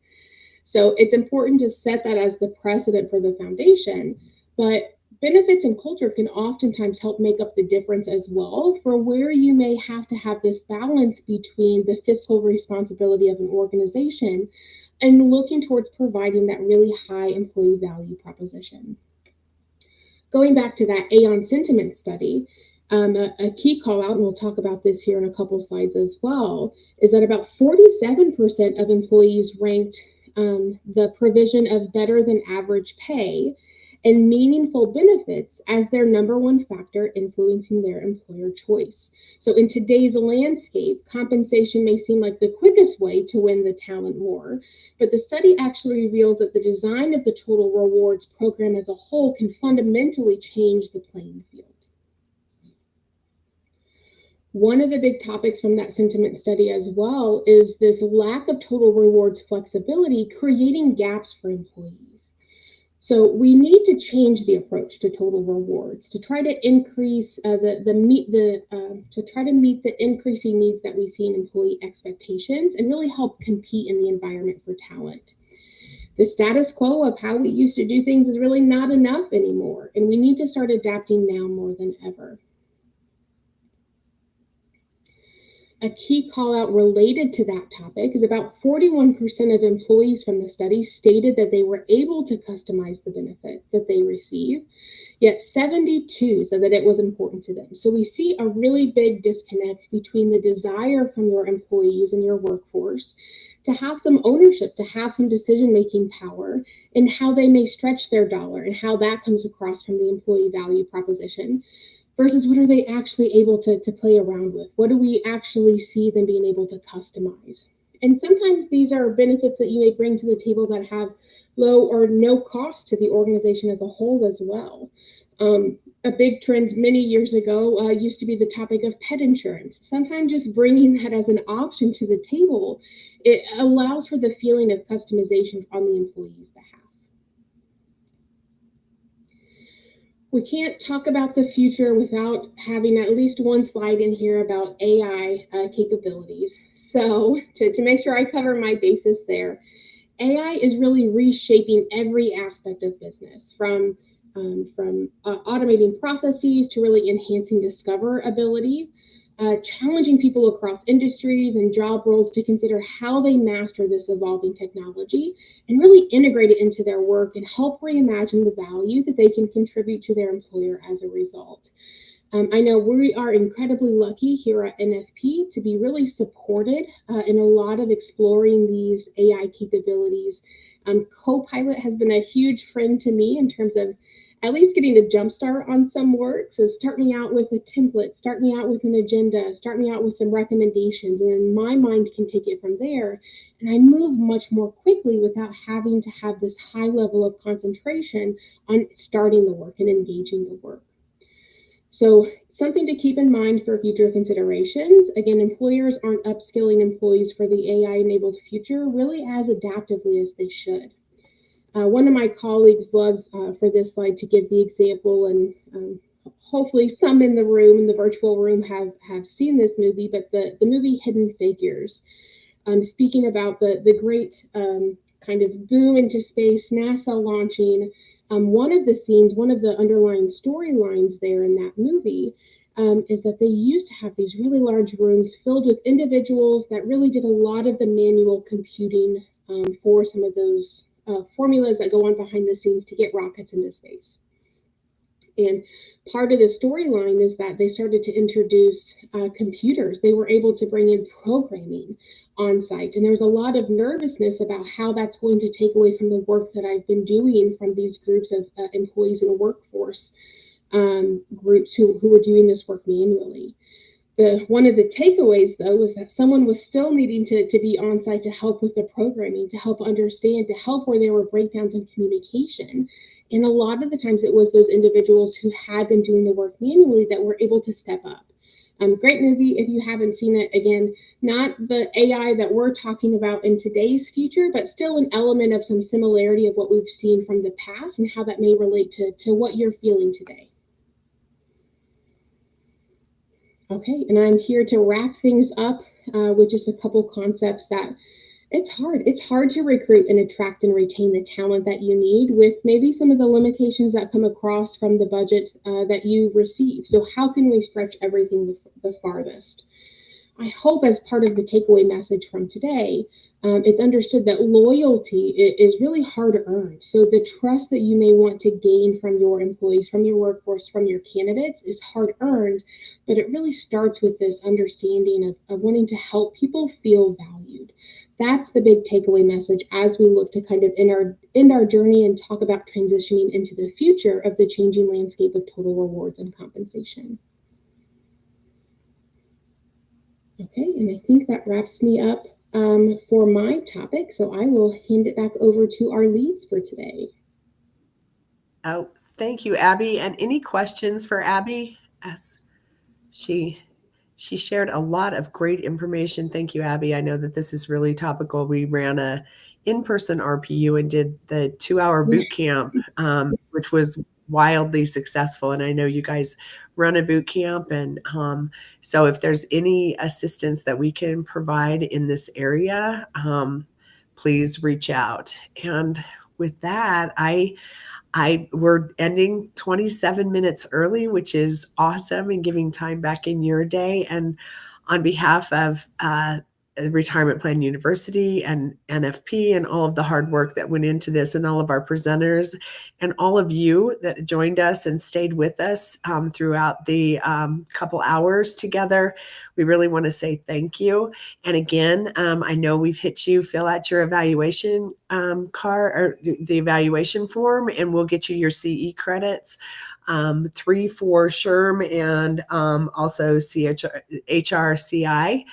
So it's important to set that as the precedent for the foundation, but benefits and culture can oftentimes help make up the difference as well for where you may have to have this balance between the fiscal responsibility of an organization and looking towards providing that really high employee value proposition. Going back to that Aon sentiment study, a key call out, and we'll talk about this here in a couple slides as well, is that about 47% of employees ranked the provision of better than average pay and meaningful benefits as their number one factor influencing their employer choice. So in today's landscape, compensation may seem like the quickest way to win the talent war, but the study actually reveals that the design of the total rewards program as a whole can fundamentally change the playing field. One of the big topics from that sentiment study as well is this lack of total rewards flexibility, creating gaps for employees. So we need to change the approach to total rewards to try to increase to try to meet the increasing needs that we see in employee expectations and really help compete in the environment for talent. The status quo of how we used to do things is really not enough anymore, and we need to start adapting now more than ever. A key call out related to that topic is about 41% of employees from the study stated that they were able to customize the benefit that they receive, yet 72 said that it was important to them. So we see a really big disconnect between the desire from your employees and your workforce to have some ownership, to have some decision-making power in how they may stretch their dollar and how that comes across from the employee value proposition, versus what are they actually able to play around with? What do we actually see them being able to customize? And sometimes these are benefits that you may bring to the table that have low or no cost to the organization as a whole as well. A big trend many years ago used to be the topic of pet insurance. Sometimes just bringing that as an option to the table, it allows for the feeling of customization on the employee's behalf. We can't talk about the future without having at least one slide in here about AI capabilities. So to make sure I cover my bases there, AI is really reshaping every aspect of business, from automating processes to really enhancing discoverability, challenging people across industries and job roles to consider how they master this evolving technology and really integrate it into their work and help reimagine the value that they can contribute to their employer as a result. I know we are incredibly lucky here at NFP to be really supported in a lot of exploring these AI capabilities Copilot has been a huge friend to me in terms of at least getting a jump start on some work. So start me out with a template, start me out with an agenda, start me out with some recommendations, and then my mind can take it from there. And I move much more quickly without having to have this high level of concentration on starting the work and engaging the work. So something to keep in mind for future considerations. Again, employers aren't upskilling employees for the AI-enabled future really as adaptively as they should. One of my colleagues loves for this slide to give the example, and hopefully some in the room, in the virtual room, have seen this movie, but the movie Hidden Figures, speaking about the great kind of boom into space, NASA launching. One of the scenes, one of the underlying storylines there in that movie is that they used to have these really large rooms filled with individuals that really did a lot of the manual computing for some of those formulas that go on behind the scenes to get rockets into space. And part of the storyline is that they started to introduce computers. They were able to bring in programming on site. And there was a lot of nervousness about how that's going to take away from the work that I've been doing from these groups of employees in the workforce groups who were doing this work manually. One of the takeaways, though, was that someone was still needing to be on site to help with the programming, to help understand, to help where there were breakdowns in communication. And a lot of the times it was those individuals who had been doing the work manually that were able to step up. Great movie if you haven't seen it. Again, not the AI that we're talking about in today's future, but still an element of some similarity of what we've seen from the past and how that may relate to what you're feeling today. Okay, and I'm here to wrap things up with just a couple concepts that it's hard to recruit and attract and retain the talent that you need with maybe some of the limitations that come across from the budget that you receive. So how can we stretch everything the farthest? I hope as part of the takeaway message from today, it's understood that loyalty is really hard to earn. So the trust that you may want to gain from your employees, from your workforce, from your candidates is hard earned, but it really starts with this understanding of wanting to help people feel valued. That's the big takeaway message as we look to kind of end our journey and talk about transitioning into the future of the changing landscape of total rewards and compensation. Okay, and I think that wraps me up for my topic. So I will hand it back over to our leads for today. Oh, thank you, Abby. And any questions for Abby? As she shared a lot of great information. Thank you, Abby. I know that this is really topical. We ran a in-person RPU and did the 2-hour boot camp, which was wildly successful. And I know you guys run a boot camp. And so if there's any assistance that we can provide in this area, please reach out. And with that, we're ending 27 minutes early, which is awesome, and giving time back in your day. And on behalf of Retirement Plan University and NFP and all of the hard work that went into this, and all of our presenters and all of you that joined us and stayed with us throughout the couple hours together, we really want to say thank you. And again, I know we've hit you, fill out your evaluation card or the evaluation form, and we'll get you your CE credits. 3 for SHRM and also HRCI.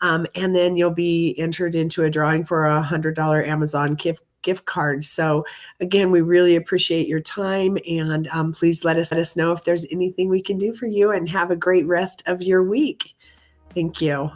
And then you'll be entered into a drawing for a $100 Amazon gift card. So again, we really appreciate your time, and please let us know if there's anything we can do for you, and have a great rest of your week. Thank you.